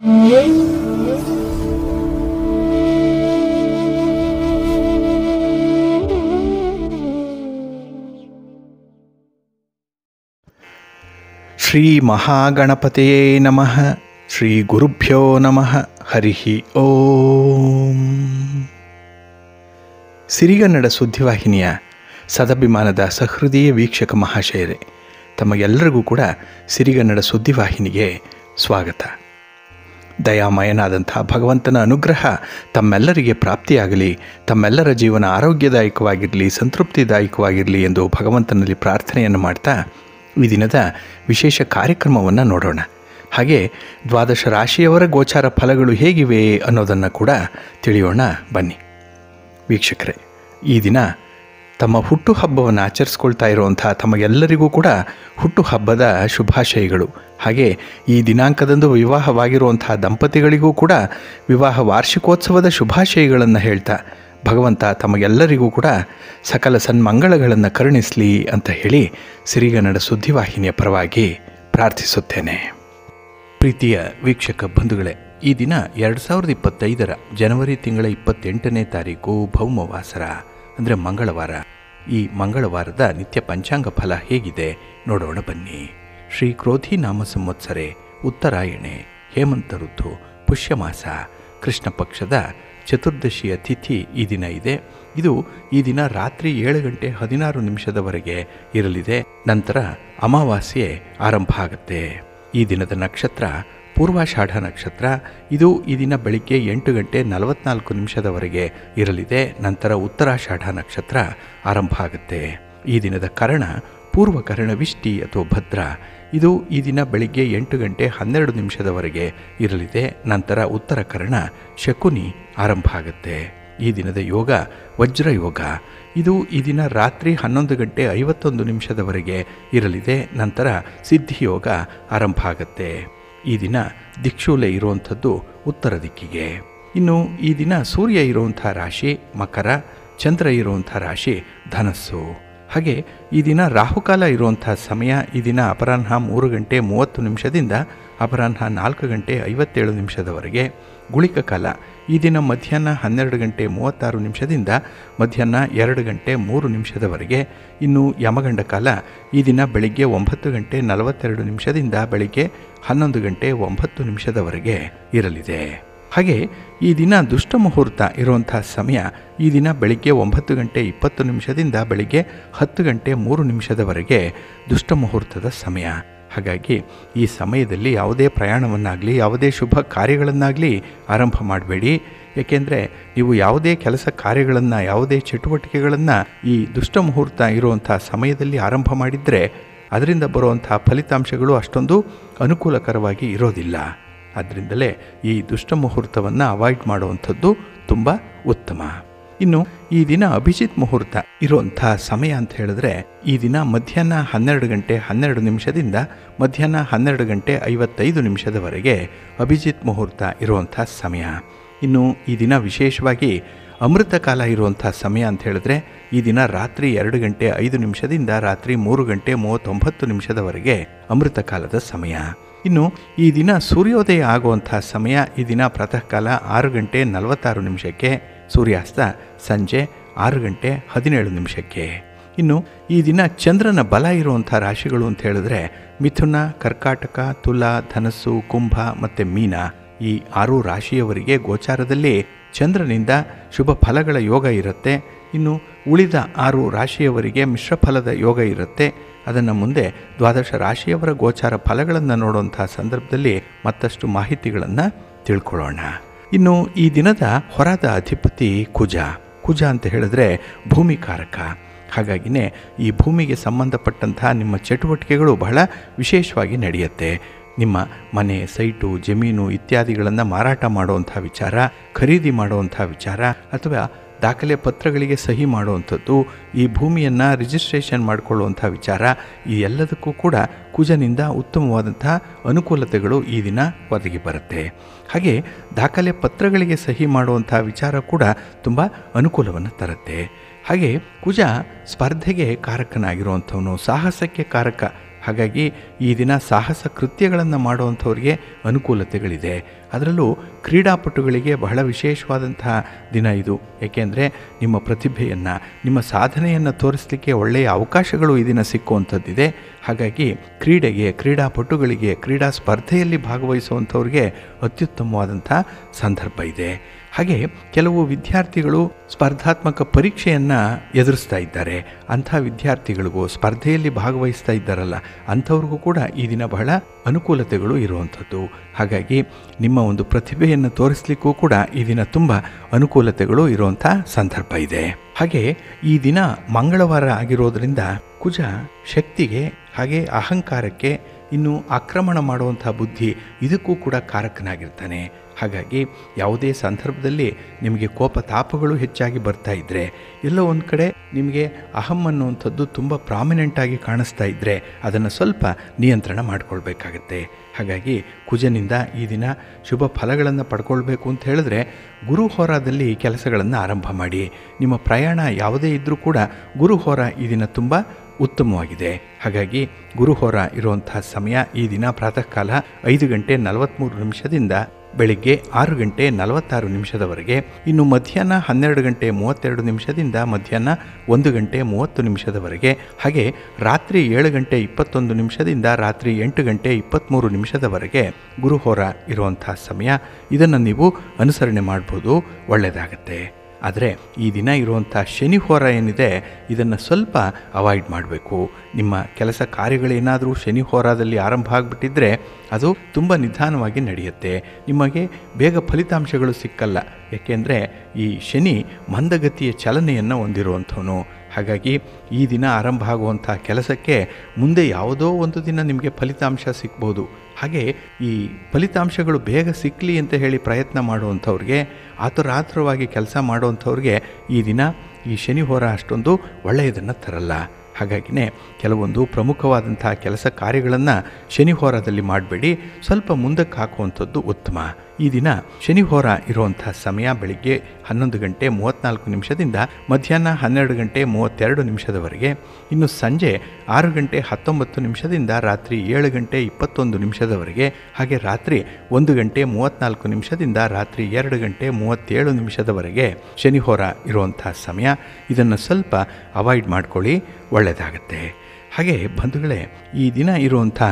ಶ್ರೀ ಮಹಾಗಣಪತಿಯೇ ನಮಃ. ಶ್ರೀ ಗುರುಭ್ಯೋ ನಮಃ. ಹರಿ ಓಂ. ಸಿರಿಗನ್ನಡ ಸುದ್ದಿವಾಹಿನಿಯ ಸದಭಿಮಾನದ ಸಹೃದಯ ವೀಕ್ಷಕ ಮಹಾಶಯರೇ, ತಮಗೆಲ್ಲರಿಗೂ ಕೂಡ ಸಿರಿಗನ್ನಡ ಸುದ್ದಿವಾಹಿನಿಗೆ ಸ್ವಾಗತ. ದಯಾಮಯನಾದಂಥ ಭಗವಂತನ ಅನುಗ್ರಹ ತಮ್ಮೆಲ್ಲರಿಗೆ ಪ್ರಾಪ್ತಿಯಾಗಲಿ, ತಮ್ಮೆಲ್ಲರ ಜೀವನ ಆರೋಗ್ಯದಾಯಕವಾಗಿರಲಿ, ಸಂತೃಪ್ತಿದಾಯಕವಾಗಿರಲಿ ಎಂದು ಭಗವಂತನಲ್ಲಿ ಪ್ರಾರ್ಥನೆಯನ್ನು ಮಾಡ್ತಾ ಈ ದಿನದ ವಿಶೇಷ ಕಾರ್ಯಕ್ರಮವನ್ನು ನೋಡೋಣ. ಹಾಗೆ ದ್ವಾದಶ ರಾಶಿಯವರ ಗೋಚಾರ ಫಲಗಳು ಹೇಗಿವೆ ಅನ್ನೋದನ್ನು ಕೂಡ ತಿಳಿಯೋಣ ಬನ್ನಿ. ವೀಕ್ಷಕರೇ, ಈ ದಿನ ತಮ್ಮ ಹುಟ್ಟುಹಬ್ಬವನ್ನು ಆಚರಿಸ್ಕೊಳ್ತಾ ಇರುವಂಥ ತಮಗೆಲ್ಲರಿಗೂ ಕೂಡ ಹುಟ್ಟುಹಬ್ಬದ ಶುಭಾಶಯಗಳು. ಹಾಗೆ ಈ ದಿನಾಂಕದಂದು ವಿವಾಹವಾಗಿರುವಂಥ ದಂಪತಿಗಳಿಗೂ ಕೂಡ ವಿವಾಹ ವಾರ್ಷಿಕೋತ್ಸವದ ಶುಭಾಶಯಗಳನ್ನು ಹೇಳ್ತಾ ಭಗವಂತ ತಮಗೆಲ್ಲರಿಗೂ ಕೂಡ ಸಕಲ ಸನ್ಮಂಗಳಗಳನ್ನು ಕರುಣಿಸಲಿ ಅಂತ ಹೇಳಿ ಸಿರಿಗನ್ನಡ ಸುದ್ದಿವಾಹಿನಿಯ ಪರವಾಗಿ ಪ್ರಾರ್ಥಿಸುತ್ತೇನೆ. ಪ್ರೀತಿಯ ವೀಕ್ಷಕ ಬಂಧುಗಳೇ, ಈ ದಿನ 2025 ಜನವರಿ ತಿಂಗಳ 28ನೇ ತಾರೀಕು ಭೌಮವಾಸರ ಅಂದರೆ ಮಂಗಳವಾರ. ಈ ಮಂಗಳವಾರದ ನಿತ್ಯ ಪಂಚಾಂಗ ಫಲ ಹೇಗಿದೆ ನೋಡೋಣ ಬನ್ನಿ. ಶ್ರೀ ಕ್ರೋಧಿ ನಾಮ ಸಂವತ್ಸರೆ, ಉತ್ತರಾಯಣೆ, ಹೇಮಂತ ಋತು, ಪುಷ್ಯಮಾಸ, ಕೃಷ್ಣ ಪಕ್ಷದ ಚತುರ್ದಶಿಯ ತಿಥಿ ಈ ದಿನ ಇದೆ. ಇದು ಈ ದಿನ ರಾತ್ರಿ 7:16 ಇರಲಿದೆ. ನಂತರ ಅಮಾವಾಸ್ಯೆ ಆರಂಭ ಆಗುತ್ತೆ. ಈ ದಿನದ ನಕ್ಷತ್ರ ಪೂರ್ವಾಷಾಢ ನಕ್ಷತ್ರ. ಇದು ಈ ದಿನ ಬೆಳಿಗ್ಗೆ 8:44 ಇರಲಿದೆ. ನಂತರ ಉತ್ತರಾಷಾಢ ನಕ್ಷತ್ರ ಆರಂಭ ಆಗುತ್ತೆ. ಈ ದಿನದ ಕರ್ಣ ಪೂರ್ವಕರ್ಣವಿಷ್ಟಿ ಅಥವಾ ಭದ್ರ. ಇದು ಈ ದಿನ ಬೆಳಿಗ್ಗೆ 8:12 ಇರಲಿದೆ. ನಂತರ ಉತ್ತರ ಕರ್ಣ ಶಕುನಿ ಆರಂಭ ಆಗುತ್ತೆ. ಈ ದಿನದ ಯೋಗ ವಜ್ರಯೋಗ. ಇದು ಈ ದಿನ ರಾತ್ರಿ 11:51 ಇರಲಿದೆ. ನಂತರ ಸಿದ್ಧಿಯೋಗ ಆರಂಭ ಆಗುತ್ತೆ. ಈ ದಿನ ದಿಕ್ಷೂಲೆ ಇರುವಂಥದ್ದು ಉತ್ತರ ದಿಕ್ಕಿಗೆ. ಇನ್ನು ಈ ದಿನ ಸೂರ್ಯ ಇರುವಂಥ ರಾಶಿ ಮಕರ, ಚಂದ್ರ ಇರುವಂಥ ರಾಶಿ ಧನಸ್ಸು. ಹಾಗೆ ಈ ದಿನ ರಾಹುಕಾಲ ಇರುವಂಥ ಸಮಯ ಈ ದಿನ ಅಪರಾಹ್ನ 3:30 ಅಪರಾಹ್ನ 4:57 ಗುಳಿಕ ಕಾಲ ಈ ದಿನ ಮಧ್ಯಾಹ್ನ 12:36 ಮಧ್ಯಾಹ್ನ 2:03 ಇನ್ನು ಯಮಗಂಡ ಕಾಲ ಈ ದಿನ ಬೆಳಿಗ್ಗೆ 9:42 ಬೆಳಿಗ್ಗೆ 11:09 ಇರಲಿದೆ. ಹಾಗೆ ಈ ದಿನ ದುಷ್ಟ ಮುಹೂರ್ತ ಇರುವಂಥ ಸಮಯ ಈ ದಿನ ಬೆಳಿಗ್ಗೆ 9:20 ಬೆಳಿಗ್ಗೆ 10:03 ದುಷ್ಟ ಮುಹೂರ್ತದ ಸಮಯ. ಹಾಗಾಗಿ ಈ ಸಮಯದಲ್ಲಿ ಯಾವುದೇ ಪ್ರಯಾಣವನ್ನಾಗಲಿ ಯಾವುದೇ ಶುಭ ಕಾರ್ಯಗಳನ್ನಾಗಲಿ ಆರಂಭ ಮಾಡಬೇಡಿ. ಏಕೆಂದರೆ ನೀವು ಯಾವುದೇ ಕೆಲಸ ಕಾರ್ಯಗಳನ್ನು ಯಾವುದೇ ಚಟುವಟಿಕೆಗಳನ್ನು ಈ ದುಷ್ಟ ಮುಹೂರ್ತ ಇರುವಂಥ ಸಮಯದಲ್ಲಿ ಆರಂಭ ಮಾಡಿದರೆ ಅದರಿಂದ ಬರುವಂಥ ಫಲಿತಾಂಶಗಳು ಅಷ್ಟೊಂದು ಅನುಕೂಲಕರವಾಗಿ ಇರೋದಿಲ್ಲ. ಆದ್ದರಿಂದಲೇ ಈ ದುಷ್ಟ ಮುಹೂರ್ತವನ್ನು ಅವಾಯ್ಡ್ ಮಾಡುವಂಥದ್ದು ತುಂಬ ಉತ್ತಮ. ಇನ್ನು ಈ ದಿನ ಅಭಿಜಿತ್ ಮುಹೂರ್ತ ಇರುವಂಥ ಸಮಯ ಅಂತ ಹೇಳಿದ್ರೆ ಈ ದಿನ ಮಧ್ಯಾಹ್ನ 12:12 ಮಧ್ಯಾಹ್ನ 12:55 ಅಭಿಜಿತ್ ಮುಹೂರ್ತ ಇರುವಂಥ ಸಮಯ. ಇನ್ನು ಈ ದಿನ ವಿಶೇಷವಾಗಿ ಅಮೃತ ಕಾಲ ಇರುವಂಥ ಸಮಯ ಅಂತ ಹೇಳಿದ್ರೆ ಈ ದಿನ ರಾತ್ರಿ 2:05 ರಾತ್ರಿ 3:39 ಅಮೃತ ಕಾಲದ ಸಮಯ. ಇನ್ನು ಈ ದಿನ ಸೂರ್ಯೋದಯ ಆಗುವಂಥ ಸಮಯ ಈ ದಿನ ಪ್ರಾತಃ ಕಾಲ 6:46 ಸೂರ್ಯಾಸ್ತ ಸಂಜೆ 6:17. ಇನ್ನು ಈ ದಿನ ಚಂದ್ರನ ಬಲ ಇರುವಂಥ ರಾಶಿಗಳು ಅಂತ ಹೇಳಿದ್ರೆ ಮಿಥುನ, ಕರ್ಕಾಟಕ, ತುಲಾ, ಧನಸ್ಸು, ಕುಂಭ ಮತ್ತು ಮೀನ. ಈ 6 ರಾಶಿಯವರಿಗೆ ಗೋಚಾರದಲ್ಲಿ ಚಂದ್ರನಿಂದ ಶುಭ ಫಲಗಳ ಯೋಗ ಇರುತ್ತೆ. ಇನ್ನು ಉಳಿದ 6 ರಾಶಿಯವರಿಗೆ ಮಿಶ್ರ ಫಲದ ಯೋಗ ಇರುತ್ತೆ. ಅದನ್ನು ಮುಂದೆ ದ್ವಾದಶ ರಾಶಿಯವರ ಗೋಚಾರ ಫಲಗಳನ್ನು ನೋಡುವಂಥ ಸಂದರ್ಭದಲ್ಲಿ ಮತ್ತಷ್ಟು ಮಾಹಿತಿಗಳನ್ನು ತಿಳ್ಕೊಳ್ಳೋಣ. ಇನ್ನು ಈ ದಿನದ ಹೊರದ ಅಧಿಪತಿ ಕುಜ. ಕುಜ ಅಂತ ಹೇಳಿದ್ರೆ ಭೂಮಿಕಾರಕ. ಹಾಗಾಗಿನೇ ಈ ಭೂಮಿಗೆ ಸಂಬಂಧಪಟ್ಟಂಥ ನಿಮ್ಮ ಚಟುವಟಿಕೆಗಳು ಬಹಳ ವಿಶೇಷವಾಗಿ ನಡೆಯುತ್ತೆ. ನಿಮ್ಮ ಮನೆ, ಸೈಟು, ಜಮೀನು ಇತ್ಯಾದಿಗಳನ್ನು ಮಾರಾಟ ಮಾಡುವಂಥ ವಿಚಾರ, ಖರೀದಿ ಮಾಡುವಂಥ ವಿಚಾರ ಅಥವಾ ದಾಖಲೆ ಪತ್ರಗಳಿಗೆ ಸಹಿ ಮಾಡುವಂಥದ್ದು, ಈ ಭೂಮಿಯನ್ನು ರಿಜಿಸ್ಟ್ರೇಷನ್ ಮಾಡಿಕೊಳ್ಳುವಂಥ ವಿಚಾರ, ಈ ಎಲ್ಲದಕ್ಕೂ ಕೂಡ ಕುಜನಿಂದ ಉತ್ತಮವಾದಂಥ ಅನುಕೂಲತೆಗಳು ಈ ದಿನ ಒದಗಿ ಬರುತ್ತೆ. ಹಾಗೆ ದಾಖಲೆ ಪತ್ರಗಳಿಗೆ ಸಹಿ ಮಾಡುವಂಥ ವಿಚಾರ ಕೂಡ ತುಂಬ ಅನುಕೂಲವನ್ನು ತರುತ್ತೆ. ಹಾಗೆ ಕುಜ ಸ್ಪರ್ಧೆಗೆ ಕಾರಕನಾಗಿರುವಂಥವನು, ಸಾಹಸಕ್ಕೆ ಕಾರಕ. ಹಾಗಾಗಿ ಈ ದಿನ ಸಾಹಸ ಕೃತ್ಯಗಳನ್ನು ಮಾಡುವಂಥವ್ರಿಗೆ ಅನುಕೂಲತೆಗಳಿದೆ. ಅದರಲ್ಲೂ ಕ್ರೀಡಾಪಟುಗಳಿಗೆ ಬಹಳ ವಿಶೇಷವಾದಂತಹ ದಿನ ಇದು. ಏಕೆಂದರೆ ನಿಮ್ಮ ಪ್ರತಿಭೆಯನ್ನು, ನಿಮ್ಮ ಸಾಧನೆಯನ್ನು ತೋರಿಸಲಿಕ್ಕೆ ಒಳ್ಳೆಯ ಅವಕಾಶಗಳು ಈ ದಿನ ಸಿಕ್ಕುವಂಥದ್ದಿದೆ. ಹಾಗಾಗಿ ಕ್ರೀಡೆಗೆ, ಕ್ರೀಡಾಪಟುಗಳಿಗೆ, ಕ್ರೀಡಾ ಸ್ಪರ್ಧೆಯಲ್ಲಿ ಭಾಗವಹಿಸುವಂಥವ್ರಿಗೆ ಅತ್ಯುತ್ತಮವಾದಂಥ ಸಂದರ್ಭ ಇದೆ. ಹಾಗೆ ಕೆಲವು ವಿದ್ಯಾರ್ಥಿಗಳು ಸ್ಪರ್ಧಾತ್ಮಕ ಪರೀಕ್ಷೆಯನ್ನು ಎದುರಿಸ್ತಾ ಇದ್ದಾರೆ. ಅಂಥ ವಿದ್ಯಾರ್ಥಿಗಳಿಗೂ, ಸ್ಪರ್ಧೆಯಲ್ಲಿ ಭಾಗವಹಿಸ್ತಾ ಇದ್ದಾರಲ್ಲ ಅಂಥವ್ರಿಗೂ ಕೂಡ ಈ ದಿನ ಬಹಳ ಅನುಕೂಲತೆಗಳು ಇರುವಂಥದ್ದು. ಹಾಗಾಗಿ ನಿಮ್ಮ ಒಂದು ಪ್ರತಿಭೆಯನ್ನು ತೋರಿಸಲಿಕ್ಕೂ ಕೂಡ ಈ ದಿನ ತುಂಬ ಅನುಕೂಲತೆಗಳು ಇರುವಂಥ ಸಂದರ್ಭ ಇದೆ. ಹಾಗೆ ಈ ದಿನ ಮಂಗಳವಾರ ಆಗಿರೋದರಿಂದ ಕುಜ ಶಕ್ತಿಗೆ, ಹಾಗೆ ಅಹಂಕಾರಕ್ಕೆ, ಇನ್ನು ಆಕ್ರಮಣ ಮಾಡುವಂಥ ಬುದ್ಧಿ ಇದಕ್ಕೂ ಕೂಡ ಕಾರಕನಾಗಿರ್ತಾನೆ. ಹಾಗಾಗಿ ಯಾವುದೇ ಸಂದರ್ಭದಲ್ಲಿ ನಿಮಗೆ ಕೋಪ ತಾಪಗಳು ಹೆಚ್ಚಾಗಿ ಬರ್ತಾ ಇದ್ದರೆ, ಎಲ್ಲೋ ಒಂದು ಕಡೆ ನಿಮಗೆ ಅಹಂ ಅನ್ನುವಂಥದ್ದು ತುಂಬ ಪ್ರಾಮಿನೆಂಟಾಗಿ ಕಾಣಿಸ್ತಾ ಇದ್ದರೆ ಅದನ್ನು ಸ್ವಲ್ಪ ನಿಯಂತ್ರಣ ಮಾಡಿಕೊಳ್ಬೇಕಾಗತ್ತೆ. ಹಾಗಾಗಿ ಕುಜನಿಂದ ಈ ದಿನ ಶುಭ ಫಲಗಳನ್ನು ಪಡ್ಕೊಳ್ಬೇಕು ಅಂತ ಹೇಳಿದ್ರೆ ಗುರುಹೋರಾದಲ್ಲಿ ಕೆಲಸಗಳನ್ನು ಆರಂಭ ಮಾಡಿ. ನಿಮ್ಮ ಪ್ರಯಾಣ ಯಾವುದೇ ಇದ್ದರೂ ಕೂಡ ಗುರುಹೋರ ಈ ದಿನ ತುಂಬ ಉತ್ತಮವಾಗಿದೆ. ಹಾಗಾಗಿ ಗುರುಹೋರ ಇರುವಂತಹ ಸಮಯ ಈ ದಿನ ಪ್ರಾತಃ ಕಾಲ 5 ಗಂಟೆ 43 ನಿಮಿಷದಿಂದ ಬೆಳಿಗ್ಗೆ 6 ಗಂಟೆ 46 ನಿಮಿಷದವರೆಗೆ. ಇನ್ನು ಮಧ್ಯಾಹ್ನ 12 ಗಂಟೆ 32 ನಿಮಿಷದಿಂದ ಮಧ್ಯಾಹ್ನ 1 ಗಂಟೆ 30 ನಿಮಿಷದವರೆಗೆ. ಹಾಗೆ ರಾತ್ರಿ 7 ಗಂಟೆ 21 ನಿಮಿಷದಿಂದ ರಾತ್ರಿ 8 ಗಂಟೆ 23 ನಿಮಿಷದವರೆಗೆ ಗುರುಹೋರ ಇರುವಂಥ ಸಮಯ. ಇದನ್ನು ನೀವು ಅನುಸರಣೆ ಮಾಡ್ಬೋದು, ಒಳ್ಳೆಯದಾಗತ್ತೆ. ಆದರೆ ಈ ದಿನ ಇರುವಂಥ ಶನಿ ಹೋರ ಏನಿದೆ ಇದನ್ನು ಸ್ವಲ್ಪ ಅವಾಯ್ಡ್ ಮಾಡಬೇಕು. ನಿಮ್ಮ ಕೆಲಸ ಕಾರ್ಯಗಳೇನಾದರೂ ಶನಿ ಹೋರಾದಲ್ಲಿ ಆರಂಭ ಆಗಿಬಿಟ್ಟಿದ್ರೆ ಅದು ತುಂಬ ನಿಧಾನವಾಗಿ ನಡೆಯುತ್ತೆ. ನಿಮಗೆ ಬೇಗ ಫಲಿತಾಂಶಗಳು ಸಿಕ್ಕಲ್ಲ. ಏಕೆಂದರೆ ಈ ಶನಿ ಮಂದಗತಿಯ ಚಲನೆಯನ್ನು ಹೊಂದಿರುವಂಥವನು. ಹಾಗಾಗಿ ಈ ದಿನ ಆರಂಭ ಆಗುವಂಥ ಕೆಲಸಕ್ಕೆ ಮುಂದೆ ಯಾವುದೋ ಒಂದು ದಿನ ನಿಮಗೆ ಫಲಿತಾಂಶ ಸಿಗ್ಬೋದು. ಹಾಗೆ ಈ ಫಲಿತಾಂಶಗಳು ಬೇಗ ಸಿಕ್ಕಲಿ ಅಂತ ಹೇಳಿ ಪ್ರಯತ್ನ ಮಾಡುವಂಥವ್ರಿಗೆ, ಆತುರಾತುರವಾಗಿ ಕೆಲಸ ಮಾಡುವಂಥವ್ರಿಗೆ ಈ ದಿನ ಈ ಶನಿ ಹೋರ ಅಷ್ಟೊಂದು ಒಳ್ಳೆಯದನ್ನು ತರಲ್ಲ. ಹಾಗಾಗಿನೇ ಕೆಲವೊಂದು ಪ್ರಮುಖವಾದಂಥ ಕೆಲಸ ಕಾರ್ಯಗಳನ್ನು ಶನಿ ಹೋರಾದಲ್ಲಿ ಮಾಡಬೇಡಿ, ಸ್ವಲ್ಪ ಮುಂದಕ್ಕೆ ಹಾಕುವಂಥದ್ದು ಉತ್ತಮ. ಈ ದಿನ ಶನಿ ಹೋರ ಇರುವಂಥ ಸಮಯ ಬೆಳಿಗ್ಗೆ 11 ಗಂಟೆ 34 ನಿಮಿಷದಿಂದ ಮಧ್ಯಾಹ್ನ 12 ಗಂಟೆ 32 ನಿಮಿಷದವರೆಗೆ. ಇನ್ನು ಸಂಜೆ 6 ಗಂಟೆ 19 ನಿಮಿಷದಿಂದ ರಾತ್ರಿ 7 ಗಂಟೆ 21 ನಿಮಿಷದವರೆಗೆ. ಹಾಗೆ ರಾತ್ರಿ 1 ಗಂಟೆ 34 ನಿಮಿಷದಿಂದ ರಾತ್ರಿ 2 ಗಂಟೆ 37 ನಿಮಿಷದವರೆಗೆ ಶನಿ ಹೋರ ಇರುವಂಥ ಸಮಯ. ಇದನ್ನು ಸ್ವಲ್ಪ ಅವಾಯ್ಡ್ ಮಾಡ್ಕೊಳ್ಳಿ, ಒಳ್ಳೆಯದಾಗತ್ತೆ. ಹಾಗೆ ಬಂಧುಗಳೇ, ಈ ದಿನ ಇರುವಂಥ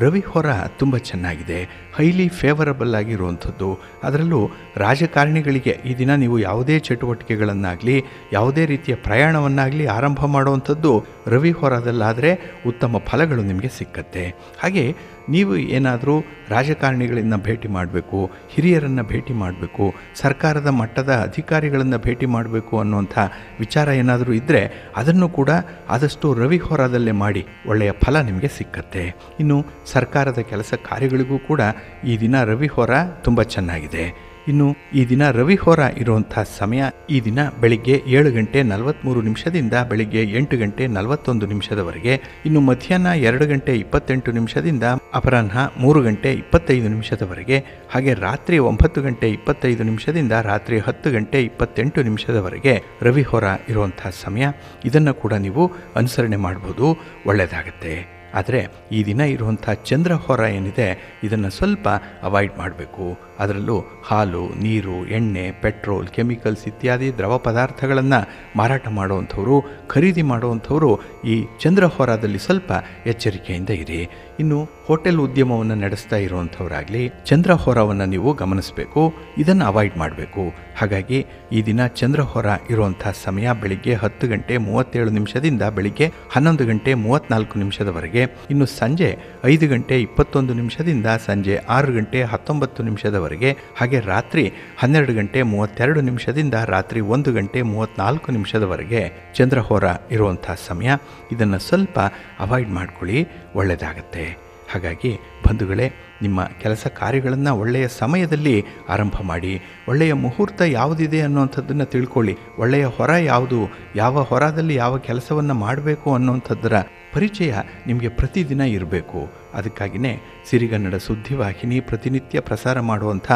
ರವಿ ಹೋರ ತುಂಬ ಚೆನ್ನಾಗಿದೆ, ಹೈಲಿ ಫೇವರಬಲ್ ಆಗಿರುವಂಥದ್ದು. ಅದರಲ್ಲೂ ರಾಜಕಾರಣಿಗಳಿಗೆ ಈ ದಿನ ನೀವು ಯಾವುದೇ ಚಟುವಟಿಕೆಗಳನ್ನಾಗಲಿ, ಯಾವುದೇ ರೀತಿಯ ಪ್ರಯಾಣವನ್ನಾಗಲಿ ಆರಂಭ ಮಾಡುವಂಥದ್ದು ರವಿ ಹೋರಾದಲ್ಲಾದರೆ ಉತ್ತಮ ಫಲಗಳು ನಿಮಗೆ ಸಿಕ್ಕತ್ತೆ. ಹಾಗೆ ನೀವು ಏನಾದರೂ ರಾಜಕಾರಣಿಗಳನ್ನು ಭೇಟಿ ಮಾಡಬೇಕು, ಹಿರಿಯರನ್ನು ಭೇಟಿ ಮಾಡಬೇಕು, ಸರ್ಕಾರದ ಮಟ್ಟದ ಅಧಿಕಾರಿಗಳನ್ನು ಭೇಟಿ ಮಾಡಬೇಕು ಅನ್ನುವಂಥ ವಿಚಾರ ಏನಾದರೂ ಇದ್ದರೆ ಅದನ್ನು ಕೂಡ ಆದಷ್ಟು ರವಿ ಹೋರಾದಲ್ಲೇ ಮಾಡಿ, ಒಳ್ಳೆಯ ಫಲ ನಿಮಗೆ ಸಿಕ್ಕತ್ತೆ. ಇನ್ನು ಸರ್ಕಾರದ ಕೆಲಸ ಕಾರ್ಯಗಳಿಗೂ ಕೂಡ ಈ ದಿನ ರವಿ ಹೋರ ತುಂಬ ಚೆನ್ನಾಗಿದೆ. ಇನ್ನು ಈ ದಿನ ರವಿ ಹೋರ ಇರುವಂಥ ಸಮಯ ಈ ದಿನ ಬೆಳಿಗ್ಗೆ 7 ಗಂಟೆ 43 ನಿಮಿಷದಿಂದ ಬೆಳಿಗ್ಗೆ 8 ಗಂಟೆ 41 ನಿಮಿಷದವರೆಗೆ. ಇನ್ನು ಮಧ್ಯಾಹ್ನ 2 ಗಂಟೆ 28 ನಿಮಿಷದಿಂದ ಅಪರಾಹ್ನ 3 ಗಂಟೆ 25 ನಿಮಿಷದವರೆಗೆ. ಹಾಗೆ ರಾತ್ರಿ 9 ಗಂಟೆ 25 ನಿಮಿಷದಿಂದ ರಾತ್ರಿ 10 ಗಂಟೆ 28 ನಿಮಿಷದವರೆಗೆ ರವಿ ಹೋರ ಇರುವಂಥ ಸಮಯ. ಇದನ್ನು ಕೂಡ ನೀವು ಅನುಸರಣೆ ಮಾಡ್ಬೋದು, ಒಳ್ಳೆಯದಾಗತ್ತೆ. ಆದರೆ ಈ ದಿನ ಇರುವಂಥ ಚಂದ್ರ ಹೋರ ಏನಿದೆ ಇದನ್ನು ಸ್ವಲ್ಪ ಅವಾಯ್ಡ್ ಮಾಡಬೇಕು. ಅದರಲ್ಲೂ ಹಾಲು, ನೀರು, ಎಣ್ಣೆ, ಪೆಟ್ರೋಲ್, ಕೆಮಿಕಲ್ಸ್ ಇತ್ಯಾದಿ ದ್ರವ ಪದಾರ್ಥಗಳನ್ನು ಮಾರಾಟ ಮಾಡುವಂಥವರು, ಖರೀದಿ ಮಾಡುವಂಥವರು ಈ ಚಂದ್ರ ಹೋರಾದಲ್ಲಿ ಸ್ವಲ್ಪ ಎಚ್ಚರಿಕೆಯಿಂದ ಇರಿ. ಇನ್ನು ಹೋಟೆಲ್ ಉದ್ಯಮವನ್ನು ನಡೆಸ್ತಾ ಇರುವಂಥವರಾಗಲಿ ಚಂದ್ರ ಹೋರವನ್ನು ನೀವು ಗಮನಿಸಬೇಕು, ಇದನ್ನು ಅವಾಯ್ಡ್ ಮಾಡಬೇಕು. ಹಾಗಾಗಿ ಈ ದಿನ ಚಂದ್ರ ಹೋರ ಇರುವಂಥ ಸಮಯ ಬೆಳಿಗ್ಗೆ 10 ಗಂಟೆ 37 ನಿಮಿಷದಿಂದ ಬೆಳಿಗ್ಗೆ 11 ಗಂಟೆ 34 ನಿಮಿಷದವರೆಗೆ. ಇನ್ನು ಸಂಜೆ 5 ಗಂಟೆ 21 ನಿಮಿಷದಿಂದ ಸಂಜೆ 6 ಗಂಟೆ 19 ನಿಮಿಷದವರೆಗೆ. ಹಾಗೆ ರಾತ್ರಿ 12 ಗಂಟೆ 32 ನಿಮಿಷದಿಂದ ರಾತ್ರಿ 1 ಗಂಟೆ 34 ನಿಮಿಷದವರೆಗೆ ಚಂದ್ರಹೋರ ಇರುವಂಥ ಸಮಯ. ಇದನ್ನು ಸ್ವಲ್ಪ ಅವಾಯ್ಡ್ ಮಾಡ್ಕೊಳ್ಳಿ, ಒಳ್ಳೆಯದಾಗತ್ತೆ. ಹಾಗಾಗಿ ಬಂಧುಗಳೇ, ನಿಮ್ಮ ಕೆಲಸ ಕಾರ್ಯಗಳನ್ನು ಒಳ್ಳೆಯ ಸಮಯದಲ್ಲಿ ಆರಂಭ ಮಾಡಿ. ಒಳ್ಳೆಯ ಮುಹೂರ್ತ ಯಾವುದಿದೆ ಅನ್ನುವಂಥದ್ದನ್ನು ತಿಳ್ಕೊಳ್ಳಿ. ಒಳ್ಳೆಯ ಹೊರ ಯಾವುದು, ಯಾವ ಹೊರದಲ್ಲಿ ಯಾವ ಕೆಲಸವನ್ನು ಮಾಡಬೇಕು ಅನ್ನುವಂಥದ್ದರ ಪರಿಚಯ ನಿಮಗೆ ಪ್ರತಿದಿನ ಇರಬೇಕು. ಅದಕ್ಕಾಗಿಯೇ ಸಿರಿಗನ್ನಡ ಸುದ್ದಿವಾಹಿನಿ ಪ್ರತಿನಿತ್ಯ ಪ್ರಸಾರ ಮಾಡುವಂಥ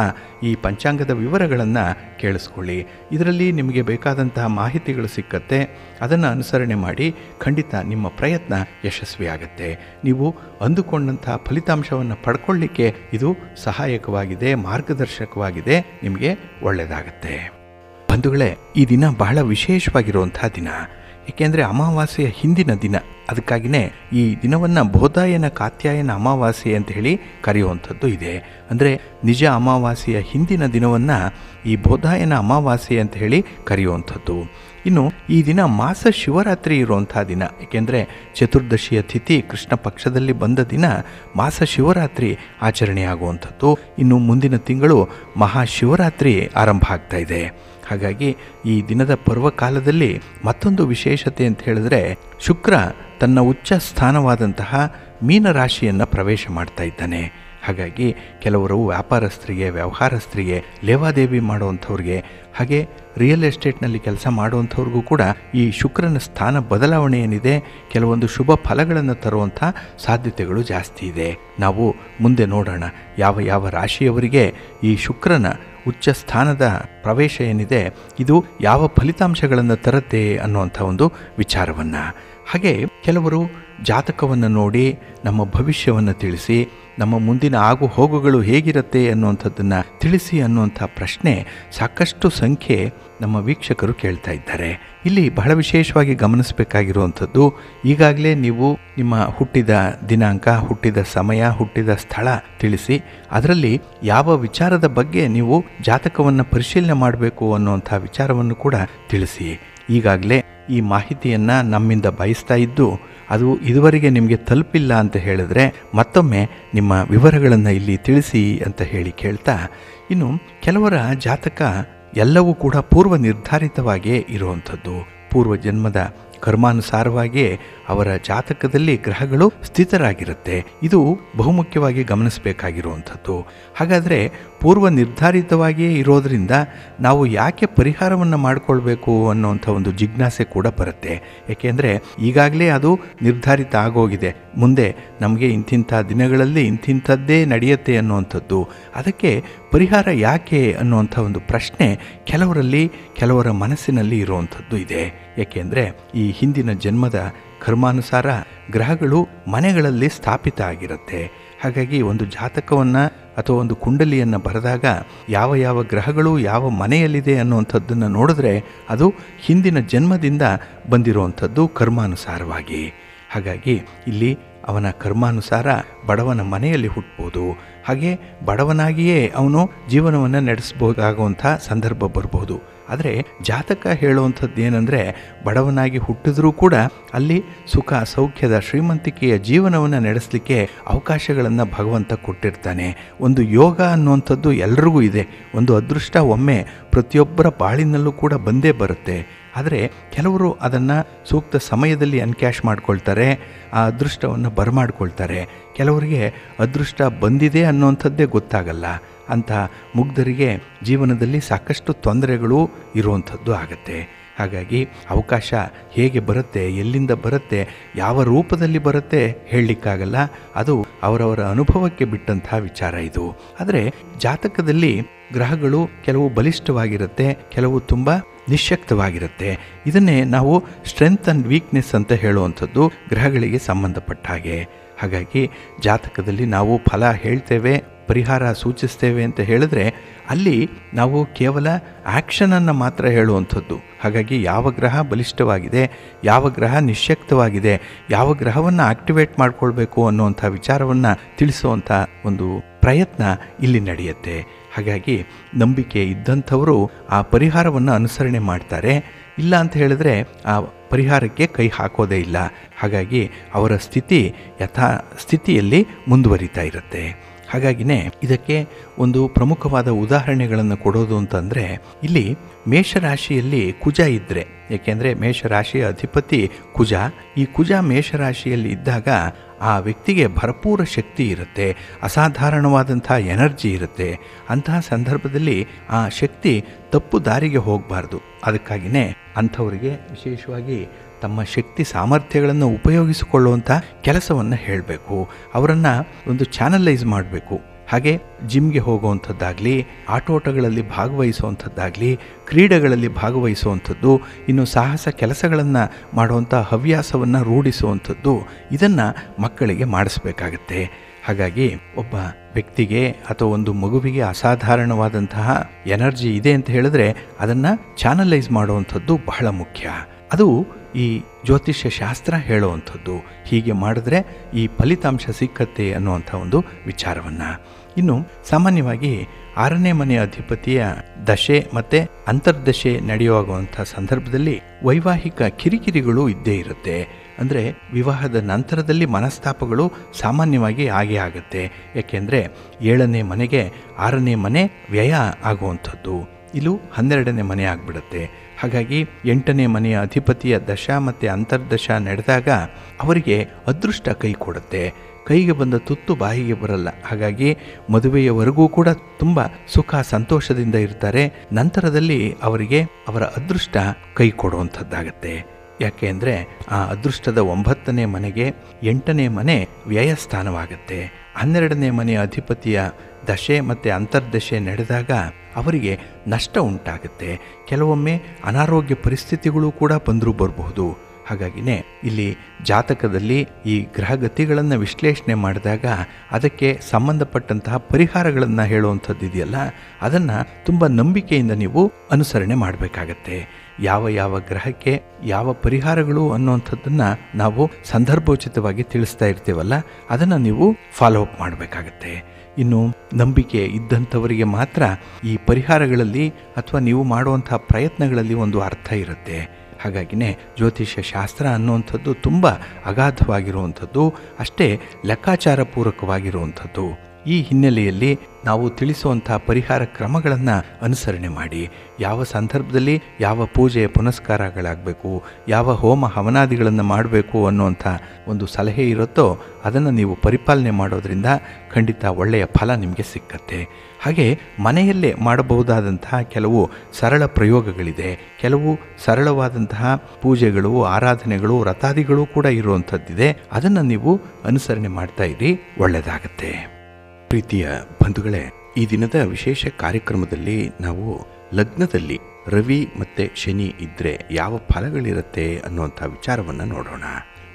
ಈ ಪಂಚಾಂಗದ ವಿವರಗಳನ್ನು ಕೇಳಿಸ್ಕೊಳ್ಳಿ. ಇದರಲ್ಲಿ ನಿಮಗೆ ಬೇಕಾದಂತಹ ಮಾಹಿತಿಗಳು ಸಿಕ್ಕತ್ತೆ. ಅದನ್ನು ಅನುಸರಣೆ ಮಾಡಿ ಖಂಡಿತ ನಿಮ್ಮ ಪ್ರಯತ್ನ ಯಶಸ್ವಿಯಾಗತ್ತೆ. ನೀವು ಅಂದುಕೊಂಡಂಥ ಫಲಿತಾಂಶವನ್ನು ಪಡ್ಕೊಳ್ಳಿಕ್ಕೆ ಇದು ಸಹಾಯಕವಾಗಿದೆ, ಮಾರ್ಗದರ್ಶಕವಾಗಿದೆ, ನಿಮಗೆ ಒಳ್ಳೆಯದಾಗತ್ತೆ. ಬಂಧುಗಳೇ, ಈ ದಿನ ಬಹಳ ವಿಶೇಷವಾಗಿರುವಂಥ ದಿನ. ಏಕೆಂದರೆ ಅಮಾವಾಸ್ಯೆಯ ಹಿಂದಿನ ದಿನ. ಅದಕ್ಕಾಗಿಯೇ ಈ ದಿನವನ್ನು ಬೋಧಾಯನ ಕಾತ್ಯಾಯನ ಅಮಾವಾಸ್ಯೆ ಅಂತ ಹೇಳಿ ಕರೆಯುವಂಥದ್ದು ಇದೆ. ಅಂದರೆ ನಿಜ ಅಮಾವಾಸ್ಯೆಯ ಹಿಂದಿನ ದಿನವನ್ನು ಈ ಬೋಧಾಯನ ಅಮಾವಾಸ್ಯೆ ಅಂತ ಹೇಳಿ ಕರೆಯುವಂಥದ್ದು. ಇನ್ನು ಈ ದಿನ ಮಾಸ ಶಿವರಾತ್ರಿ ಇರುವಂಥ ದಿನ. ಏಕೆಂದರೆ ಚತುರ್ದಶಿಯ ತಿಥಿ ಕೃಷ್ಣ ಪಕ್ಷದಲ್ಲಿ ಬಂದ ದಿನ ಮಾಸ ಶಿವರಾತ್ರಿ ಆಚರಣೆಯಾಗುವಂಥದ್ದು. ಇನ್ನು ಮುಂದಿನ ತಿಂಗಳು ಮಹಾಶಿವರಾತ್ರಿ ಆರಂಭ ಆಗ್ತಾ ಇದೆ. ಹಾಗಾಗಿ ಈ ದಿನದ ಪರ್ವಕಾಲದಲ್ಲಿ ಮತ್ತೊಂದು ವಿಶೇಷತೆ ಅಂತ ಹೇಳಿದ್ರೆ, ಶುಕ್ರ ತನ್ನ ಉಚ್ಚ ಸ್ಥಾನವಾದಂತಹ ಮೀನರಾಶಿಯನ್ನು ಪ್ರವೇಶ ಮಾಡ್ತಾ ಇದ್ದಾನೆ. ಹಾಗಾಗಿ ಕೆಲವರು ವ್ಯಾಪಾರಸ್ಥರಿಗೆ, ವ್ಯವಹಾರಸ್ಥರಿಗೆ, ಲೇವಾದೇವಿ ಮಾಡುವಂಥವ್ರಿಗೆ, ಹಾಗೆ ರಿಯಲ್ ಎಸ್ಟೇಟ್ನಲ್ಲಿ ಕೆಲಸ ಮಾಡುವಂಥವ್ರಿಗೂ ಕೂಡ ಈ ಶುಕ್ರನ ಸ್ಥಾನ ಬದಲಾವಣೆ ಏನಿದೆ ಕೆಲವೊಂದು ಶುಭ ಫಲಗಳನ್ನು ತರುವಂಥ ಸಾಧ್ಯತೆಗಳು ಜಾಸ್ತಿ ಇದೆ. ನಾವು ಮುಂದೆ ನೋಡೋಣ ಯಾವ ಯಾವ ರಾಶಿಯವರಿಗೆ ಈ ಶುಕ್ರನ ಉಚ್ಚ ಸ್ಥಾನದ ಪ್ರವೇಶ ಏನಿದೆ ಇದು ಯಾವ ಫಲಿತಾಂಶಗಳನ್ನು ತರುತ್ತೆ ಅನ್ನುವಂಥ ಒಂದು ವಿಚಾರವನ್ನು. ಹಾಗೆ ಕೆಲವರು ಜಾತಕವನ್ನು ನೋಡಿ ನಮ್ಮ ಭವಿಷ್ಯವನ್ನು ತಿಳಿಸಿ, ನಮ್ಮ ಮುಂದಿನ ಆಗು ಹೋಗುಗಳು ಹೇಗಿರುತ್ತೆ ಅನ್ನುವಂಥದ್ದನ್ನು ತಿಳಿಸಿ ಅನ್ನುವಂಥ ಪ್ರಶ್ನೆ ಸಾಕಷ್ಟು ಸಂಖ್ಯೆ ನಮ್ಮ ವೀಕ್ಷಕರು ಕೇಳ್ತಾ ಇದ್ದಾರೆ. ಇಲ್ಲಿ ಬಹಳ ವಿಶೇಷವಾಗಿ ಗಮನಿಸಬೇಕಾಗಿರುವಂಥದ್ದು, ಈಗಾಗಲೇ ನೀವು ನಿಮ್ಮ ಹುಟ್ಟಿದ ದಿನಾಂಕ, ಹುಟ್ಟಿದ ಸಮಯ, ಹುಟ್ಟಿದ ಸ್ಥಳ ತಿಳಿಸಿ, ಅದರಲ್ಲಿ ಯಾವ ವಿಚಾರದ ಬಗ್ಗೆ ನೀವು ಜಾತಕವನ್ನು ಪರಿಶೀಲನೆ ಮಾಡಬೇಕು ಅನ್ನುವಂಥ ವಿಚಾರವನ್ನು ಕೂಡ ತಿಳಿಸಿ. ಈಗಾಗಲೇ ಈ ಮಾಹಿತಿಯನ್ನು ನಮ್ಮಿಂದ ಬಯಸ್ತಾ ಇದ್ದು ಅದು ಇದುವರೆಗೆ ನಿಮಗೆ ತಲುಪಿಲ್ಲ ಅಂತ ಹೇಳಿದ್ರೆ ಮತ್ತೊಮ್ಮೆ ನಿಮ್ಮ ವಿವರಗಳನ್ನು ಇಲ್ಲಿ ತಿಳಿಸಿ ಅಂತ ಹೇಳಿ ಕೇಳ್ತಾ, ಇನ್ನು ಕೆಲವರ ಜಾತಕ ಎಲ್ಲವೂ ಕೂಡ ಪೂರ್ವ ನಿರ್ಧಾರಿತವಾಗಿಯೇ ಇರುವಂಥದ್ದು. ಪೂರ್ವ ಜನ್ಮದ ಕರ್ಮಾನುಸಾರವಾಗಿಯೇ ಅವರ ಜಾತಕದಲ್ಲಿ ಗ್ರಹಗಳು ಸ್ಥಿತರಾಗಿರುತ್ತೆ. ಇದು ಬಹುಮುಖ್ಯವಾಗಿ ಗಮನಿಸಬೇಕಾಗಿರುವಂಥದ್ದು. ಹಾಗಾದರೆ ಪೂರ್ವ ನಿರ್ಧಾರಿತವಾಗಿಯೇ ಇರೋದರಿಂದ ನಾವು ಯಾಕೆ ಪರಿಹಾರವನ್ನು ಮಾಡಿಕೊಳ್ಬೇಕು ಅನ್ನೋವಂಥ ಒಂದು ಜಿಜ್ಞಾಸೆ ಕೂಡ ಬರುತ್ತೆ. ಏಕೆಂದರೆ ಈಗಾಗಲೇ ಅದು ನಿರ್ಧಾರಿತ ಆಗೋಗಿದೆ, ಮುಂದೆ ನಮಗೆ ಇಂತಿಂಥ ದಿನಗಳಲ್ಲಿ ಇಂತಿಂಥದ್ದೇ ನಡೆಯುತ್ತೆ ಅನ್ನುವಂಥದ್ದು. ಅದಕ್ಕೆ ಪರಿಹಾರ ಯಾಕೆ ಅನ್ನುವಂಥ ಒಂದು ಪ್ರಶ್ನೆ ಕೆಲವರ ಮನಸ್ಸಿನಲ್ಲಿ ಇರುವಂಥದ್ದು ಇದೆ. ಏಕೆಂದರೆ ಈ ಹಿಂದಿನ ಜನ್ಮದ ಕರ್ಮಾನುಸಾರ ಗ್ರಹಗಳು ಮನೆಗಳಲ್ಲಿ ಸ್ಥಾಪಿತ ಆಗಿರುತ್ತೆ. ಹಾಗಾಗಿ ಒಂದು ಜಾತಕವನ್ನು ಅಥವಾ ಒಂದು ಕುಂಡಲಿಯನ್ನು ಬರೆದಾಗ ಯಾವ ಯಾವ ಗ್ರಹಗಳು ಯಾವ ಮನೆಯಲ್ಲಿದೆ ಅನ್ನುವಂಥದ್ದನ್ನು ನೋಡಿದ್ರೆ ಅದು ಹಿಂದಿನ ಜನ್ಮದಿಂದ ಬಂದಿರುವಂಥದ್ದು ಕರ್ಮಾನುಸಾರವಾಗಿ. ಹಾಗಾಗಿ ಇಲ್ಲಿ ಅವನ ಕರ್ಮಾನುಸಾರ ಬಡವನ ಮನೆಯಲ್ಲಿ ಹುಟ್ಟಬಹುದು, ಹಾಗೆ ಬಡವನಾಗಿಯೇ ಅವನು ಜೀವನವನ್ನು ನಡೆಸಬಹುದಾಗುವಂಥ ಸಂದರ್ಭ ಬರಬಹುದು. ಆದರೆ ಜಾತಕ ಹೇಳುವಂಥದ್ದು ಏನಂದರೆ, ಬಡವನಾಗಿ ಹುಟ್ಟಿದ್ರೂ ಕೂಡ ಅಲ್ಲಿ ಸುಖ ಸೌಖ್ಯದ ಶ್ರೀಮಂತಿಕೆಯ ಜೀವನವನ್ನು ನಡೆಸಲಿಕ್ಕೆ ಅವಕಾಶಗಳನ್ನು ಭಗವಂತ ಕೊಟ್ಟಿರ್ತಾನೆ. ಒಂದು ಯೋಗ ಅನ್ನುವಂಥದ್ದು ಎಲ್ರಿಗೂ ಇದೆ. ಒಂದು ಅದೃಷ್ಟ ಒಮ್ಮೆ ಪ್ರತಿಯೊಬ್ಬರ ಬಾಳಿನಲ್ಲೂ ಕೂಡ ಬಂದೇ ಬರುತ್ತೆ. ಆದರೆ ಕೆಲವರು ಅದನ್ನು ಸೂಕ್ತ ಸಮಯದಲ್ಲಿ ಅನ್ಕ್ಯಾಶ್ ಮಾಡ್ಕೊಳ್ತಾರೆ, ಆ ಅದೃಷ್ಟವನ್ನು ಬರಮಾಡ್ಕೊಳ್ತಾರೆ. ಕೆಲವರಿಗೆ ಅದೃಷ್ಟ ಬಂದಿದೆ ಅನ್ನುವಂಥದ್ದೇ ಗೊತ್ತಾಗಲ್ಲ. ಅಂಥ ಮುಗ್ಧರಿಗೆ ಜೀವನದಲ್ಲಿ ಸಾಕಷ್ಟು ತೊಂದರೆಗಳು ಇರುವಂಥದ್ದು ಆಗುತ್ತೆ. ಹಾಗಾಗಿ ಅವಕಾಶ ಹೇಗೆ ಬರುತ್ತೆ, ಎಲ್ಲಿಂದ ಬರುತ್ತೆ, ಯಾವ ರೂಪದಲ್ಲಿ ಬರುತ್ತೆ ಹೇಳಲಿಕ್ಕಾಗಲ್ಲ. ಅದು ಅವರವರ ಅನುಭವಕ್ಕೆ ಬಿಟ್ಟಂಥ ವಿಚಾರ ಇದು. ಆದರೆ ಜಾತಕದಲ್ಲಿ ಗ್ರಹಗಳು ಕೆಲವು ಬಲಿಷ್ಠವಾಗಿರುತ್ತೆ, ಕೆಲವು ತುಂಬ ನಿಶ್ಶಕ್ತವಾಗಿರುತ್ತೆ. ಇದನ್ನೇ ನಾವು ಸ್ಟ್ರೆಂತ್ ಆ್ಯಂಡ್ ವೀಕ್ನೆಸ್ ಅಂತ ಹೇಳುವಂಥದ್ದು ಗ್ರಹಗಳಿಗೆ ಸಂಬಂಧಪಟ್ಟ ಹಾಗೆ. ಹಾಗಾಗಿ ಜಾತಕದಲ್ಲಿ ನಾವು ಫಲ ಹೇಳ್ತೇವೆ, ಪರಿಹಾರ ಸೂಚಿಸ್ತೇವೆ ಅಂತ ಹೇಳಿದ್ರೆ ಅಲ್ಲಿ ನಾವು ಕೇವಲ ಆ್ಯಕ್ಷನನ್ನು ಮಾತ್ರ ಹೇಳುವಂಥದ್ದು. ಹಾಗಾಗಿ ಯಾವ ಗ್ರಹ ಬಲಿಷ್ಠವಾಗಿದೆ, ಯಾವ ಗ್ರಹ ನಿಶ್ಶಕ್ತವಾಗಿದೆ, ಯಾವ ಗ್ರಹವನ್ನು ಆಕ್ಟಿವೇಟ್ ಮಾಡಿಕೊಳ್ಬೇಕು ಅನ್ನುವಂಥ ವಿಚಾರವನ್ನು ತಿಳಿಸುವಂಥ ಒಂದು ಪ್ರಯತ್ನ ಇಲ್ಲಿ ನಡೆಯುತ್ತೆ. ಹಾಗಾಗಿ ನಂಬಿಕೆ ಇದ್ದಂಥವರು ಆ ಪರಿಹಾರವನ್ನು ಅನುಸರಣೆ ಮಾಡ್ತಾರೆ. ಇಲ್ಲ ಅಂತ ಹೇಳಿದ್ರೆ ಆ ಪರಿಹಾರಕ್ಕೆ ಕೈ ಹಾಕೋದೇ ಇಲ್ಲ. ಹಾಗಾಗಿ ಅವರ ಸ್ಥಿತಿ ಯಥಾ ಸ್ಥಿತಿಯಲ್ಲಿ ಮುಂದುವರಿತಾ ಇರುತ್ತೆ. ಹಾಗಾಗಿನೇ ಇದಕ್ಕೆ ಒಂದು ಪ್ರಮುಖವಾದ ಉದಾಹರಣೆಗಳನ್ನು ಕೊಡೋದು ಅಂತಂದರೆ, ಇಲ್ಲಿ ಮೇಷರಾಶಿಯಲ್ಲಿ ಕುಜ ಇದ್ದರೆ, ಏಕೆಂದರೆ ಮೇಷರಾಶಿಯ ಅಧಿಪತಿ ಕುಜ, ಈ ಕುಜ ಮೇಷರಾಶಿಯಲ್ಲಿ ಇದ್ದಾಗ ಆ ವ್ಯಕ್ತಿಗೆ ಭರಪೂರ ಶಕ್ತಿ ಇರುತ್ತೆ, ಅಸಾಧಾರಣವಾದಂಥ ಎನರ್ಜಿ ಇರುತ್ತೆ. ಅಂತಹ ಸಂದರ್ಭದಲ್ಲಿ ಆ ಶಕ್ತಿ ತಪ್ಪು ದಾರಿಗೆ ಹೋಗಬಾರ್ದು. ಅದಕ್ಕಾಗಿಯೇ ಅಂಥವರಿಗೆ ವಿಶೇಷವಾಗಿ ತಮ್ಮ ಶಕ್ತಿ ಸಾಮರ್ಥ್ಯಗಳನ್ನು ಉಪಯೋಗಿಸಿಕೊಳ್ಳುವಂಥ ಕೆಲಸವನ್ನು ಹೇಳಬೇಕು. ಅವರನ್ನು ಒಂದು ಚಾನಲೈಸ್ ಮಾಡಬೇಕು. ಹಾಗೆ ಜಿಮ್ಗೆ ಹೋಗುವಂಥದ್ದಾಗಲಿ, ಆಟೋಟಗಳಲ್ಲಿ ಭಾಗವಹಿಸುವಂಥದ್ದಾಗಲಿ, ಕ್ರೀಡೆಗಳಲ್ಲಿ ಭಾಗವಹಿಸುವಂಥದ್ದು, ಇನ್ನು ಸಾಹಸ ಕೆಲಸಗಳನ್ನು ಮಾಡುವಂಥ ಹವ್ಯಾಸವನ್ನು ರೂಢಿಸುವಂಥದ್ದು, ಇದನ್ನು ಮಕ್ಕಳಿಗೆ ಮಾಡಿಸ್ಬೇಕಾಗತ್ತೆ. ಹಾಗಾಗಿ ಒಬ್ಬ ವ್ಯಕ್ತಿಗೆ ಅಥವಾ ಒಂದು ಮಗುವಿಗೆ ಅಸಾಧಾರಣವಾದಂತಹ ಎನರ್ಜಿ ಇದೆ ಅಂತ ಹೇಳಿದ್ರೆ ಅದನ್ನು ಚಾನಲೈಸ್ ಮಾಡುವಂಥದ್ದು ಬಹಳ ಮುಖ್ಯ. ಅದು ಈ ಜ್ಯೋತಿಷ್ಯ ಶಾಸ್ತ್ರ ಹೇಳುವಂಥದ್ದು. ಹೀಗೆ ಮಾಡಿದ್ರೆ ಈ ಫಲಿತಾಂಶ ಸಿಕ್ಕತ್ತೆ ಅನ್ನುವಂಥ ಒಂದು ವಿಚಾರವನ್ನು. ಇನ್ನು ಸಾಮಾನ್ಯವಾಗಿ 6ನೇ ಮನೆಯ ಅಧಿಪತಿಯ ದಶೆ ಮತ್ತು ಅಂತರ್ದಶೆ ನಡೆಯುವಾಗುವಂಥ ಸಂದರ್ಭದಲ್ಲಿ ವೈವಾಹಿಕ ಕಿರಿಕಿರಿಗಳು ಇದ್ದೇ ಇರುತ್ತೆ. ಅಂದರೆ ವಿವಾಹದ ನಂತರದಲ್ಲಿ ಮನಸ್ತಾಪಗಳು ಸಾಮಾನ್ಯವಾಗಿ ಆಗೇ ಆಗುತ್ತೆ. ಯಾಕೆಂದರೆ 7ನೇ ಮನೆಗೆ 6ನೇ ಮನೆ ವ್ಯಯ ಆಗುವಂಥದ್ದು, ಇಲ್ಲೂ 12ನೇ ಮನೆ ಆಗಿಬಿಡುತ್ತೆ. ಹಾಗಾಗಿ 8ನೇ ಮನೆಯ ಅಧಿಪತಿಯ ದಶ ಮತ್ತು ಅಂತರ್ದಶ ನಡೆದಾಗ ಅವರಿಗೆ ಅದೃಷ್ಟ ಕೈ ಕೊಡುತ್ತೆ. ಕೈಗೆ ಬಂದ ತುತ್ತು ಬಾಯಿಗೆ ಬರಲ್ಲ. ಹಾಗಾಗಿ ಮದುವೆಯವರೆಗೂ ಕೂಡ ತುಂಬ ಸುಖ ಸಂತೋಷದಿಂದ ಇರ್ತಾರೆ. ನಂತರದಲ್ಲಿ ಅವರಿಗೆ ಅವರ ಅದೃಷ್ಟ ಕೈ ಕೊಡುವಂಥದ್ದಾಗತ್ತೆ. ಯಾಕೆ ಅಂದರೆ ಆ ಅದೃಷ್ಟದ 9ನೇ ಮನೆಗೆ 8ನೇ ಮನೆ ವ್ಯಯಸ್ಥಾನವಾಗುತ್ತೆ. 12ನೇ ಮನೆಯ ಅಧಿಪತಿಯ ದಶೆ ಮತ್ತು ಅಂತರ್ದಶೆ ನಡೆದಾಗ ಅವರಿಗೆ ನಷ್ಟ ಉಂಟಾಗುತ್ತೆ. ಕೆಲವೊಮ್ಮೆ ಅನಾರೋಗ್ಯ ಪರಿಸ್ಥಿತಿಗಳು ಕೂಡ ಬಂದರೂ ಬರಬಹುದು. ಹಾಗಾಗಿನೇ ಇಲ್ಲಿ ಜಾತಕದಲ್ಲಿ ಈ ಗ್ರಹಗತಿಗಳನ್ನು ವಿಶ್ಲೇಷಣೆ ಮಾಡಿದಾಗ ಅದಕ್ಕೆ ಸಂಬಂಧಪಟ್ಟಂತಹ ಪರಿಹಾರಗಳನ್ನು ಹೇಳುವಂಥದ್ದು ಇದೆಯಲ್ಲ, ಅದನ್ನು ತುಂಬ ನಂಬಿಕೆಯಿಂದ ನೀವು ಅನುಸರಣೆ ಮಾಡಬೇಕಾಗತ್ತೆ. ಯಾವ ಗ್ರಹಕ್ಕೆ ಯಾವ ಪರಿಹಾರಗಳು ಅನ್ನುವಂಥದ್ದನ್ನು ನಾವು ಸಂದರ್ಭೋಚಿತವಾಗಿ ತಿಳಿಸ್ತಾ ಇರ್ತೀವಲ್ಲ, ಅದನ್ನು ನೀವು ಫಾಲೋ ಅಪ್ ಮಾಡಬೇಕಾಗತ್ತೆ. ಇನ್ನು ನಂಬಿಕೆ ಇದ್ದಂಥವರಿಗೆ ಮಾತ್ರ ಈ ಪರಿಹಾರಗಳಲ್ಲಿ ಅಥವಾ ನೀವು ಮಾಡುವಂಥ ಪ್ರಯತ್ನಗಳಲ್ಲಿ ಒಂದು ಅರ್ಥ ಇರುತ್ತೆ. ಹಾಗಾಗಿನೇ ಜ್ಯೋತಿಷ್ಯ ಶಾಸ್ತ್ರ ಅನ್ನುವಂಥದ್ದು ತುಂಬ ಅಗಾಧವಾಗಿರುವಂಥದ್ದು, ಅಷ್ಟೇ ಲೆಕ್ಕಾಚಾರ ಪೂರ್ವಕವಾಗಿರುವಂಥದ್ದು. ಈ ಹಿನ್ನೆಲೆಯಲ್ಲಿ ನಾವು ತಿಳಿಸುವಂಥ ಪರಿಹಾರ ಕ್ರಮಗಳನ್ನು ಅನುಸರಣೆ ಮಾಡಿ, ಯಾವ ಸಂದರ್ಭದಲ್ಲಿ ಯಾವ ಪೂಜೆ ಪುನಸ್ಕಾರಗಳಾಗಬೇಕು, ಯಾವ ಹೋಮ ಹವನಾದಿಗಳನ್ನು ಮಾಡಬೇಕು ಅನ್ನುವಂಥ ಒಂದು ಸಲಹೆ ಇರುತ್ತೋ ಅದನ್ನು ನೀವು ಪರಿಪಾಲನೆ ಮಾಡೋದರಿಂದ ಖಂಡಿತ ಒಳ್ಳೆಯ ಫಲ ನಿಮಗೆ ಸಿಕ್ಕತ್ತೆ. ಹಾಗೆ ಮನೆಯಲ್ಲೇ ಮಾಡಬಹುದಾದಂತಹ ಕೆಲವು ಸರಳ ಪ್ರಯೋಗಗಳಿದೆ. ಕೆಲವು ಸರಳವಾದಂತಹ ಪೂಜೆಗಳು, ಆರಾಧನೆಗಳು, ವ್ರತಾದಿಗಳು ಕೂಡ ಇರುವಂಥದ್ದಿದೆ. ಅದನ್ನು ನೀವು ಅನುಸರಣೆ ಮಾಡ್ತಾ ಇರಿ, ಒಳ್ಳೆಯದಾಗತ್ತೆ. ಪ್ರೀತಿಯ ಬಂಧುಗಳೇ, ಈ ದಿನದ ವಿಶೇಷ ಕಾರ್ಯಕ್ರಮದಲ್ಲಿ ನಾವು ಲಗ್ನದಲ್ಲಿ ರವಿ ಮತ್ತು ಶನಿ ಇದ್ದರೆ ಯಾವ ಫಲಗಳಿರುತ್ತೆ ಅನ್ನುವಂಥ ವಿಚಾರವನ್ನು ನೋಡೋಣ.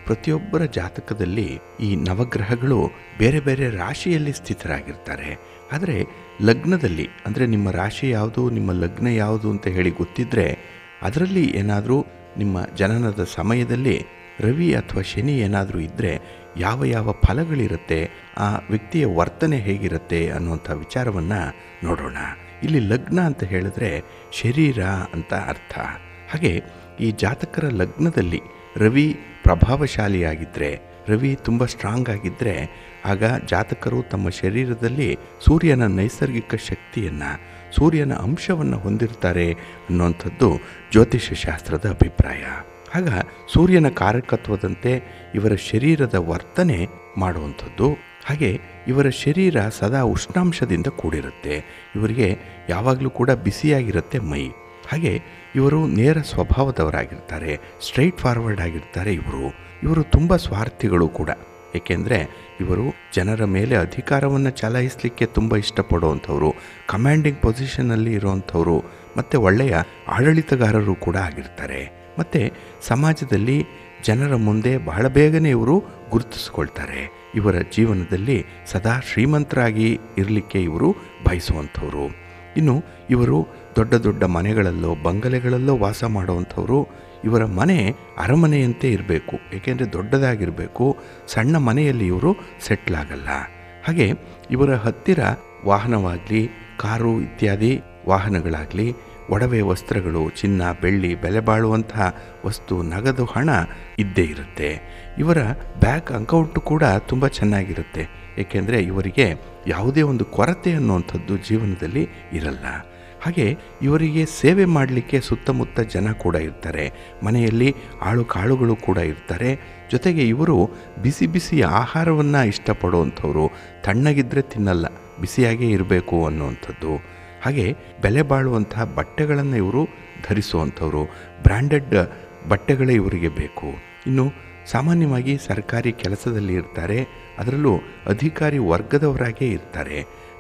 ಪ್ರತಿಯೊಬ್ಬರ ಜಾತಕದಲ್ಲಿ ಈ ನವಗ್ರಹಗಳು ಬೇರೆ ಬೇರೆ ರಾಶಿಯಲ್ಲಿ ಸ್ಥಿತರಾಗಿರ್ತಾರೆ. ಆದರೆ ಲಗ್ನದಲ್ಲಿ, ಅಂದರೆ ನಿಮ್ಮ ರಾಶಿ ಯಾವುದು, ನಿಮ್ಮ ಲಗ್ನ ಯಾವುದು ಅಂತ ಹೇಳಿ ಗೊತ್ತಿದ್ದರೆ ಅದರಲ್ಲಿ ಏನಾದರೂ ನಿಮ್ಮ ಜನನದ ಸಮಯದಲ್ಲಿ ರವಿ ಅಥವಾ ಶನಿ ಏನಾದರೂ ಇದ್ದರೆ ಯಾವ ಫಲಗಳಿರುತ್ತೆ, ಆ ವ್ಯಕ್ತಿಯ ವರ್ತನೆ ಹೇಗಿರುತ್ತೆ ಅನ್ನುವಂಥ ವಿಚಾರವನ್ನು ನೋಡೋಣ. ಇಲ್ಲಿ ಲಗ್ನ ಅಂತ ಹೇಳಿದ್ರೆ ಶರೀರ ಅಂತ ಅರ್ಥ. ಹಾಗೆ ಈ ಜಾತಕರ ಲಗ್ನದಲ್ಲಿ ರವಿ ಪ್ರಭಾವಶಾಲಿಯಾಗಿದ್ದರೆ, ರವಿ ತುಂಬ ಸ್ಟ್ರಾಂಗ್ ಆಗಿದ್ದರೆ, ಆಗ ಜಾತಕರು ತಮ್ಮ ಶರೀರದಲ್ಲಿ ಸೂರ್ಯನ ನೈಸರ್ಗಿಕ ಶಕ್ತಿಯನ್ನು, ಸೂರ್ಯನ ಅಂಶವನ್ನು ಹೊಂದಿರ್ತಾರೆ ಅನ್ನುವಂಥದ್ದು ಜ್ಯೋತಿಷ್ಯ ಶಾಸ್ತ್ರದ ಅಭಿಪ್ರಾಯ. ಆಗ ಸೂರ್ಯನ ಕಾರಕತ್ವದಂತೆ ಇವರ ಶರೀರದ ವರ್ತನೆ ಮಾಡುವಂಥದ್ದು. ಹಾಗೆ ಇವರ ಶರೀರ ಸದಾ ಉಷ್ಣಾಂಶದಿಂದ ಕೂಡಿರುತ್ತೆ. ಇವರಿಗೆ ಯಾವಾಗಲೂ ಕೂಡ ಬಿಸಿಯಾಗಿರುತ್ತೆ ಮೈ. ಹಾಗೆ ಇವರು ನೇರ ಸ್ವಭಾವದವರಾಗಿರ್ತಾರೆ, ಸ್ಟ್ರೈಟ್ ಫಾರ್ವರ್ಡ್ ಆಗಿರ್ತಾರೆ. ಇವರು ತುಂಬ ಸ್ವಾರ್ಥಿಗಳು ಕೂಡ. ಏಕೆಂದರೆ ಇವರು ಜನರ ಮೇಲೆ ಅಧಿಕಾರವನ್ನು ಚಲಾಯಿಸಲಿಕ್ಕೆ ತುಂಬ ಇಷ್ಟಪಡುವಂಥವ್ರು, ಕಮಾಂಡಿಂಗ್ ಪೊಸಿಷನ್ನಲ್ಲಿ ಇರುವಂಥವ್ರು, ಮತ್ತು ಒಳ್ಳೆಯ ಆಡಳಿತಗಾರರು ಕೂಡ ಆಗಿರ್ತಾರೆ. ಮತ್ತು ಸಮಾಜದಲ್ಲಿ ಜನರ ಮುಂದೆ ಬಹಳ ಬೇಗನೆ ಇವರು ಗುರುತಿಸ್ಕೊಳ್ತಾರೆ. ಇವರ ಜೀವನದಲ್ಲಿ ಸದಾ ಶ್ರೀಮಂತರಾಗಿ ಇರಲಿಕ್ಕೆ ಇವರು ಬಯಸುವಂಥವ್ರು. ಇನ್ನು ಇವರು ದೊಡ್ಡ ದೊಡ್ಡ ಮನೆಗಳಲ್ಲೋ ಬಂಗಲೆಗಳಲ್ಲೋ ವಾಸ ಮಾಡುವಂಥವ್ರು. ಇವರ ಮನೆ ಅರಮನೆಯಂತೆ ಇರಬೇಕು, ಏಕೆಂದರೆ ದೊಡ್ಡದಾಗಿರಬೇಕು. ಸಣ್ಣ ಮನೆಯಲ್ಲಿ ಇವರು ಸೆಟ್ಲ್ ಆಗಲ್ಲ. ಹಾಗೆ ಇವರ ಹತ್ತಿರ ವಾಹನವಾಗಲಿ, ಕಾರು ಇತ್ಯಾದಿ ವಾಹನಗಳಾಗಲಿ, ಒಡವೆ ವಸ್ತ್ರಗಳು, ಚಿನ್ನ ಬೆಳ್ಳಿ, ಬೆಲೆ ಬಾಳುವಂತಹ ವಸ್ತು, ನಗದು ಹಣ ಇದ್ದೇ ಇರುತ್ತೆ. ಇವರ ಬ್ಯಾಂಕ್ ಅಕೌಂಟು ಕೂಡ ತುಂಬ ಚೆನ್ನಾಗಿರುತ್ತೆ. ಏಕೆಂದರೆ ಇವರಿಗೆ ಯಾವುದೇ ಒಂದು ಕೊರತೆ ಅನ್ನುವಂಥದ್ದು ಜೀವನದಲ್ಲಿ ಇರಲ್ಲ. ಹಾಗೆ ಇವರಿಗೆ ಸೇವೆ ಮಾಡಲಿಕ್ಕೆ ಸುತ್ತಮುತ್ತ ಜನ ಕೂಡ ಇರ್ತಾರೆ. ಮನೆಯಲ್ಲಿ ಕಾಳುಗಳು ಕೂಡ ಇರ್ತಾರೆ. ಜೊತೆಗೆ ಇವರು ಬಿಸಿ ಬಿಸಿ ಆಹಾರವನ್ನು ಇಷ್ಟಪಡುವಂಥವ್ರು. ತಣ್ಣಗಿದ್ದರೆ ತಿನ್ನಲ್ಲ, ಬಿಸಿಯಾಗೇ ಇರಬೇಕು ಅನ್ನುವಂಥದ್ದು. ಹಾಗೆ ಬೆಲೆ ಬಾಳುವಂತಹ ಬಟ್ಟೆಗಳನ್ನು ಇವರು ಧರಿಸುವಂಥವ್ರು. ಬ್ರ್ಯಾಂಡೆಡ್ ಬಟ್ಟೆಗಳೇ ಇವರಿಗೆ ಬೇಕು. ಇನ್ನು ಸಾಮಾನ್ಯವಾಗಿ ಸರ್ಕಾರಿ ಕೆಲಸದಲ್ಲಿ ಇರ್ತಾರೆ, ಅದರಲ್ಲೂ ಅಧಿಕಾರಿ ವರ್ಗದವರಾಗೇ ಇರ್ತಾರೆ.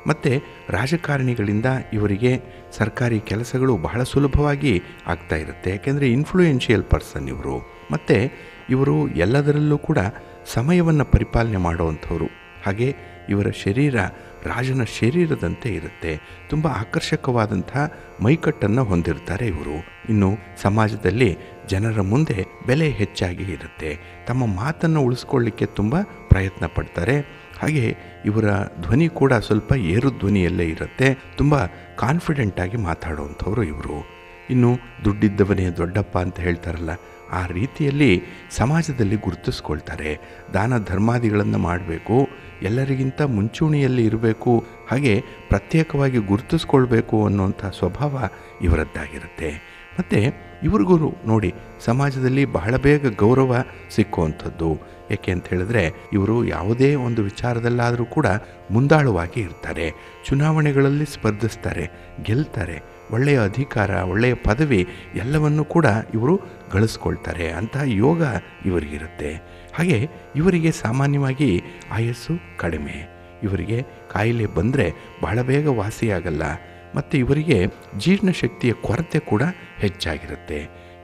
ಮತ್ತು ರಾಜಕಾರಣಿಗಳಿಂದ ಇವರಿಗೆ ಸರ್ಕಾರಿ ಕೆಲಸಗಳು ಬಹಳ ಸುಲಭವಾಗಿ ಆಗ್ತಾ ಇರುತ್ತೆ. ಯಾಕೆಂದರೆ ಇನ್ಫ್ಲೂಯೆನ್ಷಿಯಲ್ ಪರ್ಸನ್ ಇವರು. ಮತ್ತು ಇವರು ಎಲ್ಲದರಲ್ಲೂ ಕೂಡ ಸಮಯವನ್ನು ಪರಿಪಾಲನೆ ಮಾಡುವಂಥವ್ರು. ಹಾಗೆ ಇವರ ಶರೀರ ರಾಜನ ಶರೀರದಂತೆ ಇರುತ್ತೆ. ತುಂಬ ಆಕರ್ಷಕವಾದಂಥ ಮೈಕಟ್ಟನ್ನು ಹೊಂದಿರ್ತಾರೆ ಇವರು. ಇನ್ನು ಸಮಾಜದಲ್ಲಿ ಜನರ ಮುಂದೆ ಬೆಲೆ ಹೆಚ್ಚಾಗಿ ಇರುತ್ತೆ. ತಮ್ಮ ಮಾತನ್ನು ಉಳಿಸ್ಕೊಳ್ಳಿಕ್ಕೆ ತುಂಬ ಪ್ರಯತ್ನ ಪಡ್ತಾರೆ. ಹಾಗೆ ಇವರ ಧ್ವನಿ ಕೂಡ ಸ್ವಲ್ಪ ಏರು ಧ್ವನಿಯಲ್ಲೇ ಇರುತ್ತೆ. ತುಂಬ ಕಾನ್ಫಿಡೆಂಟಾಗಿ ಮಾತಾಡುವಂಥವ್ರು ಇವರು. ಇನ್ನು ದುಡ್ಡಿದ್ದವನೇ ದೊಡ್ಡಪ್ಪ ಅಂತ ಹೇಳ್ತಾರಲ್ಲ, ಆ ರೀತಿಯಲ್ಲಿ ಸಮಾಜದಲ್ಲಿ ಗುರುತಿಸ್ಕೊಳ್ತಾರೆ. ದಾನ ಧರ್ಮಾದಿಗಳನ್ನು ಮಾಡಬೇಕು, ಎಲ್ಲರಿಗಿಂತ ಮುಂಚೂಣಿಯಲ್ಲಿ ಇರಬೇಕು, ಹಾಗೆ ಪ್ರತ್ಯೇಕವಾಗಿ ಗುರುತಿಸ್ಕೊಳ್ಬೇಕು ಅನ್ನುವಂಥ ಸ್ವಭಾವ ಇವರದ್ದಾಗಿರುತ್ತೆ. ಮತ್ತು ಇವ್ರಿಗೂ ನೋಡಿ ಸಮಾಜದಲ್ಲಿ ಬಹಳ ಬೇಗ ಗೌರವ ಸಿಕ್ಕುವಂಥದ್ದು. ಏಕೆ ಅಂತ ಹೇಳಿದ್ರೆ ಇವರು ಯಾವುದೇ ಒಂದು ವಿಚಾರದಲ್ಲಾದರೂ ಕೂಡ ಮುಂದಾಳುವಾಗಿ ಇರ್ತಾರೆ. ಚುನಾವಣೆಗಳಲ್ಲಿ ಸ್ಪರ್ಧಿಸ್ತಾರೆ, ಗೆಲ್ತಾರೆ. ಒಳ್ಳೆಯ ಅಧಿಕಾರ, ಒಳ್ಳೆಯ ಪದವಿ ಎಲ್ಲವನ್ನೂ ಕೂಡ ಇವರು ಗಳಿಸ್ಕೊಳ್ತಾರೆ. ಅಂತಹ ಯೋಗ ಇವರಿಗಿರುತ್ತೆ. ಹಾಗೆ ಇವರಿಗೆ ಸಾಮಾನ್ಯವಾಗಿ ಆಯಸ್ಸು ಕಡಿಮೆ. ಇವರಿಗೆ ಕಾಯಿಲೆ ಬಂದರೆ ಬಹಳ ಬೇಗ ವಾಸಿಯಾಗಲ್ಲ. ಮತ್ತು ಇವರಿಗೆ ಜೀರ್ಣಶಕ್ತಿಯ ಕೊರತೆ ಕೂಡ ಹೆಚ್ಚಾಗಿರುತ್ತೆ.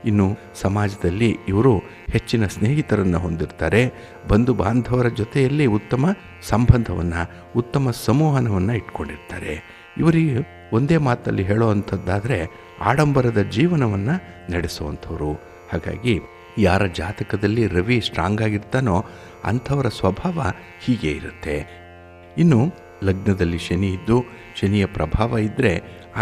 ಇನ್ನು ಸಮಾಜದಲ್ಲಿ ಇವರು ಹೆಚ್ಚಿನ ಸ್ನೇಹಿತರನ್ನು ಹೊಂದಿರ್ತಾರೆ. ಬಂಧು ಬಾಂಧವರ ಜೊತೆಯಲ್ಲಿ ಉತ್ತಮ ಸಂಬಂಧವನ್ನು, ಉತ್ತಮ ಸಂವಹನವನ್ನು ಇಟ್ಕೊಂಡಿರ್ತಾರೆ. ಇವರಿಗೆ ಒಂದೇ ಮಾತಲ್ಲಿ ಹೇಳೋ ಅಂಥದ್ದಾದರೆ ಆಡಂಬರದ ಜೀವನವನ್ನು ನಡೆಸುವಂಥವ್ರು. ಹಾಗಾಗಿ ಯಾರ ಜಾತಕದಲ್ಲಿ ರವಿ ಸ್ಟ್ರಾಂಗ್ ಆಗಿರ್ತಾನೋ ಅಂಥವರ ಸ್ವಭಾವ ಹೀಗೆ ಇರುತ್ತೆ. ಇನ್ನು ಲಗ್ನದಲ್ಲಿ ಶನಿ ಇದ್ದು ಶನಿಯ ಪ್ರಭಾವ ಇದ್ದರೆ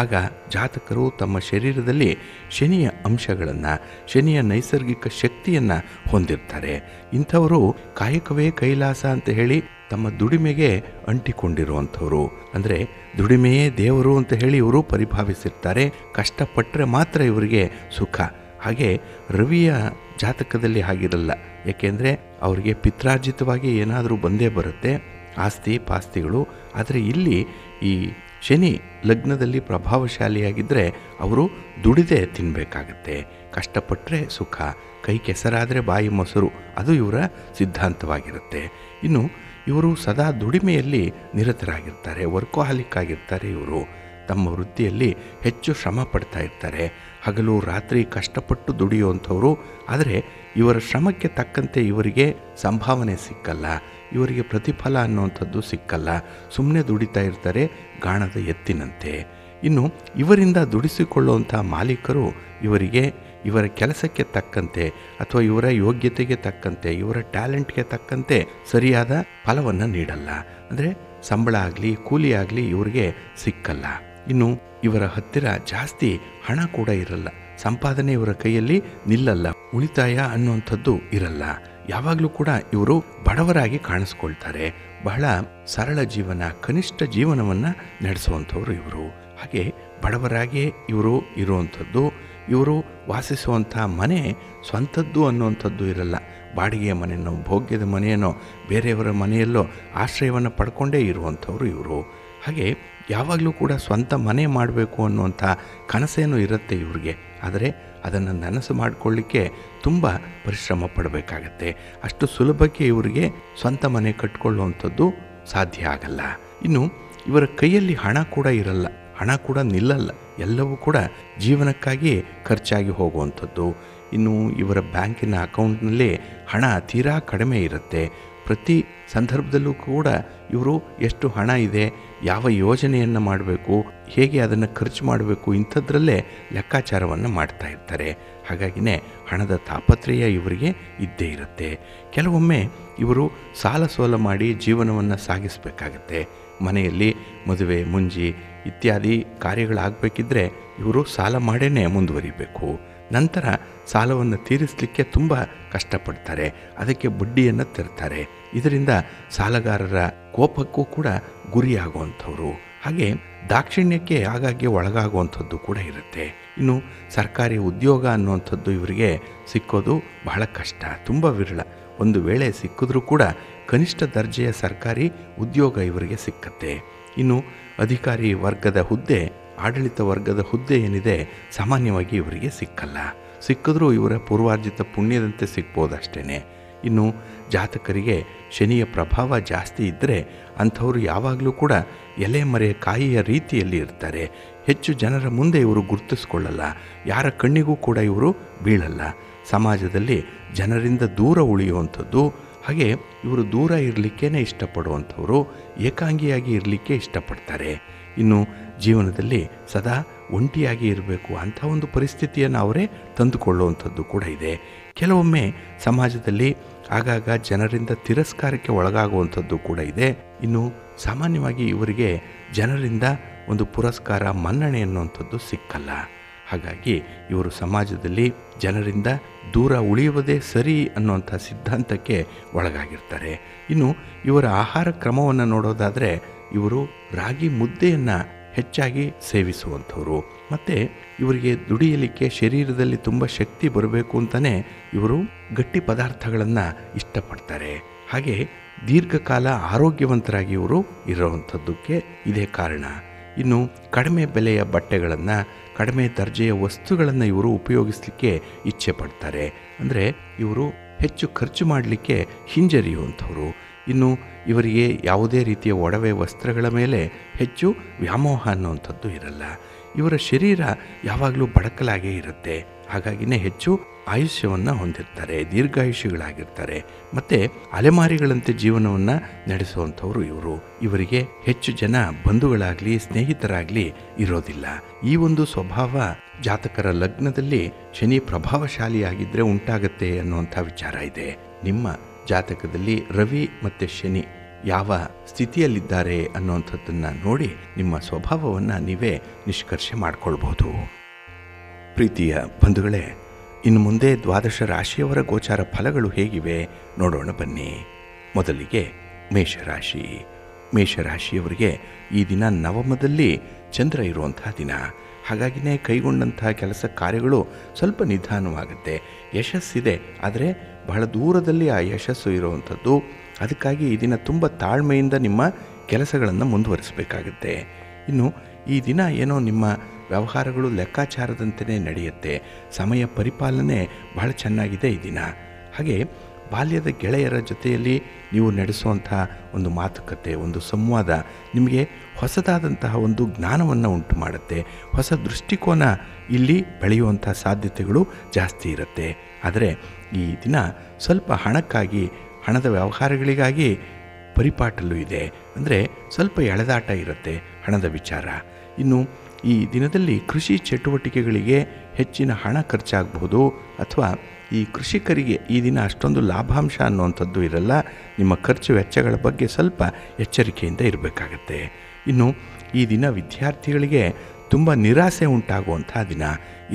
ಆಗ ಜಾತಕರು ತಮ್ಮ ಶರೀರದಲ್ಲಿ ಶನಿಯ ಅಂಶಗಳನ್ನು, ಶನಿಯ ನೈಸರ್ಗಿಕ ಶಕ್ತಿಯನ್ನು ಹೊಂದಿರ್ತಾರೆ. ಇಂಥವರು ಕಾಯಕವೇ ಕೈಲಾಸ ಅಂತ ಹೇಳಿ ತಮ್ಮ ದುಡಿಮೆಗೆ ಅಂಟಿಕೊಂಡಿರುವಂಥವ್ರು. ಅಂದರೆ ದುಡಿಮೆಯೇ ದೇವರು ಅಂತ ಹೇಳಿ ಇವರು ಪರಿಭಾವಿಸಿರ್ತಾರೆ. ಕಷ್ಟಪಟ್ಟರೆ ಮಾತ್ರ ಇವರಿಗೆ ಸುಖ. ಹಾಗೆ ರವಿಯ ಜಾತಕದಲ್ಲಿ ಹಾಗಿರಲ್ಲ. ಏಕೆಂದರೆ ಅವರಿಗೆ ಪಿತ್ರಾರ್ಜಿತವಾಗಿ ಏನಾದರೂ ಬಂದೇ ಬರುತ್ತೆ, ಆಸ್ತಿ ಪಾಸ್ತಿಗಳು. ಆದರೆ ಇಲ್ಲಿ ಈ ಶನಿ ಲಗ್ನದಲ್ಲಿ ಪ್ರಭಾವಶಾಲಿಯಾಗಿದ್ದರೆ ಅವರು ದುಡಿದೇ ತಿನ್ನಬೇಕಾಗತ್ತೆ. ಕಷ್ಟಪಟ್ಟರೆ ಸುಖ, ಕೈ ಕೆಸರಾದರೆ ಬಾಯಿ ಮೊಸರು, ಅದು ಇವರ ಸಿದ್ಧಾಂತವಾಗಿರುತ್ತೆ. ಇನ್ನು ಇವರು ಸದಾ ದುಡಿಮೆಯಲ್ಲಿ ನಿರತರಾಗಿರ್ತಾರೆ, ವರ್ಕೋಹಾಲಿಕ್ ಆಗಿರ್ತಾರೆ. ಇವರು ತಮ್ಮ ವೃತ್ತಿಯಲ್ಲಿ ಹೆಚ್ಚು ಶ್ರಮ ಪಡ್ತಾ ಇರ್ತಾರೆ. ಹಗಲು ರಾತ್ರಿ ಕಷ್ಟಪಟ್ಟು ದುಡಿಯುವಂಥವ್ರು. ಆದರೆ ಇವರ ಶ್ರಮಕ್ಕೆ ತಕ್ಕಂತೆ ಇವರಿಗೆ ಸಂಭಾವನೆ ಸಿಕ್ಕಲ್ಲ, ಇವರಿಗೆ ಪ್ರತಿಫಲ ಅನ್ನುವಂಥದ್ದು ಸಿಕ್ಕಲ್ಲ. ಸುಮ್ಮನೆ ದುಡಿತಾ ಇರ್ತಾರೆ ಗಾಣದ ಎತ್ತಿನಂತೆ. ಇನ್ನು ಇವರಿಂದ ದುಡಿಸಿಕೊಳ್ಳುವಂಥ ಮಾಲೀಕರು ಇವರಿಗೆ ಇವರ ಕೆಲಸಕ್ಕೆ ತಕ್ಕಂತೆ ಅಥವಾ ಇವರ ಯೋಗ್ಯತೆಗೆ ತಕ್ಕಂತೆ, ಇವರ ಟ್ಯಾಲೆಂಟ್ಗೆ ತಕ್ಕಂತೆ ಸರಿಯಾದ ಫಲವನ್ನು ನೀಡಲ್ಲ. ಅಂದರೆ ಸಂಬಳ ಆಗಲಿ ಕೂಲಿ ಆಗಲಿ ಇವರಿಗೆ ಸಿಕ್ಕಲ್ಲ. ಇನ್ನು ಇವರ ಹತ್ತಿರ ಜಾಸ್ತಿ ಹಣ ಕೂಡ ಇರಲ್ಲ, ಸಂಪಾದನೆ ಇವರ ಕೈಯಲ್ಲಿ ನಿಲ್ಲಲ್ಲ, ಉಳಿತಾಯ ಅನ್ನುವಂಥದ್ದು ಇರಲ್ಲ. ಯಾವಾಗಲೂ ಕೂಡ ಇವರು ಬಡವರಾಗಿ ಕಾಣಿಸ್ಕೊಳ್ತಾರೆ. ಬಹಳ ಸರಳ ಜೀವನ, ಕನಿಷ್ಠ ಜೀವನವನ್ನು ನಡೆಸುವಂಥವ್ರು ಇವರು. ಹಾಗೆ ಬಡವರಾಗಿ ಇವರು ಇರುವಂಥದ್ದು. ಇವರು ವಾಸಿಸುವಂಥ ಮನೆ ಸ್ವಂತದ್ದು ಅನ್ನುವಂಥದ್ದು ಇರಲ್ಲ. ಬಾಡಿಗೆಯ ಮನೆಯೋ ಭೋಗ್ಯದ ಮನೆಯೋ ಬೇರೆಯವರ ಮನೆಯಲ್ಲೋ ಆಶ್ರಯವನ್ನು ಪಡ್ಕೊಂಡೇ ಇರುವಂಥವ್ರು ಇವರು. ಹಾಗೆ ಯಾವಾಗಲೂ ಕೂಡ ಸ್ವಂತ ಮನೆ ಮಾಡಬೇಕು ಅನ್ನುವಂಥ ಕನಸೇನೂ ಇರುತ್ತೆ ಇವ್ರಿಗೆ. ಆದರೆ ಅದನ್ನು ನನಸು ಮಾಡಿಕೊಳ್ಳಿಕ್ಕೆ ತುಂಬ ಪರಿಶ್ರಮ ಪಡಬೇಕಾಗತ್ತೆ. ಅಷ್ಟು ಸುಲಭಕ್ಕೆ ಇವರಿಗೆ ಸ್ವಂತ ಮನೆ ಕಟ್ಕೊಳ್ಳುವಂಥದ್ದು ಸಾಧ್ಯ ಆಗಲ್ಲ. ಇನ್ನು ಇವರ ಕೈಯಲ್ಲಿ ಹಣ ಕೂಡ ಇರಲ್ಲ, ಹಣ ಕೂಡ ನಿಲ್ಲಲ್ಲ. ಎಲ್ಲವೂ ಕೂಡ ಜೀವನಕ್ಕಾಗಿ ಖರ್ಚಾಗಿ ಹೋಗುವಂಥದ್ದು. ಇನ್ನು ಇವರ ಬ್ಯಾಂಕಿನ ಅಕೌಂಟ್ನಲ್ಲಿ ಹಣ ತೀರಾ ಕಡಿಮೆ ಇರುತ್ತೆ. ಪ್ರತಿ ಸಂದರ್ಭದಲ್ಲೂ ಕೂಡ ಇವರು ಎಷ್ಟು ಹಣ ಇದೆ, ಯಾವ ಯೋಜನೆಯನ್ನು ಮಾಡಬೇಕು, ಹೇಗೆ ಅದನ್ನು ಖರ್ಚು ಮಾಡಬೇಕು, ಇಂಥದ್ರಲ್ಲೇ ಲೆಕ್ಕಾಚಾರವನ್ನು ಮಾಡ್ತಾ ಇರ್ತಾರೆ. ಹಾಗಾಗಿನೇ ಹಣದ ತಾಪತ್ರಯ ಇವರಿಗೆ ಇದ್ದೇ ಇರುತ್ತೆ. ಕೆಲವೊಮ್ಮೆ ಇವರು ಸಾಲ ಸೋಲ ಮಾಡಿ ಜೀವನವನ್ನು ಸಾಗಿಸಬೇಕಾಗತ್ತೆ. ಮನೆಯಲ್ಲಿ ಮದುವೆ ಮುಂಜಿ ಇತ್ಯಾದಿ ಕಾರ್ಯಗಳಾಗಬೇಕಿದ್ರೆ ಇವರು ಸಾಲ ಮಾಡೇ ಮುಂದುವರಿಬೇಕು. ನಂತರ ಸಾಲವನ್ನು ತೀರಿಸಲಿಕ್ಕೆ ತುಂಬ ಕಷ್ಟಪಡ್ತಾರೆ, ಅದಕ್ಕೆ ಬಡ್ಡಿಯನ್ನು ತೆರ್ತಾರೆ. ಇದರಿಂದ ಸಾಲಗಾರರ ಕೋಪಕ್ಕೂ ಕೂಡ ಗುರಿಯಾಗುವಂಥವ್ರು. ಹಾಗೆ ದಾಕ್ಷಿಣ್ಯಕ್ಕೆ ಆಗಾಗ್ಗೆ ಒಳಗಾಗುವಂಥದ್ದು ಕೂಡ ಇರುತ್ತೆ. ಇನ್ನು ಸರ್ಕಾರಿ ಉದ್ಯೋಗ ಅನ್ನುವಂಥದ್ದು ಇವರಿಗೆ ಸಿಕ್ಕೋದು ಬಹಳ ಕಷ್ಟ, ತುಂಬ ವಿರಳ. ಒಂದು ವೇಳೆ ಸಿಕ್ಕಿದ್ರೂ ಕೂಡ ಕನಿಷ್ಠ ದರ್ಜೆಯ ಸರ್ಕಾರಿ ಉದ್ಯೋಗ ಇವರಿಗೆ ಸಿಕ್ಕತ್ತೆ. ಇನ್ನು ಅಧಿಕಾರಿ ವರ್ಗದ ಹುದ್ದೆ, ಆಡಳಿತ ವರ್ಗದ ಹುದ್ದೆ ಏನಿದೆ ಸಾಮಾನ್ಯವಾಗಿ ಇವರಿಗೆ ಸಿಕ್ಕಲ್ಲ. ಸಿಕ್ಕಿದ್ರೂ ಇವರ ಪೂರ್ವಾರ್ಜಿತ ಪುಣ್ಯದಂತೆ ಸಿಗ್ಬೋದಷ್ಟೇ. ಇನ್ನು ಜಾತಕರಿಗೆ ಶನಿಯ ಪ್ರಭಾವ ಜಾಸ್ತಿ ಇದ್ದರೆ ಅಂಥವರು ಯಾವಾಗಲೂ ಕೂಡ ಎಲೆ ಮರೆ ಕಾಯಿಯ ರೀತಿಯಲ್ಲಿ ಇರ್ತಾರೆ. ಹೆಚ್ಚು ಜನರ ಮುಂದೆ ಇವರು ಗುರುತಿಸ್ಕೊಳ್ಳಲ್ಲ, ಯಾರ ಕಣ್ಣಿಗೂ ಕೂಡ ಇವರು ಬೀಳಲ್ಲ. ಸಮಾಜದಲ್ಲಿ ಜನರಿಂದ ದೂರ ಉಳಿಯುವಂಥದ್ದು, ಹಾಗೆ ಇವರು ದೂರ ಇರಲಿಕ್ಕೇ ಇಷ್ಟಪಡುವಂಥವರು, ಏಕಾಂಗಿಯಾಗಿ ಇರಲಿಕ್ಕೆ ಇಷ್ಟಪಡ್ತಾರೆ. ಇನ್ನು ಜೀವನದಲ್ಲಿ ಸದಾ ಒಂಟಿಯಾಗಿ ಇರಬೇಕು ಅಂಥ ಒಂದು ಪರಿಸ್ಥಿತಿಯನ್ನು ಅವರೇ ತಂದುಕೊಳ್ಳುವಂಥದ್ದು ಕೂಡ ಇದೆ. ಕೆಲವೊಮ್ಮೆ ಸಮಾಜದಲ್ಲಿ ಆಗಾಗ ಜನರಿಂದ ತಿರಸ್ಕಾರಕ್ಕೆ ಒಳಗಾಗುವಂಥದ್ದು ಕೂಡ ಇದೆ. ಇನ್ನು ಸಾಮಾನ್ಯವಾಗಿ ಇವರಿಗೆ ಜನರಿಂದ ಒಂದು ಪುರಸ್ಕಾರ, ಮನ್ನಣೆ ಅನ್ನುವಂಥದ್ದು ಸಿಕ್ಕಲ್ಲ. ಹಾಗಾಗಿ ಇವರು ಸಮಾಜದಲ್ಲಿ ಜನರಿಂದ ದೂರ ಉಳಿಯುವುದೇ ಸರಿ ಅನ್ನುವಂಥ ಸಿದ್ಧಾಂತಕ್ಕೆ ಒಳಗಾಗಿರ್ತಾರೆ. ಇನ್ನು ಇವರ ಆಹಾರ ಕ್ರಮವನ್ನು ನೋಡೋದಾದರೆ ಇವರು ರಾಗಿ ಮುದ್ದೆಯನ್ನು ಹೆಚ್ಚಾಗಿ ಸೇವಿಸುವಂಥವ್ರು. ಮತ್ತು ಇವರಿಗೆ ದುಡಿಯಲಿಕ್ಕೆ ಶರೀರದಲ್ಲಿ ತುಂಬ ಶಕ್ತಿ ಬರಬೇಕು ಅಂತಲೇ ಇವರು ಗಟ್ಟಿ ಪದಾರ್ಥಗಳನ್ನು ಇಷ್ಟಪಡ್ತಾರೆ. ಹಾಗೆ ದೀರ್ಘಕಾಲ ಆರೋಗ್ಯವಂತರಾಗಿ ಇವರು ಇರೋವಂಥದ್ದಕ್ಕೆ ಇದೇ ಕಾರಣ. ಇನ್ನು ಕಡಿಮೆ ಬೆಲೆಯ ಬಟ್ಟೆಗಳನ್ನು, ಕಡಿಮೆ ದರ್ಜೆಯ ವಸ್ತುಗಳನ್ನು ಇವರು ಉಪಯೋಗಿಸಲಿಕ್ಕೆ ಇಚ್ಛೆ ಪಡ್ತಾರೆ. ಅಂದರೆ ಇವರು ಹೆಚ್ಚು ಖರ್ಚು ಮಾಡಲಿಕ್ಕೆ ಹಿಂಜರಿಯುವಂಥವ್ರು. ಇನ್ನು ಇವರಿಗೆ ಯಾವುದೇ ರೀತಿಯ ಒಡವೆ ವಸ್ತ್ರಗಳ ಮೇಲೆ ಹೆಚ್ಚು ವ್ಯಾಮೋಹ ಅನ್ನುವಂಥದ್ದು ಇರಲ್ಲ. ಇವರ ಶರೀರ ಯಾವಾಗಲೂ ಬಡಕಲಾಗೇ ಇರುತ್ತೆ. ಹಾಗಾಗಿನೇ ಹೆಚ್ಚು ಆಯುಷ್ಯವನ್ನು ಹೊಂದಿರ್ತಾರೆ, ದೀರ್ಘಾಯುಷ್ಯಗಳಾಗಿರ್ತಾರೆ. ಮತ್ತು ಅಲೆಮಾರಿಗಳಂತೆ ಜೀವನವನ್ನು ನಡೆಸುವಂಥವ್ರು ಇವರು. ಇವರಿಗೆ ಹೆಚ್ಚು ಜನ ಬಂಧುಗಳಾಗಲಿ ಸ್ನೇಹಿತರಾಗಲಿ ಇರೋದಿಲ್ಲ. ಈ ಒಂದು ಸ್ವಭಾವ ಜಾತಕರ ಲಗ್ನದಲ್ಲಿ ಶನಿ ಪ್ರಭಾವಶಾಲಿಯಾಗಿದ್ದರೆ ಉಂಟಾಗತ್ತೆ ಅನ್ನುವಂಥ ವಿಚಾರ ಇದೆ. ನಿಮ್ಮ ಜಾತಕದಲ್ಲಿ ರವಿ ಮತ್ತು ಶನಿ ಯಾವ ಸ್ಥಿತಿಯಲ್ಲಿದ್ದಾರೆ ಅನ್ನುವಂಥದ್ದನ್ನು ನೋಡಿ ನಿಮ್ಮ ಸ್ವಭಾವವನ್ನು ನೀವೇ ನಿಷ್ಕರ್ಷೆ ಮಾಡಿಕೊಳ್ಬೋದು. ಪ್ರೀತಿಯ ಬಂಧುಗಳೇ, ಇನ್ನು ಮುಂದೆ ದ್ವಾದಶ ರಾಶಿಯವರ ಗೋಚಾರ ಫಲಗಳು ಹೇಗಿವೆ ನೋಡೋಣ ಬನ್ನಿ. ಮೊದಲಿಗೆ ಮೇಷರಾಶಿ. ಮೇಷರಾಶಿಯವರಿಗೆ ಈ ದಿನ ನವಮದಲ್ಲಿ ಚಂದ್ರ ಇರುವಂತಹ ದಿನ. ಹಾಗಾಗಿನೇ ಕೈಗೊಂಡಂತಹ ಕೆಲಸ ಕಾರ್ಯಗಳು ಸ್ವಲ್ಪ ನಿಧಾನವಾಗುತ್ತೆ. ಯಶಸ್ಸಿದೆ, ಆದರೆ ಬಹಳ ದೂರದಲ್ಲಿ ಆ ಯಶಸ್ಸು ಇರುವಂಥದ್ದು. ಅದಕ್ಕಾಗಿ ಈ ದಿನ ತುಂಬ ತಾಳ್ಮೆಯಿಂದ ನಿಮ್ಮ ಕೆಲಸಗಳನ್ನು ಮುಂದುವರಿಸಬೇಕಾಗುತ್ತೆ. ಇನ್ನು ಈ ದಿನ ಏನೋ ನಿಮ್ಮ ವ್ಯವಹಾರಗಳು ಲೆಕ್ಕಾಚಾರದಂತೆಯೇ ನಡೆಯುತ್ತೆ. ಸಮಯ ಪರಿಪಾಲನೆ ಬಹಳ ಚೆನ್ನಾಗಿದೆ ಈ ದಿನ. ಹಾಗೆ ಬಾಲ್ಯದ ಗೆಳೆಯರ ಜೊತೆಯಲ್ಲಿ ನೀವು ನಡೆಸುವಂಥ ಒಂದು ಮಾತುಕತೆ, ಒಂದು ಸಂವಾದ ನಿಮಗೆ ಹೊಸದಾದಂತಹ ಒಂದು ಜ್ಞಾನವನ್ನು ಉಂಟು ಮಾಡುತ್ತೆ. ಹೊಸ ದೃಷ್ಟಿಕೋನ ಇಲ್ಲಿ ಬೆಳೆಯುವಂಥ ಸಾಧ್ಯತೆಗಳು ಜಾಸ್ತಿ ಇರುತ್ತೆ. ಆದರೆ ಈ ದಿನ ಸ್ವಲ್ಪ ಹಣಕ್ಕಾಗಿ, ಹಣದ ವ್ಯವಹಾರಗಳಿಗಾಗಿ ಪರಿಪಾಟಲು ಇದೆ. ಅಂದರೆ ಸ್ವಲ್ಪ ಎಳೆದಾಟ ಇರುತ್ತೆ ಹಣದ ವಿಚಾರ. ಇನ್ನು ಈ ದಿನದಲ್ಲಿ ಕೃಷಿ ಚಟುವಟಿಕೆಗಳಿಗೆ ಹೆಚ್ಚಿನ ಹಣ ಖರ್ಚಾಗಬಹುದು, ಅಥವಾ ಈ ಕೃಷಿಕರಿಗೆ ಈ ದಿನ ಅಷ್ಟೊಂದು ಲಾಭಾಂಶ ಅನ್ನುವಂಥದ್ದು ಇರಲ್ಲ. ನಿಮ್ಮ ಖರ್ಚು ವೆಚ್ಚಗಳ ಬಗ್ಗೆ ಸ್ವಲ್ಪ ಎಚ್ಚರಿಕೆಯಿಂದ ಇರಬೇಕಾಗತ್ತೆ. ಇನ್ನು ಈ ದಿನ ವಿದ್ಯಾರ್ಥಿಗಳಿಗೆ ತುಂಬ ನಿರಾಸೆ ಉಂಟಾಗುವಂಥ ದಿನ.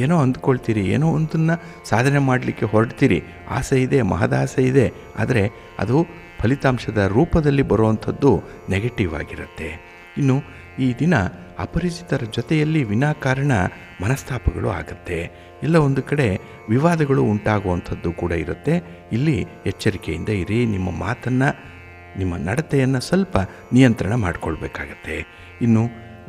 ಏನೋ ಅಂದ್ಕೊಳ್ತೀರಿ, ಏನೋ ಒಂದನ್ನು ಸಾಧನೆ ಮಾಡಲಿಕ್ಕೆ ಹೊರಡ್ತೀರಿ, ಆಸೆ ಇದೆ, ಮಹದಾಸೆ ಇದೆ, ಆದರೆ ಅದು ಫಲಿತಾಂಶದ ರೂಪದಲ್ಲಿ ಬರುವಂಥದ್ದು ನೆಗೆಟಿವ್ ಆಗಿರುತ್ತೆ. ಇನ್ನು ಈ ದಿನ ಅಪರಿಚಿತರ ಜೊತೆಯಲ್ಲಿ ವಿನಾಕಾರಣ ಮನಸ್ತಾಪಗಳು ಆಗುತ್ತೆ. ಎಲ್ಲ ಒಂದು ಕಡೆ ವಿವಾದಗಳು ಉಂಟಾಗುವಂಥದ್ದು ಕೂಡ ಇರುತ್ತೆ. ಇಲ್ಲಿ ಎಚ್ಚರಿಕೆಯಿಂದ ಇರಿ. ನಿಮ್ಮ ಮಾತನ್ನು, ನಿಮ್ಮ ನಡತೆಯನ್ನು ಸ್ವಲ್ಪ ನಿಯಂತ್ರಣ ಮಾಡಿಕೊಳ್ಬೇಕಾಗತ್ತೆ. ಇನ್ನು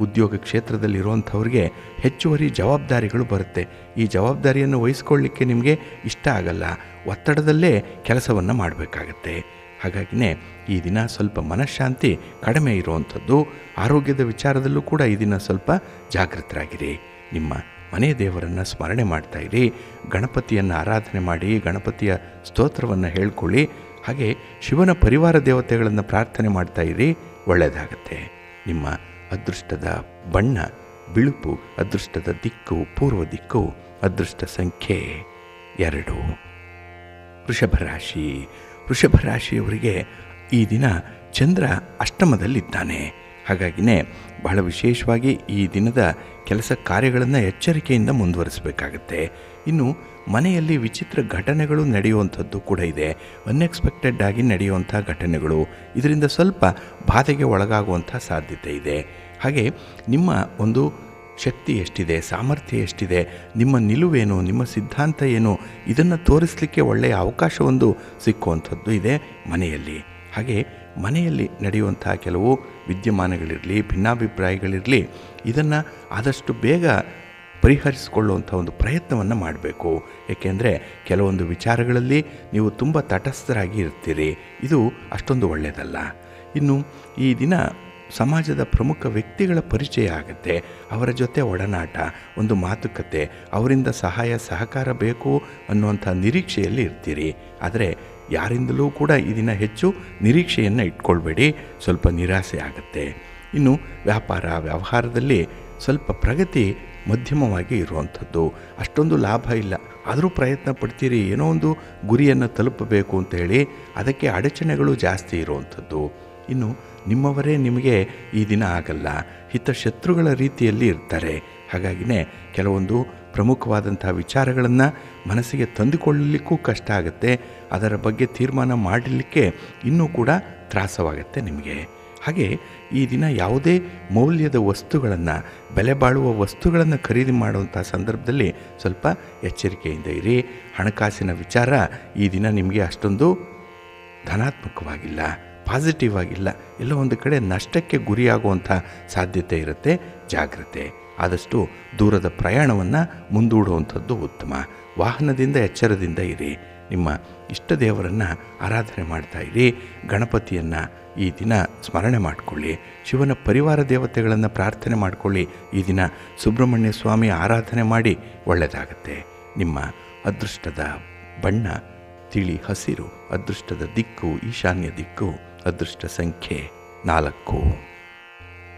ಉದ್ಯೋಗ ಕ್ಷೇತ್ರದಲ್ಲಿರುವಂಥವ್ರಿಗೆ ಹೆಚ್ಚುವರಿ ಜವಾಬ್ದಾರಿಗಳು ಬರುತ್ತೆ. ಈ ಜವಾಬ್ದಾರಿಯನ್ನು ವಹಿಸ್ಕೊಳ್ಳಿಕ್ಕೆ ನಿಮಗೆ ಇಷ್ಟ ಆಗಲ್ಲ. ಒತ್ತಡದಲ್ಲೇ ಕೆಲಸವನ್ನು ಮಾಡಬೇಕಾಗತ್ತೆ. ಹಾಗಾಗಿನೇ ಈ ದಿನ ಸ್ವಲ್ಪ ಮನಃಶಾಂತಿ ಕಡಿಮೆ ಇರುವಂಥದ್ದು. ಆರೋಗ್ಯದ ವಿಚಾರದಲ್ಲೂ ಕೂಡ ಈ ದಿನ ಸ್ವಲ್ಪ ಜಾಗೃತರಾಗಿರಿ. ನಿಮ್ಮ ಮನೆ ದೇವರನ್ನು ಸ್ಮರಣೆ ಮಾಡ್ತಾಯಿರಿ. ಗಣಪತಿಯನ್ನು ಆರಾಧನೆ ಮಾಡಿ, ಗಣಪತಿಯ ಸ್ತೋತ್ರವನ್ನು ಹೇಳ್ಕೊಳ್ಳಿ. ಹಾಗೆ ಶಿವನ ಪರಿವಾರ ದೇವತೆಗಳನ್ನು ಪ್ರಾರ್ಥನೆ ಮಾಡ್ತಾಯಿರಿ, ಒಳ್ಳೆಯದಾಗತ್ತೆ. ನಿಮ್ಮ ಅದೃಷ್ಟದ ಬಣ್ಣ ಬಿಳುಪು, ಅದೃಷ್ಟದ ದಿಕ್ಕು ಪೂರ್ವ ದಿಕ್ಕು, ಅದೃಷ್ಟ ಸಂಖ್ಯೆ 2. ವೃಷಭ ರಾಶಿ. ವೃಷಭ ರಾಶಿಯವರಿಗೆ ಈ ದಿನ ಚಂದ್ರ ಅಷ್ಟಮದಲ್ಲಿದ್ದಾನೆ. ಹಾಗಾಗಿನೇ ಬಹಳ ವಿಶೇಷವಾಗಿ ಈ ದಿನದ ಕೆಲಸ ಕಾರ್ಯಗಳನ್ನು ಎಚ್ಚರಿಕೆಯಿಂದ ಮುಂದುವರಿಸಬೇಕಾಗತ್ತೆ. ಇನ್ನು ಮನೆಯಲ್ಲಿ ವಿಚಿತ್ರ ಘಟನೆಗಳು ನಡೆಯುವಂಥದ್ದು ಕೂಡ ಇದೆ. ಅನ್ಎಕ್ಸ್ಪೆಕ್ಟೆಡ್ ಆಗಿ ನಡೆಯುವಂಥ ಘಟನೆಗಳು, ಇದರಿಂದ ಸ್ವಲ್ಪ ಬಾಧೆಗೆ ಒಳಗಾಗುವಂಥ ಸಾಧ್ಯತೆ ಇದೆ. ಹಾಗೆ ನಿಮ್ಮ ಒಂದು ಶಕ್ತಿ ಎಷ್ಟಿದೆ, ಸಾಮರ್ಥ್ಯ ಎಷ್ಟಿದೆ, ನಿಮ್ಮ ನಿಲುವೇನು, ನಿಮ್ಮ ಸಿದ್ಧಾಂತ ಏನು, ಇದನ್ನು ತೋರಿಸಲಿಕ್ಕೆ ಒಳ್ಳೆಯ ಅವಕಾಶವೊಂದು ಸಿಕ್ಕುವಂಥದ್ದು ಇದೆ ಮನೆಯಲ್ಲಿ. ಹಾಗೆ ಮನೆಯಲ್ಲಿ ನಡೆಯುವಂಥ ಕೆಲವು ವಿದ್ಯಮಾನಗಳಿರಲಿ, ಭಿನ್ನಾಭಿಪ್ರಾಯಗಳಿರಲಿ, ಇದನ್ನು ಆದಷ್ಟು ಬೇಗ ಪರಿಹರಿಸಿಕೊಳ್ಳುವಂಥ ಒಂದು ಪ್ರಯತ್ನವನ್ನು ಮಾಡಬೇಕು. ಏಕೆಂದರೆ ಕೆಲವೊಂದು ವಿಚಾರಗಳಲ್ಲಿ ನೀವು ತುಂಬ ತಟಸ್ಥರಾಗಿ ಇರ್ತೀರಿ. ಇದು ಅಷ್ಟೊಂದು ಒಳ್ಳೆಯದಲ್ಲ. ಇನ್ನು ಈ ದಿನ ಸಮಾಜದ ಪ್ರಮುಖ ವ್ಯಕ್ತಿಗಳ ಪರಿಚಯ ಆಗುತ್ತೆ. ಅವರ ಜೊತೆ ಒಡನಾಟ, ಒಂದು ಮಾತುಕತೆ, ಅವರಿಂದ ಸಹಾಯ ಸಹಕಾರ ಬೇಕು ಅನ್ನುವಂಥ ನಿರೀಕ್ಷೆಯಲ್ಲಿ ಇರ್ತೀರಿ. ಆದರೆ ಯಾರಿಂದಲೂ ಕೂಡ ಈ ದಿನ ಹೆಚ್ಚು ನಿರೀಕ್ಷೆಯನ್ನು ಇಟ್ಕೊಳ್ಬೇಡಿ, ಸ್ವಲ್ಪ ನಿರಾಸೆ ಆಗುತ್ತೆ. ಇನ್ನು ವ್ಯವಹಾರದಲ್ಲಿ ಸ್ವಲ್ಪ ಪ್ರಗತಿ ಮಧ್ಯಮವಾಗಿ ಇರುವಂಥದ್ದು, ಅಷ್ಟೊಂದು ಲಾಭ ಇಲ್ಲ. ಆದರೂ ಪ್ರಯತ್ನ ಪಡ್ತೀರಿ, ಏನೋ ಒಂದು ಗುರಿಯನ್ನು ತಲುಪಬೇಕು ಅಂತ ಹೇಳಿ. ಅದಕ್ಕೆ ಅಡಚಣೆಗಳು ಜಾಸ್ತಿ ಇರುವಂಥದ್ದು. ಇನ್ನು ನಿಮ್ಮವರೇ ನಿಮಗೆ ಈ ದಿನ ಆಗಲ್ಲ, ಹಿತಶತ್ರುಗಳ ರೀತಿಯಲ್ಲಿ ಇರ್ತಾರೆ. ಹಾಗಾಗಿನೇ ಕೆಲವೊಂದು ಪ್ರಮುಖವಾದಂಥ ವಿಚಾರಗಳನ್ನು ಮನಸ್ಸಿಗೆ ತಂದುಕೊಳ್ಳಲಿಕ್ಕೂ ಕಷ್ಟ ಆಗುತ್ತೆ. ಅದರ ಬಗ್ಗೆ ತೀರ್ಮಾನ ಮಾಡಲಿಕ್ಕೆ ಇನ್ನೂ ಕೂಡ ತ್ರಾಸವಾಗುತ್ತೆ ನಿಮಗೆ. ಹಾಗೆ ಈ ದಿನ ಯಾವುದೇ ಮೌಲ್ಯದ ವಸ್ತುಗಳನ್ನು, ಬೆಲೆ ಬಾಳುವ ವಸ್ತುಗಳನ್ನು ಖರೀದಿ ಮಾಡುವಂಥ ಸಂದರ್ಭದಲ್ಲಿ ಸ್ವಲ್ಪ ಎಚ್ಚರಿಕೆಯಿಂದ ಇರಿ. ಹಣಕಾಸಿನ ವಿಚಾರ ಈ ದಿನ ನಿಮಗೆ ಅಷ್ಟೊಂದು ಧನಾತ್ಮಕವಾಗಿಲ್ಲ, ಪಾಸಿಟಿವ್ ಆಗಿಲ್ಲ. ಎಲ್ಲ ಒಂದು ಕಡೆ ನಷ್ಟಕ್ಕೆ ಗುರಿಯಾಗುವಂಥ ಸಾಧ್ಯತೆ ಇರುತ್ತೆ. ಜಾಗ್ರತೆ. ಆದಷ್ಟು ದೂರದ ಪ್ರಯಾಣವನ್ನು ಮುಂದೂಡುವಂಥದ್ದು ಉತ್ತಮ. ವಾಹನದಿಂದ ಎಚ್ಚರದಿಂದ ಇರಿ. ನಿಮ್ಮ ಇಷ್ಟ ದೇವರನ್ನು ಆರಾಧನೆ ಮಾಡ್ತಾಯಿರಿ. ಗಣಪತಿಯನ್ನು ಈ ದಿನ ಸ್ಮರಣೆ ಮಾಡಿಕೊಳ್ಳಿ. ಶಿವನ ಪರಿವಾರ ದೇವತೆಗಳನ್ನು ಪ್ರಾರ್ಥನೆ ಮಾಡಿಕೊಳ್ಳಿ. ಈ ದಿನ ಸುಬ್ರಹ್ಮಣ್ಯ ಸ್ವಾಮಿ ಆರಾಧನೆ ಮಾಡಿ ಒಳ್ಳೆಯದಾಗತ್ತೆ. ನಿಮ್ಮ ಅದೃಷ್ಟದ ಬಣ್ಣ ತಿಳಿ ಹಸಿರು, ಅದೃಷ್ಟದ ದಿಕ್ಕು ಈಶಾನ್ಯ ದಿಕ್ಕು, ಅದೃಷ್ಟ ಸಂಖ್ಯೆ 4.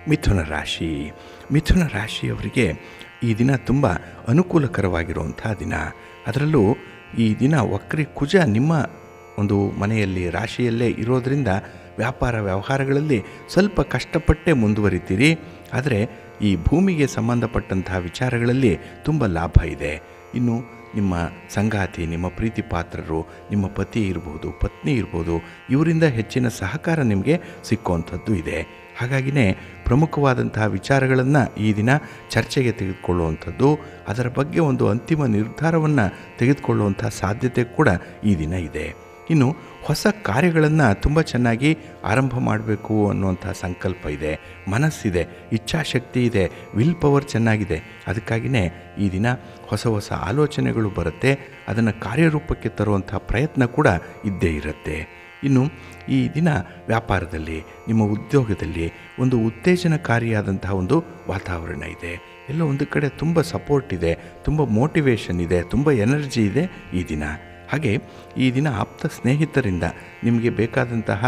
ಮಿಥುನ ರಾಶಿ. ಮಿಥುನ ರಾಶಿಯವರಿಗೆ ಈ ದಿನ ತುಂಬ ಅನುಕೂಲಕರವಾಗಿರುವಂಥ ದಿನ. ಅದರಲ್ಲೂ ಈ ದಿನ ವಕ್ರಿ ಕುಜ ನಿಮ್ಮ ಒಂದು ಮನೆಯಲ್ಲಿ ರಾಶಿಯಲ್ಲೇ ಇರೋದರಿಂದ ವ್ಯವಹಾರಗಳಲ್ಲಿ ಸ್ವಲ್ಪ ಕಷ್ಟಪಟ್ಟೆ ಮುಂದುವರಿತೀರಿ. ಆದರೆ ಈ ಭೂಮಿಗೆ ಸಂಬಂಧಪಟ್ಟಂತಹ ವಿಚಾರಗಳಲ್ಲಿ ತುಂಬ ಲಾಭ ಇದೆ. ಇನ್ನು ನಿಮ್ಮ ಸಂಗಾತಿ, ನಿಮ್ಮ ಪ್ರೀತಿ ಪಾತ್ರರು, ನಿಮ್ಮ ಪತಿ ಇರ್ಬೋದು, ಪತ್ನಿ ಇರ್ಬೋದು, ಇವರಿಂದ ಹೆಚ್ಚಿನ ಸಹಕಾರ ನಿಮಗೆ ಸಿಕ್ಕುವಂಥದ್ದು ಇದೆ. ಹಾಗಾಗಿನೇ ಪ್ರಮುಖವಾದಂತಹ ವಿಚಾರಗಳನ್ನು ಈ ದಿನ ಚರ್ಚೆಗೆ ತೆಗೆದುಕೊಳ್ಳುವಂಥದ್ದು, ಅದರ ಬಗ್ಗೆ ಒಂದು ಅಂತಿಮ ನಿರ್ಧಾರವನ್ನು ತೆಗೆದುಕೊಳ್ಳುವಂಥ ಸಾಧ್ಯತೆ ಕೂಡ ಈ ದಿನ ಇದೆ. ಇನ್ನು ಹೊಸ ಕಾರ್ಯಗಳನ್ನು ತುಂಬ ಚೆನ್ನಾಗಿ ಆರಂಭ ಮಾಡಬೇಕು ಅನ್ನುವಂಥ ಸಂಕಲ್ಪ ಇದೆ, ಮನಸ್ಸಿದೆ, ಇಚ್ಛಾಶಕ್ತಿ ಇದೆ, ವಿಲ್ ಪವರ್ ಚೆನ್ನಾಗಿದೆ. ಅದಕ್ಕಾಗಿಯೇ ಈ ದಿನ ಹೊಸ ಆಲೋಚನೆಗಳು ಬರುತ್ತೆ. ಅದನ್ನು ಕಾರ್ಯರೂಪಕ್ಕೆ ತರುವಂಥ ಪ್ರಯತ್ನ ಕೂಡ ಇದ್ದೇ ಇರುತ್ತೆ. ಇನ್ನು ಈ ದಿನ ವ್ಯಾಪಾರದಲ್ಲಿ, ನಿಮ್ಮ ಉದ್ಯೋಗದಲ್ಲಿ ಒಂದು ಉತ್ತೇಜನಕಾರಿಯಾದಂತಹ ಒಂದು ವಾತಾವರಣ ಇದೆ. ಎಲ್ಲೋ ಒಂದು ಕಡೆ ತುಂಬ ಸಪೋರ್ಟ್ ಇದೆ, ತುಂಬ ಮೋಟಿವೇಶನ್ ಇದೆ, ತುಂಬ ಎನರ್ಜಿ ಇದೆ ಈ ದಿನ. ಹಾಗೆ ಈ ದಿನ ಆಪ್ತ ಸ್ನೇಹಿತರಿಂದ ನಿಮಗೆ ಬೇಕಾದಂತಹ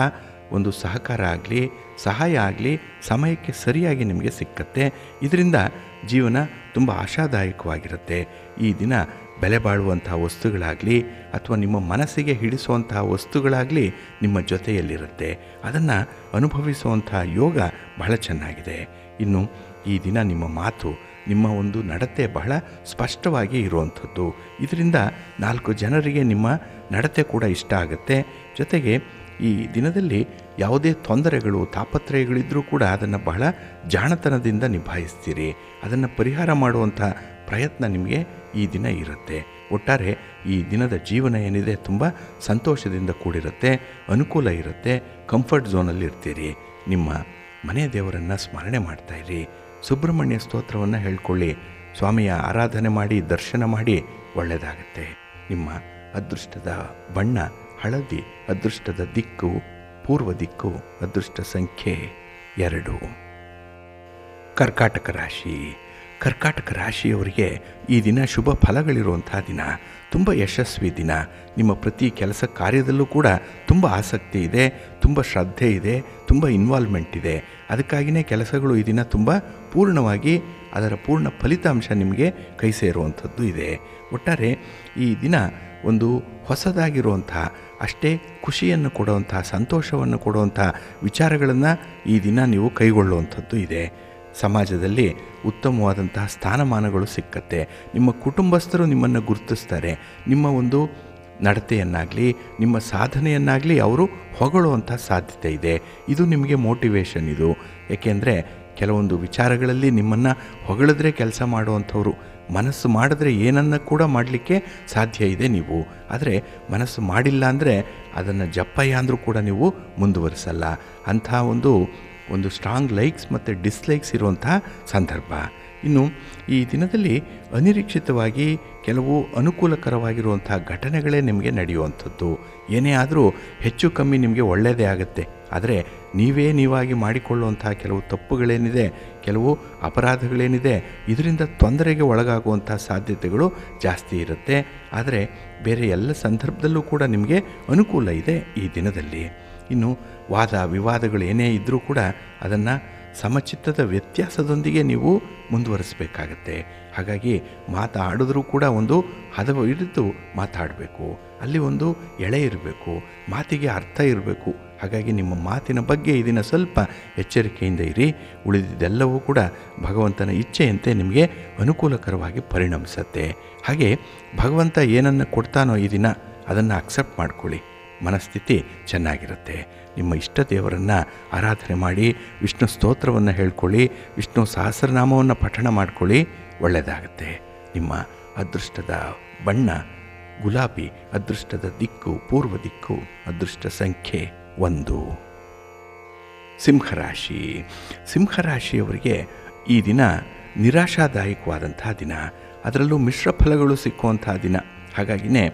ಒಂದು ಸಹಕಾರ ಆಗಲಿ, ಸಹಾಯ ಆಗಲಿ ಸಮಯಕ್ಕೆ ಸರಿಯಾಗಿ ನಿಮಗೆ ಸಿಕ್ಕತ್ತೆ. ಇದರಿಂದ ಜೀವನ ತುಂಬ ಆಶಾದಾಯಕವಾಗಿರುತ್ತೆ. ಈ ದಿನ ಬೆಲೆ ಬಾಳುವಂಥ ವಸ್ತುಗಳಾಗಲಿ ಅಥವಾ ನಿಮ್ಮ ಮನಸ್ಸಿಗೆ ಹಿಡಿಸುವಂತಹ ವಸ್ತುಗಳಾಗಲಿ ನಿಮ್ಮ ಜೊತೆಯಲ್ಲಿರುತ್ತೆ. ಅದನ್ನು ಅನುಭವಿಸುವಂಥ ಯೋಗ ಬಹಳ ಚೆನ್ನಾಗಿದೆ. ಇನ್ನು ಈ ದಿನ ನಿಮ್ಮ ಮಾತು, ನಿಮ್ಮ ಒಂದು ನಡತೆ ಬಹಳ ಸ್ಪಷ್ಟವಾಗಿ ಇರುವಂಥದ್ದು. ಇದರಿಂದ 4 ಜನರಿಗೆ ನಿಮ್ಮ ನಡತೆ ಕೂಡ ಇಷ್ಟ ಆಗುತ್ತೆ. ಜೊತೆಗೆ ಈ ದಿನದಲ್ಲಿ ಯಾವುದೇ ತೊಂದರೆಗಳು, ತಾಪತ್ರಯಗಳಿದ್ದರೂ ಕೂಡ ಅದನ್ನು ಬಹಳ ಜಾಣತನದಿಂದ ನಿಭಾಯಿಸ್ತೀರಿ. ಅದನ್ನು ಪರಿಹಾರ ಮಾಡುವಂಥ ಪ್ರಯತ್ನ ನಿಮಗೆ ಈ ದಿನ ಇರುತ್ತೆ. ಒಟ್ಟಾರೆ ಈ ದಿನದ ಜೀವನ ಏನಿದೆ ತುಂಬ ಸಂತೋಷದಿಂದ ಕೂಡಿರುತ್ತೆ, ಅನುಕೂಲ ಇರುತ್ತೆ, ಕಂಫರ್ಟ್ ಝೋನಲ್ಲಿ ಇರ್ತೀರಿ. ನಿಮ್ಮ ಮನೆ ದೇವರನ್ನು ಸ್ಮರಣೆ ಮಾಡ್ತಾಯಿರಿ. ಸುಬ್ರಹ್ಮಣ್ಯ ಸ್ತೋತ್ರವನ್ನು ಹೇಳ್ಕೊಳ್ಳಿ. ಸ್ವಾಮಿಯ ಆರಾಧನೆ ಮಾಡಿ, ದರ್ಶನ ಮಾಡಿ ಒಳ್ಳೆಯದಾಗತ್ತೆ. ನಿಮ್ಮ ಅದೃಷ್ಟದ ಬಣ್ಣ ಹಳದಿ, ಅದೃಷ್ಟದ ದಿಕ್ಕು ಪೂರ್ವ ದಿಕ್ಕು, ಅದೃಷ್ಟ ಸಂಖ್ಯೆ 2. ಕರ್ಕಾಟಕ ರಾಶಿ. ಕರ್ಕಾಟಕ ರಾಶಿಯವರಿಗೆ ಈ ದಿನ ಶುಭ ಫಲಗಳಿರುವಂಥ ದಿನ, ತುಂಬ ಯಶಸ್ವಿ ದಿನ. ನಿಮ್ಮ ಪ್ರತಿ ಕೆಲಸ ಕಾರ್ಯದಲ್ಲೂ ಕೂಡ ತುಂಬ ಆಸಕ್ತಿ ಇದೆ, ತುಂಬ ಶ್ರದ್ಧೆ ಇದೆ, ತುಂಬ ಇನ್ವಾಲ್ವ್ಮೆಂಟ್ ಇದೆ. ಅದಕ್ಕಾಗಿಯೇ ಕೆಲಸಗಳು ಈ ದಿನ ತುಂಬ ಪೂರ್ಣವಾಗಿ ಅದರ ಪೂರ್ಣ ಫಲಿತಾಂಶ ನಿಮಗೆ ಕೈ ಸೇರುವಂಥದ್ದು ಇದೆ. ಒಟ್ಟಾರೆ ಈ ದಿನ ಒಂದು ಹೊಸದಾಗಿರುವಂಥ, ಅಷ್ಟೇ ಖುಷಿಯನ್ನು ಕೊಡುವಂಥ, ಸಂತೋಷವನ್ನು ಕೊಡುವಂಥ ವಿಚಾರಗಳನ್ನು ಈ ದಿನ ನೀವು ಕೈಗೊಳ್ಳುವಂಥದ್ದು ಇದೆ. ಸಮಾಜದಲ್ಲಿ ಉತ್ತಮವಾದಂತಹ ಸ್ಥಾನಮಾನಗಳು ಸಿಕ್ಕತ್ತೆ. ನಿಮ್ಮ ಕುಟುಂಬಸ್ಥರು ನಿಮ್ಮನ್ನು ಗುರುತಿಸ್ತಾರೆ. ನಿಮ್ಮ ಒಂದು ನಡತೆಯನ್ನಾಗಲಿ, ನಿಮ್ಮ ಸಾಧನೆಯನ್ನಾಗಲಿ ಅವರು ಹೊಗಳುವಂಥ ಸಾಧ್ಯತೆ ಇದೆ. ಇದು ನಿಮಗೆ ಮೋಟಿವೇಶನ್. ಇದು ಏಕೆಂದರೆ ಕೆಲವೊಂದು ವಿಚಾರಗಳಲ್ಲಿ ನಿಮ್ಮನ್ನು ಹೊಗಳಿದ್ರೆ ಕೆಲಸ ಮಾಡುವಂಥವ್ರು, ಮನಸ್ಸು ಮಾಡಿದ್ರೆ ಏನನ್ನು ಕೂಡ ಮಾಡಲಿಕ್ಕೆ ಸಾಧ್ಯ ಇದೆ ನೀವು. ಆದರೆ ಮನಸ್ಸು ಮಾಡಿಲ್ಲ ಅಂದರೆ ಅದನ್ನು ಜಪ್ಪಯ್ಯ ಅಂದರೂ ಕೂಡ ನೀವು ಮುಂದುವರಿಸಲ್ಲ. ಅಂಥ ಒಂದು ಸ್ಟ್ರಾಂಗ್ ಲೈಕ್ಸ್ ಮತ್ತು ಡಿಸ್ಲೈಕ್ಸ್ ಇರುವಂಥ ಸಂದರ್ಭ. ಇನ್ನು ಈ ದಿನದಲ್ಲಿ ಅನಿರೀಕ್ಷಿತವಾಗಿ ಕೆಲವು ಅನುಕೂಲಕರವಾಗಿರುವಂಥ ಘಟನೆಗಳೇ ನಿಮಗೆ ನಡೆಯುವಂಥದ್ದು. ಏನೇ ಆದರೂ ಹೆಚ್ಚು ಕಮ್ಮಿ ನಿಮಗೆ ಒಳ್ಳೆಯದೇ ಆಗುತ್ತೆ. ಆದರೆ ನೀವಾಗಿ ಮಾಡಿಕೊಳ್ಳುವಂಥ ಕೆಲವು ತಪ್ಪುಗಳೇನಿದೆ, ಕೆಲವು ಅಪರಾಧಗಳೇನಿದೆ, ಇದರಿಂದ ತೊಂದರೆಗೆ ಒಳಗಾಗುವಂಥ ಸಾಧ್ಯತೆಗಳು ಜಾಸ್ತಿ ಇರುತ್ತೆ. ಆದರೆ ಬೇರೆ ಎಲ್ಲ ಸಂದರ್ಭದಲ್ಲೂ ಕೂಡ ನಿಮಗೆ ಅನುಕೂಲ ಇದೆ ಈ ದಿನದಲ್ಲಿ. ಇನ್ನು ವಾದ ವಿವಾದಗಳು ಏನೇ ಇದ್ದರೂ ಕೂಡ ಅದನ್ನು ಸಮಚಿತ್ತದ ವ್ಯತ್ಯಾಸದೊಂದಿಗೆ ನೀವು ಮುಂದುವರಿಸಬೇಕಾಗತ್ತೆ. ಹಾಗಾಗಿ ಮಾತಾಡಿದ್ರೂ ಕೂಡ ಒಂದು ಹದವು ಹಿಡಿದು ಮಾತಾಡಬೇಕು. ಅಲ್ಲಿ ಒಂದು ಎಳೆ ಇರಬೇಕು, ಮಾತಿಗೆ ಅರ್ಥ ಇರಬೇಕು. ಹಾಗಾಗಿ ನಿಮ್ಮ ಮಾತಿನ ಬಗ್ಗೆ ಈ ದಿನ ಸ್ವಲ್ಪ ಎಚ್ಚರಿಕೆಯಿಂದ ಇರಿ. ಉಳಿದಿದ್ದೆಲ್ಲವೂ ಕೂಡ ಭಗವಂತನ ಇಚ್ಛೆಯಂತೆ ನಿಮಗೆ ಅನುಕೂಲಕರವಾಗಿ ಪರಿಣಮಿಸುತ್ತೆ. ಹಾಗೆ ಭಗವಂತ ಏನನ್ನು ಕೊಡ್ತಾನೋ ಈ ದಿನ ಅದನ್ನು ಅಕ್ಸೆಪ್ಟ್ ಮಾಡ್ಕೊಳ್ಳಿ. ಮನಸ್ಥಿತಿ ಚೆನ್ನಾಗಿರುತ್ತೆ. ನಿಮ್ಮ ಇಷ್ಟ ದೇವರನ್ನು ಆರಾಧನೆ ಮಾಡಿ, ವಿಷ್ಣು ಸ್ತೋತ್ರವನ್ನು ಹೇಳ್ಕೊಳ್ಳಿ, ವಿಷ್ಣು ಸಹಸ್ರನಾಮವನ್ನು ಪಠಣ ಮಾಡ್ಕೊಳ್ಳಿ, ಒಳ್ಳೆಯದಾಗುತ್ತೆ. ನಿಮ್ಮ ಅದೃಷ್ಟದ ಬಣ್ಣ ಗುಲಾಬಿ, ಅದೃಷ್ಟದ ದಿಕ್ಕು ಪೂರ್ವ ದಿಕ್ಕು, ಅದೃಷ್ಟ ಸಂಖ್ಯೆ 1. ಸಿಂಹರಾಶಿ. ಸಿಂಹರಾಶಿಯವರಿಗೆ ಈ ದಿನ ನಿರಾಶಾದಾಯಕವಾದಂಥ ದಿನ, ಅದರಲ್ಲೂ ಮಿಶ್ರ ಫಲಗಳು ಸಿಕ್ಕುವಂಥ ದಿನ. ಹಾಗಾಗಿನೇ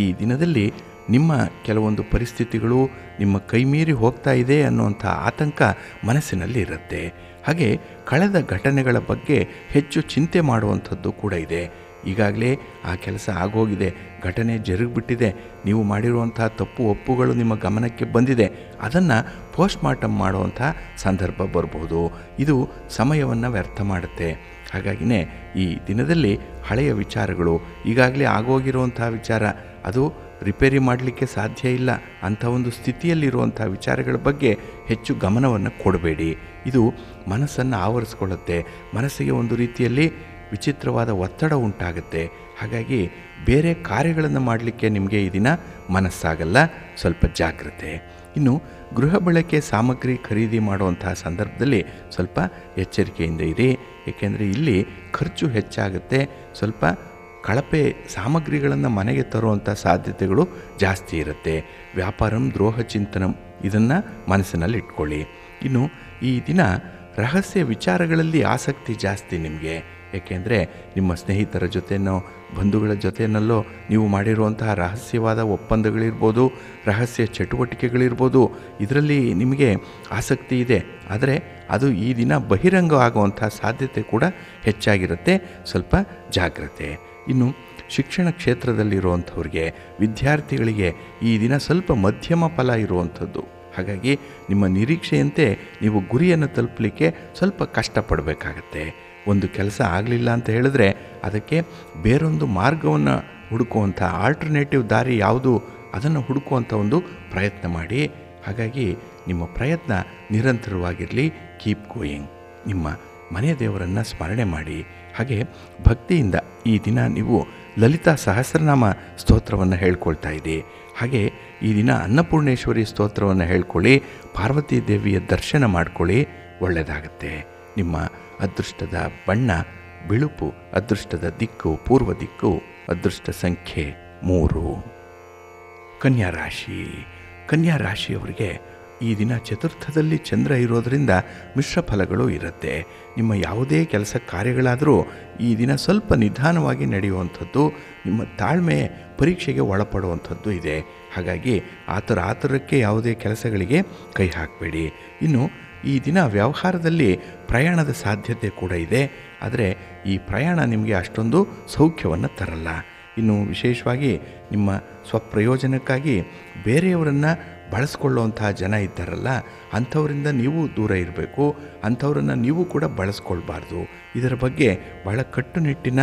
ಈ ದಿನದಲ್ಲಿ ನಿಮ್ಮ ಕೆಲವೊಂದು ಪರಿಸ್ಥಿತಿಗಳು ನಿಮ್ಮ ಕೈಮೀರಿ ಹೋಗ್ತಾ ಇದೆ ಅನ್ನುವಂಥ ಆತಂಕ ಮನಸ್ಸಿನಲ್ಲಿ ಇರುತ್ತೆ. ಹಾಗೆ ಕಳೆದ ಘಟನೆಗಳ ಬಗ್ಗೆ ಹೆಚ್ಚು ಚಿಂತೆ ಮಾಡುವಂಥದ್ದು ಕೂಡ ಇದೆ. ಈಗಾಗಲೇ ಆ ಕೆಲಸ ಆಗೋಗಿದೆ, ಘಟನೆ ಜರುಗಿಬಿಟ್ಟಿದೆ, ನೀವು ಮಾಡಿರುವಂಥ ತಪ್ಪು ಒಪ್ಪುಗಳು ನಿಮ್ಮ ಗಮನಕ್ಕೆ ಬಂದಿದೆ, ಅದನ್ನು ಪೋಸ್ಟ್ ಮಾರ್ಟಮ್ ಮಾಡುವಂಥ ಸಂದರ್ಭ ಬರಬಹುದು. ಇದು ಸಮಯವನ್ನು ವ್ಯರ್ಥ ಮಾಡುತ್ತೆ. ಹಾಗಾಗಿನೇ ಈ ದಿನದಲ್ಲಿ ಹಳೆಯ ವಿಚಾರಗಳು, ಈಗಾಗಲೇ ಆಗೋಗಿರುವಂಥ ವಿಚಾರ, ಅದು ರಿಪೇರಿ ಮಾಡಲಿಕ್ಕೆ ಸಾಧ್ಯ ಇಲ್ಲ ಅಂಥ ಒಂದು ಸ್ಥಿತಿಯಲ್ಲಿರುವಂಥ ವಿಚಾರಗಳ ಬಗ್ಗೆ ಹೆಚ್ಚು ಗಮನವನ್ನು ಕೊಡಬೇಡಿ. ಇದು ಮನಸ್ಸನ್ನು ಆವರಿಸ್ಕೊಳ್ಳುತ್ತೆ. ಮನಸ್ಸಿಗೆ ಒಂದು ರೀತಿಯಲ್ಲಿ ವಿಚಿತ್ರವಾದ ಒತ್ತಡ ಉಂಟಾಗುತ್ತೆ. ಹಾಗಾಗಿ ಬೇರೆ ಕಾರ್ಯಗಳನ್ನು ಮಾಡಲಿಕ್ಕೆ ನಿಮಗೆ ಈ ದಿನ ಮನಸ್ಸಾಗಲ್ಲ. ಸ್ವಲ್ಪ ಜಾಗ್ರತೆ. ಇನ್ನು ಗೃಹ ಬಳಕೆ ಸಾಮಗ್ರಿ ಖರೀದಿ ಮಾಡುವಂಥ ಸಂದರ್ಭದಲ್ಲಿ ಸ್ವಲ್ಪ ಎಚ್ಚರಿಕೆಯಿಂದ ಇರಿ. ಏಕೆಂದರೆ ಇಲ್ಲಿ ಖರ್ಚು ಹೆಚ್ಚಾಗುತ್ತೆ. ಸ್ವಲ್ಪ ಕಳಪೆ ಸಾಮಗ್ರಿಗಳನ್ನು ಮನೆಗೆ ತರುವಂಥ ಸಾಧ್ಯತೆಗಳು ಜಾಸ್ತಿ ಇರುತ್ತೆ. ವ್ಯಾಪಾರಂ ದ್ರೋಹ ಚಿಂತನಂ, ಇದನ್ನು ಮನಸ್ಸಿನಲ್ಲಿ ಇಟ್ಕೊಳ್ಳಿ. ಇನ್ನು ಈ ದಿನ ರಹಸ್ಯ ವಿಚಾರಗಳಲ್ಲಿ ಆಸಕ್ತಿ ಜಾಸ್ತಿ ನಿಮಗೆ. ಏಕೆಂದರೆ ನಿಮ್ಮ ಸ್ನೇಹಿತರ ಜೊತೆನೋ ಬಂಧುಗಳ ಜೊತೆಯಲ್ಲೋ ನೀವು ಮಾಡಿರುವಂತಹ ರಹಸ್ಯವಾದ ಒಪ್ಪಂದಗಳಿರ್ಬೋದು, ರಹಸ್ಯ ಚಟುವಟಿಕೆಗಳಿರ್ಬೋದು, ಇದರಲ್ಲಿ ನಿಮಗೆ ಆಸಕ್ತಿ ಇದೆ. ಆದರೆ ಅದು ಈ ದಿನ ಬಹಿರಂಗ ಆಗುವಂಥ ಸಾಧ್ಯತೆ ಕೂಡ ಹೆಚ್ಚಾಗಿರುತ್ತೆ. ಸ್ವಲ್ಪ ಜಾಗ್ರತೆ. ಇನ್ನು ಶಿಕ್ಷಣ ಕ್ಷೇತ್ರದಲ್ಲಿರುವಂಥವ್ರಿಗೆ, ವಿದ್ಯಾರ್ಥಿಗಳಿಗೆ ಈ ದಿನ ಸ್ವಲ್ಪ ಮಧ್ಯಮ ಫಲ ಇರುವಂಥದ್ದು. ಹಾಗಾಗಿ ನಿಮ್ಮ ನಿರೀಕ್ಷೆಯಂತೆ ನೀವು ಗುರಿಯನ್ನು ತಲುಪಲಿಕ್ಕೆ ಸ್ವಲ್ಪ ಕಷ್ಟಪಡಬೇಕಾಗತ್ತೆ. ಒಂದು ಕೆಲಸ ಆಗಲಿಲ್ಲ ಅಂತ ಹೇಳಿದ್ರೆ ಅದಕ್ಕೆ ಬೇರೊಂದು ಮಾರ್ಗವನ್ನು ಹುಡುಕುವಂಥ ಆಲ್ಟರ್ನೇಟಿವ್ ದಾರಿ ಯಾವುದು, ಅದನ್ನು ಹುಡುಕುವಂಥ ಒಂದು ಪ್ರಯತ್ನ ಮಾಡಿ. ಹಾಗಾಗಿ ನಿಮ್ಮ ಪ್ರಯತ್ನ ನಿರಂತರವಾಗಿರಲಿ. Keep going. ನಿಮ್ಮ ಮನೆ ದೇವರನ್ನು ಸ್ಮರಣೆ ಮಾಡಿ. ಹಾಗೆ ಭಕ್ತಿಯಿಂದ ಈ ದಿನ ನೀವು ಲಲಿತಾ ಸಹಸ್ರನಾಮ ಸ್ತೋತ್ರವನ್ನು ಹೇಳ್ಕೊಳ್ತಾ ಇದ್ದೀ. ಹಾಗೆ ಈ ದಿನ ಅನ್ನಪೂರ್ಣೇಶ್ವರಿ ಸ್ತೋತ್ರವನ್ನು ಹೇಳ್ಕೊಳ್ಳಿ. ಪಾರ್ವತಿ ದೇವಿಯ ದರ್ಶನ ಮಾಡ್ಕೊಳ್ಳಿ, ಒಳ್ಳೆಯದಾಗತ್ತೆ. ನಿಮ್ಮ ಅದೃಷ್ಟದ ಬಣ್ಣ ಬಿಳುಪು, ಅದೃಷ್ಟದ ದಿಕ್ಕು ಪೂರ್ವ ದಿಕ್ಕು, ಅದೃಷ್ಟ ಸಂಖ್ಯೆ 3. ಕನ್ಯಾ ರಾಶಿ. ಕನ್ಯಾ ರಾಶಿಯವರಿಗೆ ಈ ದಿನ ಚತುರ್ಥದಲ್ಲಿ ಚಂದ್ರ ಇರೋದರಿಂದ ಮಿಶ್ರ ಫಲಗಳು ಇರುತ್ತೆ. ನಿಮ್ಮ ಯಾವುದೇ ಕೆಲಸ ಕಾರ್ಯಗಳಾದರೂ ಈ ದಿನ ಸ್ವಲ್ಪ ನಿಧಾನವಾಗಿ ನಡೆಯುವಂಥದ್ದು, ನಿಮ್ಮ ತಾಳ್ಮೆ ಪರೀಕ್ಷೆಗೆ ಒಳಪಡುವಂಥದ್ದು ಇದೆ. ಹಾಗಾಗಿ ಆತುರಕ್ಕೆ ಯಾವುದೇ ಕೆಲಸಗಳಿಗೆ ಕೈ ಹಾಕಬೇಡಿ. ಇನ್ನು ಈ ದಿನ ವ್ಯವಹಾರದಲ್ಲಿ ಪ್ರಯಾಣದ ಸಾಧ್ಯತೆ ಕೂಡ ಇದೆ. ಆದರೆ ಈ ಪ್ರಯಾಣ ನಿಮಗೆ ಅಷ್ಟೊಂದು ಸೌಖ್ಯವನ್ನು ತರಲ್ಲ. ಇನ್ನು ವಿಶೇಷವಾಗಿ ನಿಮ್ಮ ಸ್ವಪ್ರಯೋಜನಕ್ಕಾಗಿ ಬೇರೆಯವರನ್ನು ಬಳಸ್ಕೊಳ್ಳುವಂತಹ ಜನ ಇದ್ದಾರಲ್ಲ, ಅಂಥವರಿಂದ ನೀವು ದೂರ ಇರಬೇಕು. ಅಂಥವ್ರನ್ನು ನೀವು ಕೂಡ ಬಳಸ್ಕೊಳ್ಬಾರ್ದು. ಇದರ ಬಗ್ಗೆ ಬಹಳ ಕಟ್ಟುನಿಟ್ಟಿನ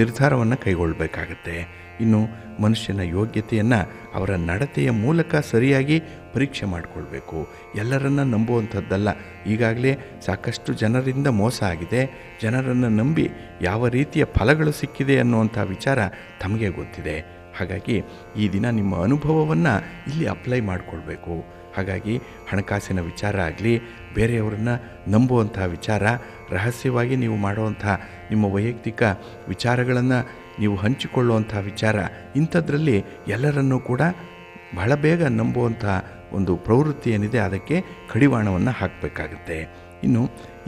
ನಿರ್ಧಾರವನ್ನು ಕೈಗೊಳ್ಳಬೇಕಾಗತ್ತೆ. ಇನ್ನು ಮನುಷ್ಯನ ಯೋಗ್ಯತೆಯನ್ನು ಅವರ ನಡತೆಯ ಮೂಲಕ ಸರಿಯಾಗಿ ಪರೀಕ್ಷೆ ಮಾಡಿಕೊಳ್ಬೇಕು. ಎಲ್ಲರನ್ನು ನಂಬುವಂಥದ್ದಲ್ಲ. ಈಗಾಗಲೇ ಸಾಕಷ್ಟು ಜನರಿಂದ ಮೋಸ ಆಗಿದೆ. ಜನರನ್ನು ನಂಬಿ ಯಾವ ರೀತಿಯ ಫಲಗಳು ಸಿಕ್ಕಿದೆ ಅನ್ನುವಂಥ ವಿಚಾರ ತಮಗೆ ಗೊತ್ತಿದೆ. ಹಾಗಾಗಿ ಈ ದಿನ ನಿಮ್ಮ ಅನುಭವವನ್ನು ಇಲ್ಲಿ ಅಪ್ಲೈ ಮಾಡಿಕೊಳ್ಬೇಕು. ಹಾಗಾಗಿ ಹಣಕಾಸಿನ ವಿಚಾರ ಆಗಲಿ, ಬೇರೆಯವರನ್ನು ನಂಬುವಂಥ ವಿಚಾರ, ರಹಸ್ಯವಾಗಿ ನೀವು ಮಾಡುವಂಥ ನಿಮ್ಮ ವೈಯಕ್ತಿಕ ವಿಚಾರಗಳನ್ನು ನೀವು ಹಂಚಿಕೊಳ್ಳುವಂಥ ವಿಚಾರ, ಇಂಥದ್ರಲ್ಲಿ ಎಲ್ಲರನ್ನೂ ಕೂಡ ಬಹಳ ಬೇಗ ನಂಬುವಂಥ ಒಂದು ಪ್ರವೃತ್ತಿ ಏನಿದೆ ಅದಕ್ಕೆ ಕಡಿವಾಣವನ್ನು ಹಾಕಬೇಕಾಗುತ್ತೆ. ಇನ್ನು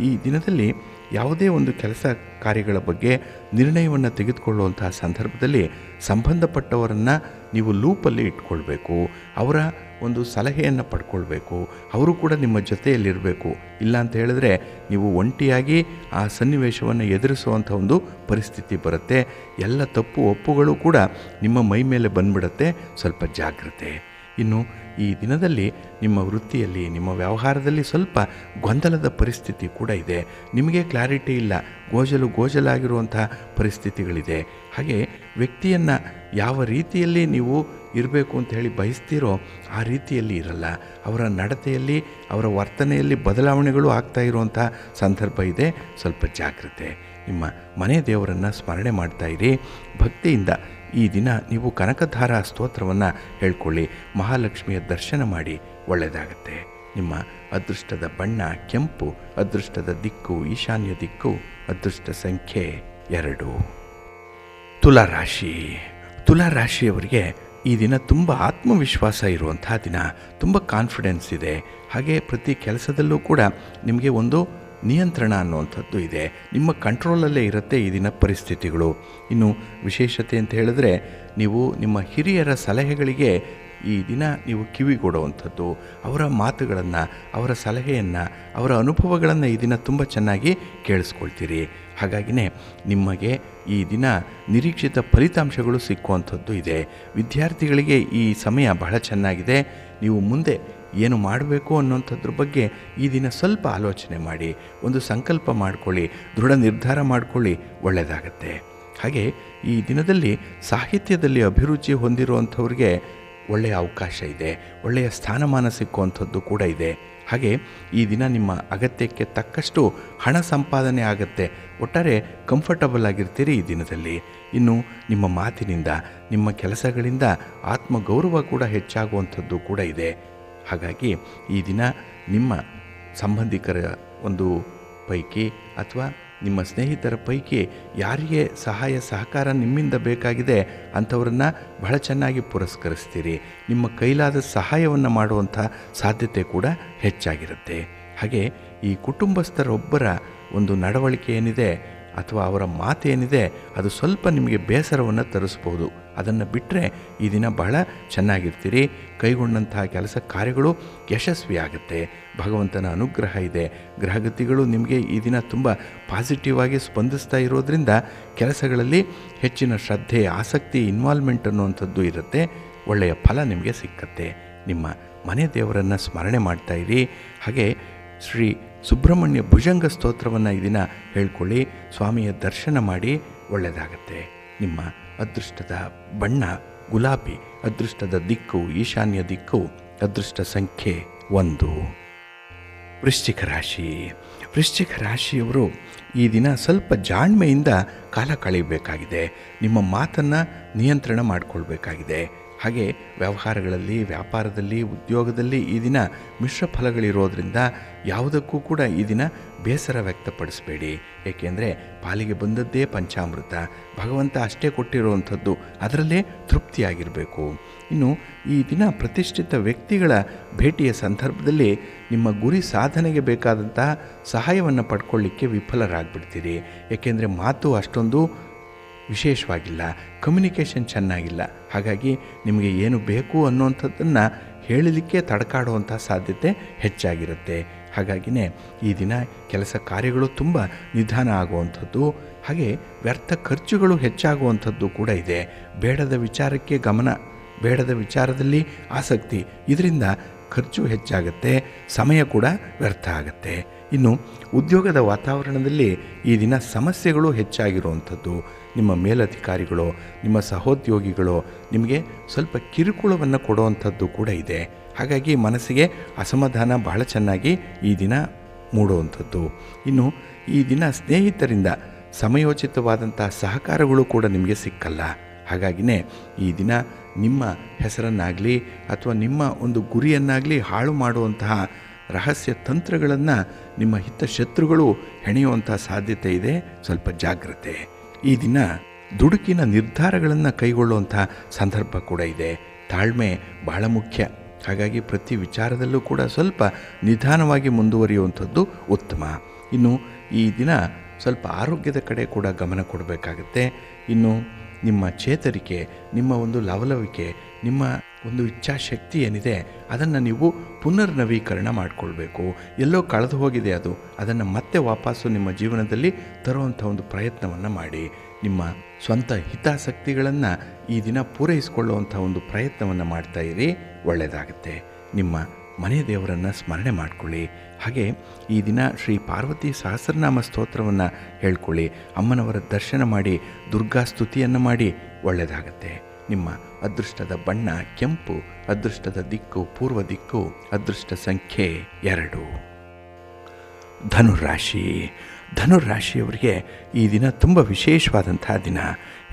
ಈ ದಿನದಲ್ಲಿ ಯಾವುದೇ ಒಂದು ಕೆಲಸ ಕಾರ್ಯಗಳ ಬಗ್ಗೆ ನಿರ್ಣಯವನ್ನು ತೆಗೆದುಕೊಳ್ಳುವಂತಹ ಸಂದರ್ಭದಲ್ಲಿ ಸಂಬಂಧಪಟ್ಟವರನ್ನು ನೀವು ಲೂಪಲ್ಲಿ ಇಟ್ಕೊಳ್ಬೇಕು. ಅವರ ಒಂದು ಸಲಹೆಯನ್ನು ಪಡ್ಕೊಳ್ಬೇಕು. ಅವರು ಕೂಡ ನಿಮ್ಮ ಜೊತೆಯಲ್ಲಿರಬೇಕು. ಇಲ್ಲ ಅಂತ ಹೇಳಿದ್ರೆ ನೀವು ಒಂಟಿಯಾಗಿ ಆ ಸನ್ನಿವೇಶವನ್ನು ಎದುರಿಸುವಂಥ ಒಂದು ಪರಿಸ್ಥಿತಿ ಬರುತ್ತೆ. ಎಲ್ಲ ತಪ್ಪು ಒಪ್ಪುಗಳು ಕೂಡ ನಿಮ್ಮ ಮೈ ಮೇಲೆ ಬಂದ್ಬಿಡುತ್ತೆ. ಸ್ವಲ್ಪ ಜಾಗ್ರತೆ. ಇನ್ನು ಈ ದಿನದಲ್ಲಿ ನಿಮ್ಮ ವೃತ್ತಿಯಲ್ಲಿ, ನಿಮ್ಮ ವ್ಯವಹಾರದಲ್ಲಿ ಸ್ವಲ್ಪ ಗೊಂದಲದ ಪರಿಸ್ಥಿತಿ ಕೂಡ ಇದೆ. ನಿಮಗೆ ಕ್ಲಾರಿಟಿ ಇಲ್ಲ, ಗೋಜಲಾಗಿರುವಂತಹ ಪರಿಸ್ಥಿತಿಗಳಿದೆ. ಹಾಗೆ ವ್ಯಕ್ತಿಯನ್ನು ಯಾವ ರೀತಿಯಲ್ಲಿ ನೀವು ಇರಬೇಕು ಅಂತ ಹೇಳಿ ಬಯಸ್ತೀರೋ ಆ ರೀತಿಯಲ್ಲಿ ಇರಲ್ಲ. ಅವರ ನಡತೆಯಲ್ಲಿ, ಅವರ ವರ್ತನೆಯಲ್ಲಿ ಬದಲಾವಣೆಗಳು ಆಗ್ತಾ ಇರುವಂಥ ಸಂದರ್ಭ ಇದೆ. ಸ್ವಲ್ಪ ಜಾಗ್ರತೆ. ನಿಮ್ಮ ಮನೆ ದೇವರನ್ನು ಸ್ಮರಣೆ ಮಾಡ್ತಾಯಿರಿ. ಭಕ್ತಿಯಿಂದ ಈ ದಿನ ನೀವು ಕನಕಧಾರ ಸ್ತೋತ್ರವನ್ನು ಹೇಳ್ಕೊಳ್ಳಿ. ಮಹಾಲಕ್ಷ್ಮಿಯ ದರ್ಶನ ಮಾಡಿ. ಒಳ್ಳೆಯದಾಗತ್ತೆ. ನಿಮ್ಮ ಅದೃಷ್ಟದ ಬಣ್ಣ ಕೆಂಪು, ಅದೃಷ್ಟದ ದಿಕ್ಕು ಈಶಾನ್ಯ ದಿಕ್ಕು, ಅದೃಷ್ಟ ಸಂಖ್ಯೆ 2. ತುಲಾರಾಶಿ. ತುಲಾರಾಶಿಯವರಿಗೆ ಈ ದಿನ ತುಂಬ ಆತ್ಮವಿಶ್ವಾಸ ಇರುವಂಥ ದಿನ. ತುಂಬ ಕಾನ್ಫಿಡೆನ್ಸ್ ಇದೆ. ಹಾಗೆ ಪ್ರತಿ ಕೆಲಸದಲ್ಲೂ ಕೂಡ ನಿಮಗೆ ಒಂದು ನಿಯಂತ್ರಣ ಅನ್ನುವಂಥದ್ದು ಇದೆ. ನಿಮ್ಮ ಕಂಟ್ರೋಲಲ್ಲೇ ಇರುತ್ತೆ ಈ ದಿನ ಪರಿಸ್ಥಿತಿಗಳು. ಇನ್ನು ವಿಶೇಷತೆ ಅಂತ ಹೇಳಿದ್ರೆ, ನೀವು ನಿಮ್ಮ ಹಿರಿಯರ ಸಲಹೆಗಳಿಗೆ ಈ ದಿನ ನೀವು ಕಿವಿಗೊಡುವಂಥದ್ದು, ಅವರ ಮಾತುಗಳನ್ನು, ಅವರ ಸಲಹೆಯನ್ನು, ಅವರ ಅನುಭವಗಳನ್ನು ಈ ದಿನ ತುಂಬ ಚೆನ್ನಾಗಿ ಕೇಳಿಸ್ಕೊಳ್ತೀರಿ. ಹಾಗಾಗಿನೇ ನಿಮಗೆ ಈ ದಿನ ನಿರೀಕ್ಷಿತ ಫಲಿತಾಂಶಗಳು ಸಿಕ್ಕುವಂಥದ್ದು ಇದೆ. ವಿದ್ಯಾರ್ಥಿಗಳಿಗೆ ಈ ಸಮಯ ಬಹಳ ಚೆನ್ನಾಗಿದೆ. ನೀವು ಮುಂದೆ ಏನು ಮಾಡಬೇಕು ಅನ್ನೋಂಥದ್ರ ಬಗ್ಗೆ ಈ ದಿನ ಸ್ವಲ್ಪ ಆಲೋಚನೆ ಮಾಡಿ, ಒಂದು ಸಂಕಲ್ಪ ಮಾಡಿಕೊಳ್ಳಿ, ದೃಢ ನಿರ್ಧಾರ ಮಾಡಿಕೊಳ್ಳಿ. ಒಳ್ಳೆಯದಾಗತ್ತೆ. ಹಾಗೆ ಈ ದಿನದಲ್ಲಿ ಸಾಹಿತ್ಯದಲ್ಲಿ ಅಭಿರುಚಿ ಹೊಂದಿರುವಂಥವ್ರಿಗೆ ಒಳ್ಳೆಯ ಅವಕಾಶ ಇದೆ. ಒಳ್ಳೆಯ ಸ್ಥಾನಮಾನ ಸಿಕ್ಕುವಂಥದ್ದು ಕೂಡ ಇದೆ. ಹಾಗೆ ಈ ದಿನ ನಿಮ್ಮ ಅಗತ್ಯಕ್ಕೆ ತಕ್ಕಷ್ಟು ಹಣ ಸಂಪಾದನೆ ಆಗುತ್ತೆ. ಒಟ್ಟಾರೆ ಕಂಫರ್ಟಬಲ್ ಆಗಿರ್ತೀರಿ ಈ ದಿನದಲ್ಲಿ. ಇನ್ನು ನಿಮ್ಮ ಮಾತಿನಿಂದ, ನಿಮ್ಮ ಕೆಲಸಗಳಿಂದ ಆತ್ಮಗೌರವ ಕೂಡ ಹೆಚ್ಚಾಗುವಂಥದ್ದು ಕೂಡ ಇದೆ. ಹಾಗಾಗಿ ಈ ದಿನ ನಿಮ್ಮ ಸಂಬಂಧಿಕರ ಒಂದು ಪೈಕಿ ಅಥವಾ ನಿಮ್ಮ ಸ್ನೇಹಿತರ ಪೈಕಿ ಯಾರಿಗೆ ಸಹಾಯ ಸಹಕಾರ ನಿಮ್ಮಿಂದ ಬೇಕಾಗಿದೆ ಅಂಥವ್ರನ್ನು ಬಹಳ ಚೆನ್ನಾಗಿ ಪುರಸ್ಕರಿಸ್ತೀರಿ. ನಿಮ್ಮ ಕೈಲಾದ ಸಹಾಯವನ್ನು ಮಾಡುವಂಥ ಸಾಧ್ಯತೆ ಕೂಡ ಹೆಚ್ಚಾಗಿರುತ್ತೆ. ಹಾಗೆ ಈ ಕುಟುಂಬಸ್ಥರೊಬ್ಬರ ಒಂದು ನಡವಳಿಕೆ ಏನಿದೆ ಅಥವಾ ಅವರ ಮಾತೇನಿದೆ ಅದು ಸ್ವಲ್ಪ ನಿಮಗೆ ಬೇಸರವನ್ನು ತರಿಸ್ಬೋದು. ಅದನ್ನು ಬಿಟ್ಟರೆ ಈ ದಿನ ಬಹಳ ಚೆನ್ನಾಗಿರ್ತೀರಿ. ಕೈಗೊಂಡಂತಹ ಕೆಲಸ ಕಾರ್ಯಗಳು ಯಶಸ್ವಿಯಾಗುತ್ತೆ. ಭಗವಂತನ ಅನುಗ್ರಹ ಇದೆ. ಗ್ರಹಗತಿಗಳು ನಿಮಗೆ ಈ ದಿನ ತುಂಬ ಪಾಸಿಟಿವ್ ಆಗಿ ಸ್ಪಂದಿಸ್ತಾ ಇರೋದ್ರಿಂದ ಕೆಲಸಗಳಲ್ಲಿ ಹೆಚ್ಚಿನ ಶ್ರದ್ಧೆ, ಆಸಕ್ತಿ, ಇನ್ವಾಲ್ವ್ಮೆಂಟ್ ಅನ್ನುವಂಥದ್ದು ಇರುತ್ತೆ. ಒಳ್ಳೆಯ ಫಲ ನಿಮಗೆ ಸಿಕ್ಕತ್ತೆ. ನಿಮ್ಮ ಮನೆ ದೇವರನ್ನು ಸ್ಮರಣೆ ಮಾಡ್ತಾಯಿರಿ. ಹಾಗೆ ಶ್ರೀ ಸುಬ್ರಹ್ಮಣ್ಯ ಭುಜಂಗ ಸ್ತೋತ್ರವನ್ನು ಈ ದಿನ ಹೇಳ್ಕೊಳ್ಳಿ. ಸ್ವಾಮಿಯ ದರ್ಶನ ಮಾಡಿ. ಒಳ್ಳೆಯದಾಗತ್ತೆ. ನಿಮ್ಮ ಅದೃಷ್ಟದ ಬಣ್ಣ ಗುಲಾಬಿ, ಅದೃಷ್ಟದ ದಿಕ್ಕು ಈಶಾನ್ಯ ದಿಕ್ಕು, ಅದೃಷ್ಟ ಸಂಖ್ಯೆ 1. ವೃಶ್ಚಿಕ ರಾಶಿ. ವೃಶ್ಚಿಕ ರಾಶಿಯವರು ಈ ದಿನ ಸ್ವಲ್ಪ ಜಾಣ್ಮೆಯಿಂದ ಕಾಲ ಕಳೆಯಬೇಕಾಗಿದೆ. ನಿಮ್ಮ ಮಾತನ್ನು ನಿಯಂತ್ರಣ ಮಾಡಿಕೊಳ್ಬೇಕಾಗಿದೆ. ಹಾಗೆ ವ್ಯವಹಾರಗಳಲ್ಲಿ, ವ್ಯಾಪಾರದಲ್ಲಿ, ಉದ್ಯೋಗದಲ್ಲಿ ಈ ದಿನ ಮಿಶ್ರ ಫಲಗಳಿರೋದ್ರಿಂದ ಯಾವುದಕ್ಕೂ ಕೂಡ ಈ ದಿನ ಬೇಸರ ವ್ಯಕ್ತಪಡಿಸಬೇಡಿ. ಏಕೆಂದರೆ ಪಾಲಿಗೆ ಬಂದದ್ದೇ ಪಂಚಾಮೃತ. ಭಗವಂತ ಅಷ್ಟೇ ಕೊಟ್ಟಿರುವಂಥದ್ದು, ಅದರಲ್ಲೇ ತೃಪ್ತಿಯಾಗಿರಬೇಕು. ಇನ್ನು ಈ ದಿನ ಪ್ರತಿಷ್ಠಿತ ವ್ಯಕ್ತಿಗಳ ಭೇಟಿಯ ಸಂದರ್ಭದಲ್ಲಿ ನಿಮ್ಮ ಗುರಿ ಸಾಧನೆಗೆ ಬೇಕಾದಂತಹ ಸಹಾಯವನ್ನು ಪಡ್ಕೊಳ್ಳಿಕ್ಕೆ ವಿಫಲರಾಗ್ಬಿಡ್ತೀರಿ. ಏಕೆಂದರೆ ಮಾತು ಅಷ್ಟೊಂದು ವಿಶೇಷವಾಗಿಲ್ಲ, ಕಮ್ಯುನಿಕೇಷನ್ ಚೆನ್ನಾಗಿಲ್ಲ. ಹಾಗಾಗಿ ನಿಮಗೆ ಏನು ಬೇಕು ಅನ್ನುವಂಥದ್ದನ್ನು ಹೇಳಲಿಕ್ಕೆ ತಡಕಾಡುವಂಥ ಸಾಧ್ಯತೆ ಹೆಚ್ಚಾಗಿರುತ್ತೆ. ಹಾಗಾಗಿನೇ ಈ ದಿನ ಕೆಲಸ ಕಾರ್ಯಗಳು ತುಂಬ ನಿಧಾನ ಆಗುವಂಥದ್ದು. ಹಾಗೆ ವ್ಯರ್ಥ ಖರ್ಚುಗಳು ಹೆಚ್ಚಾಗುವಂಥದ್ದು ಕೂಡ ಇದೆ. ಬೇಡದ ವಿಚಾರಕ್ಕೆ ಗಮನ, ಬೇಡದ ವಿಚಾರದಲ್ಲಿ ಆಸಕ್ತಿ, ಇದರಿಂದ ಖರ್ಚು ಹೆಚ್ಚಾಗುತ್ತೆ, ಸಮಯ ಕೂಡ ವ್ಯರ್ಥ ಆಗುತ್ತೆ. ಇನ್ನು ಉದ್ಯೋಗದ ವಾತಾವರಣದಲ್ಲಿ ಈ ದಿನ ಸಮಸ್ಯೆಗಳು ಹೆಚ್ಚಾಗಿರುವಂಥದ್ದು. ನಿಮ್ಮ ಮೇಲಧಿಕಾರಿಗಳು, ನಿಮ್ಮ ಸಹೋದ್ಯೋಗಿಗಳು ನಿಮಗೆ ಸ್ವಲ್ಪ ಕಿರುಕುಳವನ್ನು ಕೊಡುವಂಥದ್ದು ಕೂಡ ಇದೆ. ಹಾಗಾಗಿ ಮನಸ್ಸಿಗೆ ಅಸಮಾಧಾನ ಬಹಳ ಚೆನ್ನಾಗಿ ಈ ದಿನ ಮೂಡುವಂಥದ್ದು. ಇನ್ನು ಈ ದಿನ ಸ್ನೇಹಿತರಿಂದ ಸಮಯೋಚಿತವಾದಂಥ ಸಹಕಾರಗಳು ಕೂಡ ನಿಮಗೆ ಸಿಕ್ಕಲ್ಲ. ಹಾಗಾಗಿನೇ ಈ ದಿನ ನಿಮ್ಮ ಹೆಸರನ್ನಾಗಲಿ ಅಥವಾ ನಿಮ್ಮ ಒಂದು ಗುರಿಯನ್ನಾಗಲಿ ಹಾಳು ಮಾಡುವಂತಹ ರಹಸ್ಯ ತಂತ್ರಗಳನ್ನು ನಿಮ್ಮ ಹಿತಶತ್ರುಗಳು ಹೆಣೆಯುವಂಥ ಸಾಧ್ಯತೆ ಇದೆ. ಸ್ವಲ್ಪ ಜಾಗ್ರತೆ. ಈ ದಿನ ದುಡುಕಿನ ನಿರ್ಧಾರಗಳನ್ನು ಕೈಗೊಳ್ಳುವಂಥ ಸಂದರ್ಭ ಕೂಡ ಇದೆ. ತಾಳ್ಮೆ ಬಹಳ ಮುಖ್ಯ. ಹಾಗಾಗಿ ಪ್ರತಿ ವಿಚಾರದಲ್ಲೂ ಕೂಡ ಸ್ವಲ್ಪ ನಿಧಾನವಾಗಿ ಮುಂದುವರಿಯುವಂಥದ್ದು ಉತ್ತಮ. ಇನ್ನು ಈ ದಿನ ಸ್ವಲ್ಪ ಆರೋಗ್ಯದ ಕಡೆ ಕೂಡ ಗಮನ ಕೊಡಬೇಕಾಗತ್ತೆ. ಇನ್ನು ನಿಮ್ಮ ಚೇತರಿಕೆ, ನಿಮ್ಮ ಒಂದು ಲವಲವಿಕೆ, ನಿಮ್ಮ ಒಂದು ಇಚ್ಛಾಶಕ್ತಿ ಏನಿದೆ ಅದನ್ನು ನೀವು ಪುನರ್ನವೀಕರಣ ಮಾಡಿಕೊಳ್ಬೇಕು. ಎಲ್ಲೋ ಕಳೆದು ಹೋಗಿದೆ ಅದನ್ನು ಮತ್ತೆ ವಾಪಸ್ಸು ನಿಮ್ಮ ಜೀವನದಲ್ಲಿ ತರುವಂಥ ಒಂದು ಪ್ರಯತ್ನವನ್ನು ಮಾಡಿ. ನಿಮ್ಮ ಸ್ವಂತ ಹಿತಾಸಕ್ತಿಗಳನ್ನು ಈ ದಿನ ಪೂರೈಸಿಕೊಳ್ಳುವಂಥ ಒಂದು ಪ್ರಯತ್ನವನ್ನು ಮಾಡ್ತಾ ಇರಿ, ಒಳ್ಳೆಯದಾಗುತ್ತೆ. ನಿಮ್ಮ ಮನೆ ದೇವರನ್ನು ಸ್ಮರಣೆ ಮಾಡಿಕೊಳ್ಳಿ. ಹಾಗೆ ಈ ದಿನ ಶ್ರೀ ಪಾರ್ವತಿ ಸಹಸ್ರನಾಮ ಸ್ತೋತ್ರವನ್ನು ಹೇಳ್ಕೊಳ್ಳಿ. ಅಮ್ಮನವರ ದರ್ಶನ ಮಾಡಿ ದುರ್ಗಾ ಸ್ತುತಿಯನ್ನು ಮಾಡಿ, ಒಳ್ಳೆಯದಾಗತ್ತೆ. ನಿಮ್ಮ ಅದೃಷ್ಟದ ಬಣ್ಣ ಕೆಂಪು, ಅದೃಷ್ಟದ ದಿಕ್ಕು ಪೂರ್ವ ದಿಕ್ಕು, ಅದೃಷ್ಟ ಸಂಖ್ಯೆ 2. ಧನುರಾಶಿ. ಧನುರಾಶಿಯವರಿಗೆ ಈ ದಿನ ತುಂಬ ವಿಶೇಷವಾದಂಥ ದಿನ.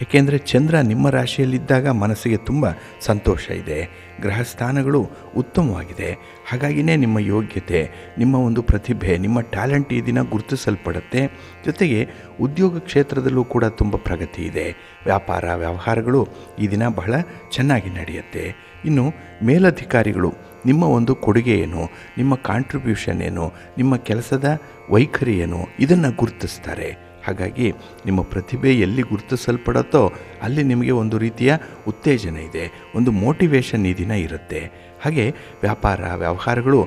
ಏಕೆಂದರೆ ಚಂದ್ರ ನಿಮ್ಮ ರಾಶಿಯಲ್ಲಿದ್ದಾಗ ಮನಸ್ಸಿಗೆ ತುಂಬ ಸಂತೋಷ ಇದೆ. ಗ್ರಹ ಸ್ಥಾನಗಳು ಉತ್ತಮವಾಗಿದೆ. ಹಾಗಾಗಿಯೇ ನಿಮ್ಮ ಯೋಗ್ಯತೆ, ನಿಮ್ಮ ಒಂದು ಪ್ರತಿಭೆ, ನಿಮ್ಮ ಟ್ಯಾಲೆಂಟ್ ಈ ದಿನ ಗುರುತಿಸಲ್ಪಡುತ್ತೆ. ಜೊತೆಗೆ ಉದ್ಯೋಗ ಕ್ಷೇತ್ರದಲ್ಲೂ ಕೂಡ ತುಂಬ ಪ್ರಗತಿ ಇದೆ. ವ್ಯಾಪಾರ ವ್ಯವಹಾರಗಳು ಈ ದಿನ ಬಹಳ ಚೆನ್ನಾಗಿ ನಡೆಯುತ್ತೆ. ಇನ್ನು ಮೇಲಧಿಕಾರಿಗಳು ನಿಮ್ಮ ಒಂದು ಕೊಡುಗೆ ಏನು, ನಿಮ್ಮ ಕಾಂಟ್ರಿಬ್ಯೂಷನ್ ಏನು, ನಿಮ್ಮ ಕೆಲಸದ ವೈಖರಿ ಏನು, ಇದನ್ನು ಗುರುತಿಸ್ತಾರೆ. ಹಾಗಾಗಿ ನಿಮ್ಮ ಪ್ರತಿಭೆ ಎಲ್ಲಿ ಗುರುತಿಸಲ್ಪಡುತ್ತೋ ಅಲ್ಲಿ ನಿಮಗೆ ಒಂದು ರೀತಿಯ ಉತ್ತೇಜನ ಇದೆ, ಒಂದು ಮೋಟಿವೇಶನ್ ಈ ದಿನ ಇರುತ್ತೆ. ಹಾಗೆ ವ್ಯಾಪಾರ ವ್ಯವಹಾರಗಳು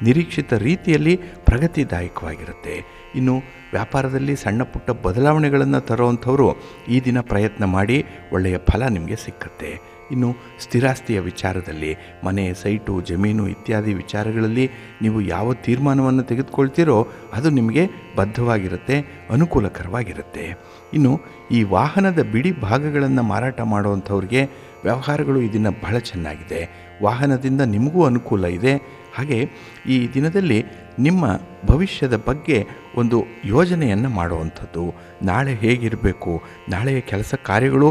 ನಿರೀಕ್ಷಿತ ರೀತಿಯಲ್ಲಿ ಪ್ರಗತಿದಾಯಕವಾಗಿರುತ್ತೆ. ಇನ್ನು ವ್ಯಾಪಾರದಲ್ಲಿ ಸಣ್ಣ ಪುಟ್ಟ ಬದಲಾವಣೆಗಳನ್ನು ತರುವಂಥವರು ಈ ದಿನ ಪ್ರಯತ್ನ ಮಾಡಿ ಒಳ್ಳೆಯ ಫಲ ನಿಮಗೆ ಸಿಕ್ಕತ್ತೆ. ಇನ್ನು ಸ್ಥಿರಾಸ್ತಿಯ ವಿಚಾರದಲ್ಲಿ ಮನೆ, ಸೈಟು, ಜಮೀನು ಇತ್ಯಾದಿ ವಿಚಾರಗಳಲ್ಲಿ ನೀವು ಯಾವ ತೀರ್ಮಾನವನ್ನು ತೆಗೆದುಕೊಳ್ತೀರೋ ಅದು ನಿಮಗೆ ಬದ್ಧವಾಗಿರುತ್ತೆ, ಅನುಕೂಲಕರವಾಗಿರುತ್ತೆ. ಇನ್ನು ಈ ವಾಹನದ ಬಿಡಿ ಭಾಗಗಳನ್ನು ಮಾರಾಟ ಮಾಡುವಂಥವ್ರಿಗೆ ವ್ಯವಹಾರಗಳು ಈ ದಿನ ಬಹಳ ಚೆನ್ನಾಗಿದೆ. ವಾಹನದಿಂದ ನಿಮಗೂ ಅನುಕೂಲ ಇದೆ. ಹಾಗೆ ಈ ದಿನದಲ್ಲಿ ನಿಮ್ಮ ಭವಿಷ್ಯದ ಬಗ್ಗೆ ಒಂದು ಯೋಜನೆಯನ್ನು ಮಾಡುವಂಥದ್ದು, ನಾಳೆ ಹೇಗಿರಬೇಕು, ನಾಳೆಯ ಕೆಲಸ ಕಾರ್ಯಗಳು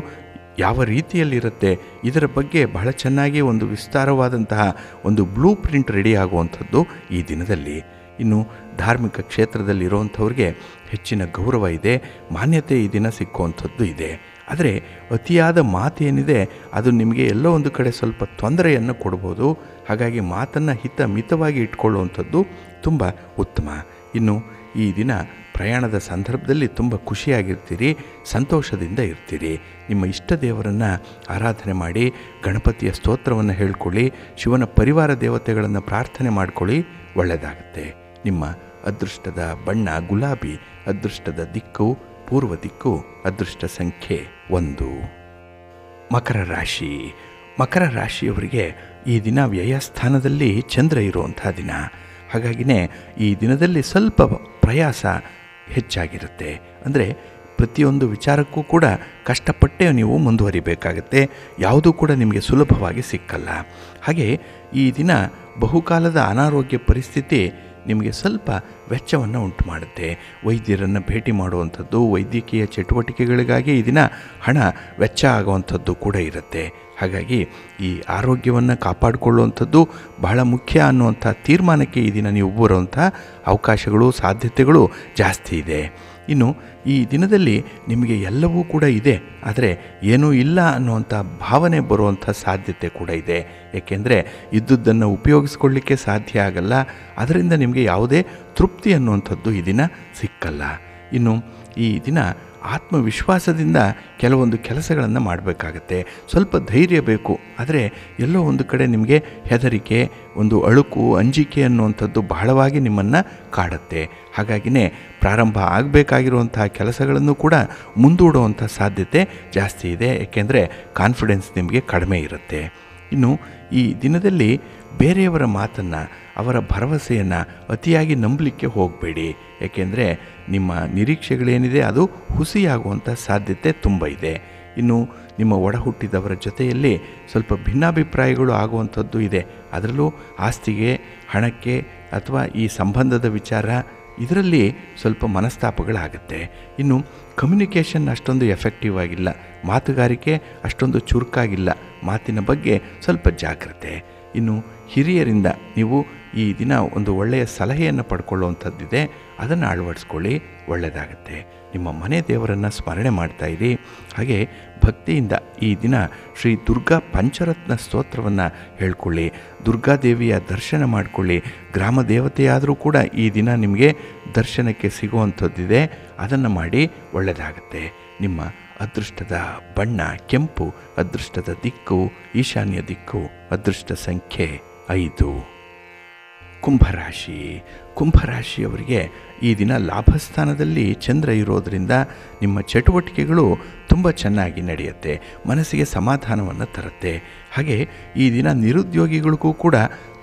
ಯಾವ ರೀತಿಯಲ್ಲಿರುತ್ತೆ, ಇದರ ಬಗ್ಗೆ ಬಹಳ ಚೆನ್ನಾಗಿ ಒಂದು ವಿಸ್ತಾರವಾದಂತಹ ಒಂದು ಬ್ಲೂ ಪ್ರಿಂಟ್ ರೆಡಿ ಆಗುವಂಥದ್ದು ಈ ದಿನದಲ್ಲಿ. ಇನ್ನು ಧಾರ್ಮಿಕ ಕ್ಷೇತ್ರದಲ್ಲಿರುವಂಥವ್ರಿಗೆ ಹೆಚ್ಚಿನ ಗೌರವ ಇದೆ, ಮಾನ್ಯತೆ ಈ ದಿನ ಸಿಕ್ಕುವಂಥದ್ದು ಇದೆ. ಆದರೆ ಅತಿಯಾದ ಮಾತೇನಿದೆ ಅದು ನಿಮಗೆ ಎಲ್ಲೋ ಒಂದು ಕಡೆ ಸ್ವಲ್ಪ ತೊಂದರೆಯನ್ನು ಕೊಡ್ಬೋದು. ಹಾಗಾಗಿ ಮಾತನ್ನು ಮಿತವಾಗಿ ಇಟ್ಕೊಳ್ಳುವಂಥದ್ದು ತುಂಬ ಉತ್ತಮ. ಇನ್ನು ಈ ದಿನ ಪ್ರಯಾಣದ ಸಂದರ್ಭದಲ್ಲಿ ತುಂಬ ಖುಷಿಯಾಗಿರ್ತೀರಿ, ಸಂತೋಷದಿಂದ ಇರ್ತೀರಿ. ನಿಮ್ಮ ಇಷ್ಟ ದೇವರನ್ನು ಆರಾಧನೆ ಮಾಡಿ, ಗಣಪತಿಯ ಸ್ತೋತ್ರವನ್ನು ಹೇಳ್ಕೊಳ್ಳಿ, ಶಿವನ ಪರಿವಾರ ದೇವತೆಗಳನ್ನು ಪ್ರಾರ್ಥನೆ ಮಾಡ್ಕೊಳ್ಳಿ, ಒಳ್ಳೆಯದಾಗುತ್ತೆ. ನಿಮ್ಮ ಅದೃಷ್ಟದ ಬಣ್ಣ ಗುಲಾಬಿ, ಅದೃಷ್ಟದ ದಿಕ್ಕು ಪೂರ್ವ ದಿಕ್ಕು, ಅದೃಷ್ಟ ಸಂಖ್ಯೆ 1. ಮಕರ ರಾಶಿ. ಮಕರ ರಾಶಿಯವರಿಗೆ ಈ ದಿನ ವ್ಯಯಸ್ಥಾನದಲ್ಲಿ ಚಂದ್ರ ಇರುವಂಥ ದಿನ. ಹಾಗಾಗಿನೇ ಈ ದಿನದಲ್ಲಿ ಸ್ವಲ್ಪ ಪ್ರಯಾಸ ಹೆಚ್ಚಾಗಿರುತ್ತೆ. ಅಂದರೆ ಪ್ರತಿಯೊಂದು ವಿಚಾರಕ್ಕೂ ಕೂಡ ಕಷ್ಟಪಟ್ಟೆ ನೀವು ಮುಂದುವರಿಬೇಕಾಗತ್ತೆ. ಯಾವುದೂ ಕೂಡ ನಿಮಗೆ ಸುಲಭವಾಗಿ ಸಿಕ್ಕಲ್ಲ. ಹಾಗೆ ಈ ದಿನ ಬಹುಕಾಲದ ಅನಾರೋಗ್ಯ ಪರಿಸ್ಥಿತಿ ನಿಮಗೆ ಸ್ವಲ್ಪ ವೆಚ್ಚವನ್ನು ಉಂಟು ಮಾಡುತ್ತೆ. ವೈದ್ಯರನ್ನು ಭೇಟಿ ಮಾಡುವಂಥದ್ದು, ವೈದ್ಯಕೀಯ ಚಟುವಟಿಕೆಗಳಿಗಾಗಿ ಈ ದಿನ ಹಣ ವೆಚ್ಚ ಆಗುವಂಥದ್ದು ಕೂಡ ಇರುತ್ತೆ. ಹಾಗಾಗಿ ಈ ಆರೋಗ್ಯವನ್ನು ಕಾಪಾಡಿಕೊಳ್ಳುವಂಥದ್ದು ಬಹಳ ಮುಖ್ಯ ಅನ್ನುವಂಥ ತೀರ್ಮಾನಕ್ಕೆ ಈ ದಿನ ನೀವು ಬರುವಂಥ ಅವಕಾಶಗಳು, ಸಾಧ್ಯತೆಗಳು ಜಾಸ್ತಿ ಇದೆ. ಇನ್ನು ಈ ದಿನದಲ್ಲಿ ನಿಮಗೆ ಎಲ್ಲವೂ ಕೂಡ ಇದೆ, ಆದರೆ ಏನೂ ಇಲ್ಲ ಅನ್ನುವಂಥ ಭಾವನೆ ಬರುವಂಥ ಸಾಧ್ಯತೆ ಕೂಡ ಇದೆ. ಏಕೆಂದರೆ ಇದ್ದುದನ್ನು ಉಪಯೋಗಿಸ್ಕೊಳ್ಳಿಕ್ಕೆ ಸಾಧ್ಯ ಆಗಲ್ಲ. ಅದರಿಂದ ನಿಮಗೆ ಯಾವುದೇ ತೃಪ್ತಿ ಅನ್ನುವಂಥದ್ದು ಈ ದಿನ ಸಿಕ್ಕಲ್ಲ. ಇನ್ನು ಈ ದಿನ ಆತ್ಮವಿಶ್ವಾಸದಿಂದ ಕೆಲವೊಂದು ಕೆಲಸಗಳನ್ನು ಮಾಡಬೇಕಾಗತ್ತೆ. ಸ್ವಲ್ಪ ಧೈರ್ಯ ಬೇಕು. ಆದರೆ ಎಲ್ಲೋ ಒಂದು ಕಡೆ ನಿಮಗೆ ಹೆದರಿಕೆ, ಒಂದು ಅಳುಕು, ಅಂಜಿಕೆ ಅನ್ನುವಂಥದ್ದು ಬಹಳವಾಗಿ ನಿಮ್ಮನ್ನು ಕಾಡುತ್ತೆ. ಹಾಗಾಗಿನೇ ಪ್ರಾರಂಭ ಆಗಬೇಕಾಗಿರುವಂತಹ ಕೆಲಸಗಳನ್ನು ಕೂಡ ಮುಂದೂಡುವಂಥ ಸಾಧ್ಯತೆ ಜಾಸ್ತಿ ಇದೆ. ಏಕೆಂದರೆ ಕಾನ್ಫಿಡೆನ್ಸ್ ನಿಮಗೆ ಕಡಿಮೆ ಇರುತ್ತೆ. ಇನ್ನು ಈ ದಿನದಲ್ಲಿ ಬೇರೆಯವರ ಮಾತನ್ನು, ಅವರ ಭರವಸೆಯನ್ನು ಅತಿಯಾಗಿ ನಂಬಲಿಕ್ಕೆ ಹೋಗಬೇಡಿ. ಏಕೆಂದರೆ ನಿಮ್ಮ ನಿರೀಕ್ಷೆಗಳೇನಿದೆ ಅದು ಹುಸಿಯಾಗುವಂಥ ಸಾಧ್ಯತೆ ತುಂಬ ಇದೆ. ಇನ್ನು ನಿಮ್ಮ ಒಡ ಹುಟ್ಟಿದವರ ಜೊತೆಯಲ್ಲಿ ಸ್ವಲ್ಪ ಭಿನ್ನಾಭಿಪ್ರಾಯಗಳು ಆಗುವಂಥದ್ದು ಇದೆ. ಅದರಲ್ಲೂ ಆಸ್ತಿಗೆ, ಹಣಕ್ಕೆ ಅಥವಾ ಈ ಸಂಬಂಧದ ವಿಚಾರ, ಇದರಲ್ಲಿ ಸ್ವಲ್ಪ ಮನಸ್ತಾಪಗಳಾಗುತ್ತೆ. ಇನ್ನು ಕಮ್ಯುನಿಕೇಷನ್ ಅಷ್ಟೊಂದು ಎಫೆಕ್ಟಿವ್ ಆಗಿಲ್ಲ, ಮಾತುಗಾರಿಕೆ ಅಷ್ಟೊಂದು ಚುರುಕಾಗಿಲ್ಲ, ಮಾತಿನ ಬಗ್ಗೆ ಸ್ವಲ್ಪ ಜಾಗ್ರತೆ. ಇನ್ನು ಹಿರಿಯರಿಂದ ನೀವು ಈ ದಿನ ಒಂದು ಒಳ್ಳೆಯ ಸಲಹೆಯನ್ನು ಪಡ್ಕೊಳ್ಳುವಂಥದ್ದಿದೆ, ಅದನ್ನು ಅಳವಡಿಸ್ಕೊಳ್ಳಿ, ಒಳ್ಳೆಯದಾಗತ್ತೆ. ನಿಮ್ಮ ಮನೆ ದೇವರನ್ನು ಸ್ಮರಣೆ ಮಾಡ್ತಾಯಿರಿ. ಹಾಗೆ ಭಕ್ತಿಯಿಂದ ಈ ದಿನ ಶ್ರೀ ದುರ್ಗಾ ಪಂಚರತ್ನ ಸ್ತೋತ್ರವನ್ನು ಹೇಳ್ಕೊಳ್ಳಿ, ದುರ್ಗಾದೇವಿಯ ದರ್ಶನ ಮಾಡಿಕೊಳ್ಳಿ. ಗ್ರಾಮ ದೇವತೆಯಾದರೂ ಕೂಡ ಈ ದಿನ ನಿಮಗೆ ದರ್ಶನಕ್ಕೆ ಸಿಗುವಂಥದ್ದಿದೆ, ಅದನ್ನು ಮಾಡಿ, ಒಳ್ಳೆಯದಾಗತ್ತೆ. ನಿಮ್ಮ ಅದೃಷ್ಟದ ಬಣ್ಣ ಕೆಂಪು, ಅದೃಷ್ಟದ ದಿಕ್ಕು ಈಶಾನ್ಯ ದಿಕ್ಕು, ಅದೃಷ್ಟ ಸಂಖ್ಯೆ 5. ಕುಂಭರಾಶಿ. ಕುಂಭರಾಶಿಯವರಿಗೆ ಈ ದಿನ ಲಾಭಸ್ಥಾನದಲ್ಲಿ ಚಂದ್ರ ಇರೋದರಿಂದ ನಿಮ್ಮ ಚಟುವಟಿಕೆಗಳು ತುಂಬ ಚೆನ್ನಾಗಿ ನಡೆಯುತ್ತೆ, ಮನಸ್ಸಿಗೆ ಸಮಾಧಾನವನ್ನು ತರುತ್ತೆ. ಹಾಗೆ ಈ ದಿನ ನಿರುದ್ಯೋಗಿಗಳಿಗೂ ಕೂಡ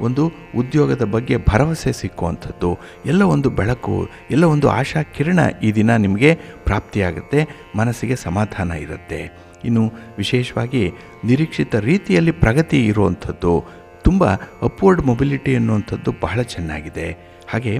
ಒಂದು ಉದ್ಯೋಗದ ಬಗ್ಗೆ ಭರವಸೆ ಸಿಕ್ಕುವಂಥದ್ದು, ಎಲ್ಲ ಒಂದು ಬೆಳಕು, ಎಲ್ಲ ಒಂದು ಆಶಾ ಕಿರಣ ಈ ದಿನ ನಿಮಗೆ ಪ್ರಾಪ್ತಿಯಾಗುತ್ತೆ, ಮನಸ್ಸಿಗೆ ಸಮಾಧಾನ ಇರುತ್ತೆ. ಇನ್ನು ವಿಶೇಷವಾಗಿ ನಿರೀಕ್ಷಿತ ರೀತಿಯಲ್ಲಿ ಪ್ರಗತಿ ಇರುವಂಥದ್ದು, ತುಂಬ ಅಪ್ವರ್ಡ್ ಮೊಬಿಲಿಟಿ ಅನ್ನುವಂಥದ್ದು ಬಹಳ ಚೆನ್ನಾಗಿದೆ. ಹಾಗೆ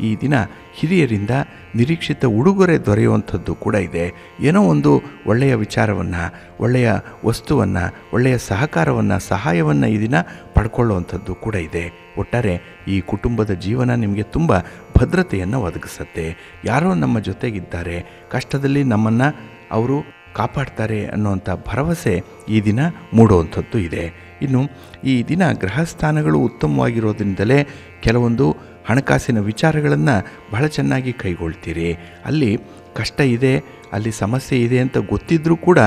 ಈ ದಿನ ಹಿರಿಯರಿಂದ ನಿರೀಕ್ಷಿತ ಉಡುಗೊರೆ ದೊರೆಯುವಂಥದ್ದು ಕೂಡ ಇದೆ. ಏನೋ ಒಂದು ಒಳ್ಳೆಯ ವಿಚಾರವನ್ನು, ಒಳ್ಳೆಯ ವಸ್ತುವನ್ನು, ಒಳ್ಳೆಯ ಸಹಕಾರವನ್ನು, ಸಹಾಯವನ್ನು ಈ ದಿನ ಪಡ್ಕೊಳ್ಳುವಂಥದ್ದು ಕೂಡ ಇದೆ. ಒಟ್ಟಾರೆ ಈ ಕುಟುಂಬದ ಜೀವನ ನಿಮಗೆ ತುಂಬ ಭದ್ರತೆಯನ್ನು ಒದಗಿಸುತ್ತೆ. ಯಾರೋ ನಮ್ಮ ಜೊತೆಗಿದ್ದಾರೆ, ಕಷ್ಟದಲ್ಲಿ ನಮ್ಮನ್ನು ಅವರು ಕಾಪಾಡ್ತಾರೆ ಅನ್ನುವಂಥ ಭರವಸೆ ಈ ದಿನ ಮೂಡುವಂಥದ್ದು ಇದೆ. ಇನ್ನು ಈ ದಿನ ಗ್ರಹಸ್ಥಾನಗಳು ಉತ್ತಮವಾಗಿರೋದ್ರಿಂದಲೇ ಕೆಲವೊಂದು ಹಣಕಾಸಿನ ವಿಚಾರಗಳನ್ನು ಬಹಳ ಚೆನ್ನಾಗಿ ಕೈಗೊಳ್ತೀರಿ. ಅಲ್ಲಿ ಕಷ್ಟ ಇದೆ, ಅಲ್ಲಿ ಸಮಸ್ಯೆ ಇದೆ ಅಂತ ಗೊತ್ತಿದ್ದರೂ ಕೂಡ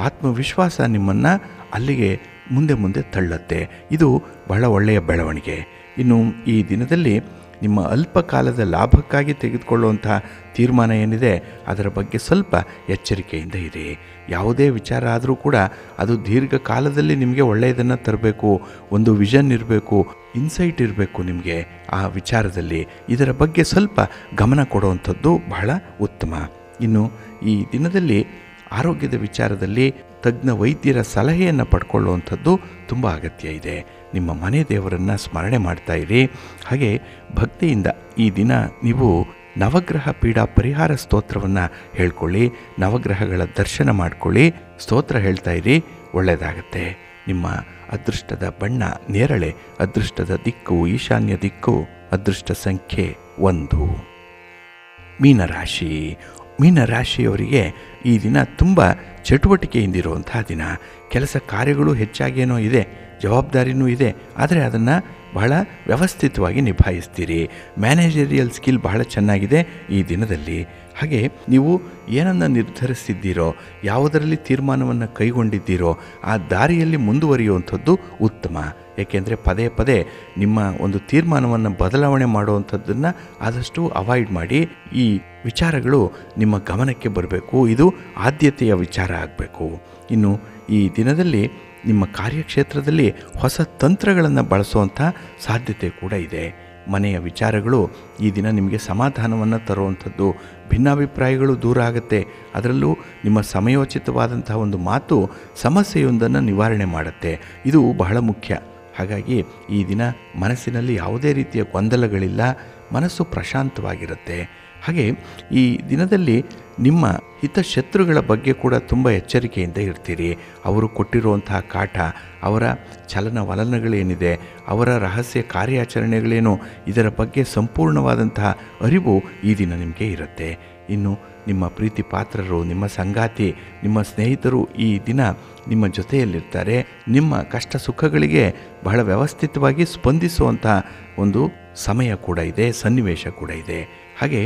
ಆತ್ಮವಿಶ್ವಾಸ ನಿಮ್ಮನ್ನು ಅಲ್ಲಿಗೆ ಮುಂದೆ ಮುಂದೆ ತಳ್ಳುತ್ತೆ. ಇದು ಬಹಳ ಒಳ್ಳೆಯ ಬೆಳವಣಿಗೆ. ಇನ್ನು ಈ ದಿನದಲ್ಲಿ ನಿಮ್ಮ ಅಲ್ಪ ಕಾಲದ ಲಾಭಕ್ಕಾಗಿ ತೆಗೆದುಕೊಳ್ಳುವಂತಹ ತೀರ್ಮಾನ ಏನಿದೆ ಅದರ ಬಗ್ಗೆ ಸ್ವಲ್ಪ ಎಚ್ಚರಿಕೆಯಿಂದ ಇರಿ. ಯಾವುದೇ ವಿಚಾರ ಆದರೂ ಕೂಡ ಅದು ದೀರ್ಘಕಾಲದಲ್ಲಿ ನಿಮಗೆ ಒಳ್ಳೆಯದನ್ನು ತರಬೇಕು, ಒಂದು ವಿಷನ್ ಇರಬೇಕು, ಇನ್ಸೈಟ್ ಇರಬೇಕು ನಿಮಗೆ ಆ ವಿಚಾರದಲ್ಲಿ. ಇದರ ಬಗ್ಗೆ ಸ್ವಲ್ಪ ಗಮನ ಕೊಡುವಂಥದ್ದು ಬಹಳ ಉತ್ತಮ. ಇನ್ನು ಈ ದಿನದಲ್ಲಿ ಆರೋಗ್ಯದ ವಿಚಾರದಲ್ಲಿ ತಜ್ಞ ವೈದ್ಯರ ಸಲಹೆಯನ್ನು ಪಡ್ಕೊಳ್ಳುವಂಥದ್ದು ತುಂಬ ಅಗತ್ಯ ಇದೆ. ನಿಮ್ಮ ಮನೆ ದೇವರನ್ನು ಸ್ಮರಣೆ ಮಾಡ್ತಾ ಇರಿ. ಹಾಗೆ ಭಕ್ತಿಯಿಂದ ಈ ದಿನ ನೀವು ನವಗ್ರಹ ಪೀಡಾ ಪರಿಹಾರ ಸ್ತೋತ್ರವನ್ನು ಹೇಳ್ಕೊಳ್ಳಿ, ನವಗ್ರಹಗಳ ದರ್ಶನ ಮಾಡಿಕೊಳ್ಳಿ, ಸ್ತೋತ್ರ ಹೇಳ್ತಾ ಇರಿ, ಒಳ್ಳೆಯದಾಗತ್ತೆ. ನಿಮ್ಮ ಅದೃಷ್ಟದ ಬಣ್ಣ ನೇರಳೆ, ಅದೃಷ್ಟದ ದಿಕ್ಕು ಈಶಾನ್ಯ ದಿಕ್ಕು, ಅದೃಷ್ಟ ಸಂಖ್ಯೆ 1. ಮೀನರಾಶಿ. ಮೀನರಾಶಿಯವರಿಗೆ ಈ ದಿನ ತುಂಬ ಚಟುವಟಿಕೆಯಿಂದಿರುವಂಥ ದಿನ. ಕೆಲಸ ಕಾರ್ಯಗಳು ಹೆಚ್ಚಾಗೇನೋ ಇದೆ, ಜವಾಬ್ದಾರಿನೂ ಇದೆ, ಆದರೆ ಅದನ್ನು ಬಹಳ ವ್ಯವಸ್ಥಿತವಾಗಿ ನಿಭಾಯಿಸ್ತೀರಿ. ಮ್ಯಾನೇಜರಿಯಲ್ ಸ್ಕಿಲ್ ಬಹಳ ಚೆನ್ನಾಗಿದೆ ಈ ದಿನದಲ್ಲಿ. ಹಾಗೆ ನೀವು ಏನನ್ನು ನಿರ್ಧರಿಸಿದ್ದೀರೋ, ಯಾವುದರಲ್ಲಿ ತೀರ್ಮಾನವನ್ನು ಕೈಗೊಂಡಿದ್ದೀರೋ ಆ ದಾರಿಯಲ್ಲಿ ಮುಂದುವರಿಯುವಂಥದ್ದು ಉತ್ತಮ. ಏಕೆಂದರೆ ಪದೇ ಪದೇ ನಿಮ್ಮ ಒಂದು ತೀರ್ಮಾನವನ್ನು ಬದಲಾವಣೆ ಮಾಡುವಂಥದ್ದನ್ನು ಆದಷ್ಟು ಅವಾಯ್ಡ್ ಮಾಡಿ. ಈ ವಿಚಾರಗಳು ನಿಮ್ಮ ಗಮನಕ್ಕೆ ಬರಬೇಕು, ಇದು ಆದ್ಯತೆಯ ವಿಚಾರ ಆಗಬೇಕು. ಇನ್ನು ಈ ದಿನದಲ್ಲಿ ನಿಮ್ಮ ಕಾರ್ಯಕ್ಷೇತ್ರದಲ್ಲಿ ಹೊಸ ತಂತ್ರಗಳನ್ನು ಬಳಸುವಂಥ ಸಾಧ್ಯತೆ ಕೂಡ ಇದೆ. ಮನೆಯ ವಿಚಾರಗಳು ಈ ದಿನ ನಿಮಗೆ ಸಮಾಧಾನವನ್ನು ತರುವಂಥದ್ದು, ಭಿನ್ನಾಭಿಪ್ರಾಯಗಳು ದೂರ ಆಗುತ್ತೆ. ಅದರಲ್ಲೂ ನಿಮ್ಮ ಸಮಯೋಚಿತವಾದಂತಹ ಒಂದು ಮಾತು ಸಮಸ್ಯೆಯೊಂದನ್ನು ನಿವಾರಣೆ ಮಾಡುತ್ತೆ. ಇದು ಬಹಳ ಮುಖ್ಯ. ಹಾಗಾಗಿ ಈ ದಿನ ಮನಸ್ಸಿನಲ್ಲಿ ಯಾವುದೇ ರೀತಿಯ ಗೊಂದಲಗಳಿಲ್ಲ, ಮನಸ್ಸು ಪ್ರಶಾಂತವಾಗಿರುತ್ತೆ. ಹಾಗೆ ಈ ದಿನದಲ್ಲಿ ನಿಮ್ಮ ಹಿತಶತ್ರುಗಳ ಬಗ್ಗೆ ಕೂಡ ತುಂಬ ಎಚ್ಚರಿಕೆಯಿಂದ ಇರ್ತೀರಿ. ಅವರು ಕೊಟ್ಟಿರುವಂತಹ ಕಾಟ, ಅವರ ಚಲನವಲನಗಳೇನಿದೆ, ಅವರ ರಹಸ್ಯ ಕಾರ್ಯಾಚರಣೆಗಳೇನು, ಇದರ ಬಗ್ಗೆ ಸಂಪೂರ್ಣವಾದಂತಹ ಅರಿವು ಈ ದಿನ ನಿಮಗೆ ಇರುತ್ತೆ. ಇನ್ನು ನಿಮ್ಮ ಪ್ರೀತಿ ಪಾತ್ರರು, ನಿಮ್ಮ ಸಂಗಾತಿ, ನಿಮ್ಮ ಸ್ನೇಹಿತರು ಈ ದಿನ ನಿಮ್ಮ ಜೊತೆಯಲ್ಲಿರ್ತಾರೆ. ನಿಮ್ಮ ಕಷ್ಟ ಸುಖಗಳಿಗೆ ಬಹಳ ವ್ಯವಸ್ಥಿತವಾಗಿ ಸ್ಪಂದಿಸುವಂಥ ಒಂದು ಸಮಯ ಕೂಡ ಇದೆ, ಸನ್ನಿವೇಶ ಕೂಡ ಇದೆ. ಹಾಗೆ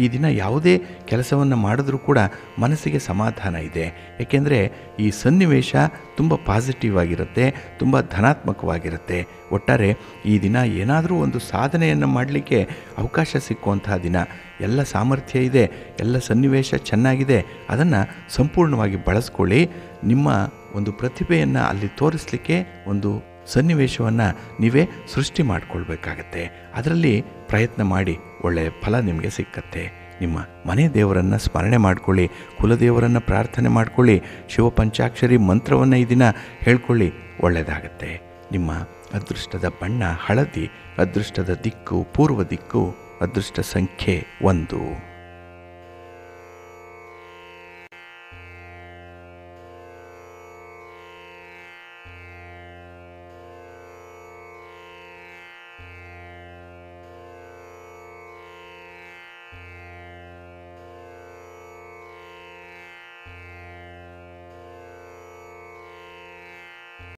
ಈ ದಿನ ಯಾವುದೇ ಕೆಲಸವನ್ನು ಮಾಡಿದ್ರೂ ಕೂಡ ಮನಸ್ಸಿಗೆ ಸಮಾಧಾನ ಇದೆ. ಏಕೆಂದರೆ ಈ ಸನ್ನಿವೇಶ ತುಂಬ ಪಾಸಿಟಿವ್ ಆಗಿರುತ್ತೆ, ತುಂಬ ಧನಾತ್ಮಕವಾಗಿರುತ್ತೆ. ಒಟ್ಟಾರೆ ಈ ದಿನ ಏನಾದರೂ ಒಂದು ಸಾಧನೆಯನ್ನು ಮಾಡಲಿಕ್ಕೆ ಅವಕಾಶ ಸಿಕ್ಕುವಂತಹ ದಿನ. ಎಲ್ಲ ಸಾಮರ್ಥ್ಯ ಇದೆ, ಎಲ್ಲ ಸನ್ನಿವೇಶ ಚೆನ್ನಾಗಿದೆ, ಅದನ್ನು ಸಂಪೂರ್ಣವಾಗಿ ಬಳಸ್ಕೊಳ್ಳಿ. ನಿಮ್ಮ ಒಂದು ಪ್ರತಿಭೆಯನ್ನು ಅಲ್ಲಿ ತೋರಿಸಲಿಕ್ಕೆ ಒಂದು ಸನ್ನಿವೇಶವನ್ನು ನೀವೇ ಸೃಷ್ಟಿ ಮಾಡಿಕೊಳ್ಬೇಕಾಗತ್ತೆ. ಅದರಲ್ಲಿ ಪ್ರಯತ್ನ ಮಾಡಿ, ಒಳ್ಳೆಯ ಫಲ ನಿಮಗೆ ಸಿಕ್ಕತ್ತೆ. ನಿಮ್ಮ ಮನೆ ದೇವರನ್ನು ಸ್ಮರಣೆ ಮಾಡಿಕೊಳ್ಳಿ, ಕುಲದೇವರನ್ನು ಪ್ರಾರ್ಥನೆ ಮಾಡಿಕೊಳ್ಳಿ, ಶಿವಪಂಚಾಕ್ಷರಿ ಮಂತ್ರವನ್ನು ಈ ದಿನ ಹೇಳ್ಕೊಳ್ಳಿ, ಒಳ್ಳೆಯದಾಗತ್ತೆ. ನಿಮ್ಮ ಅದೃಷ್ಟದ ಬಣ್ಣ ಹಳದಿ, ಅದೃಷ್ಟದ ದಿಕ್ಕು ಪೂರ್ವ ದಿಕ್ಕು, ಅದೃಷ್ಟ ಸಂಖ್ಯೆ 1.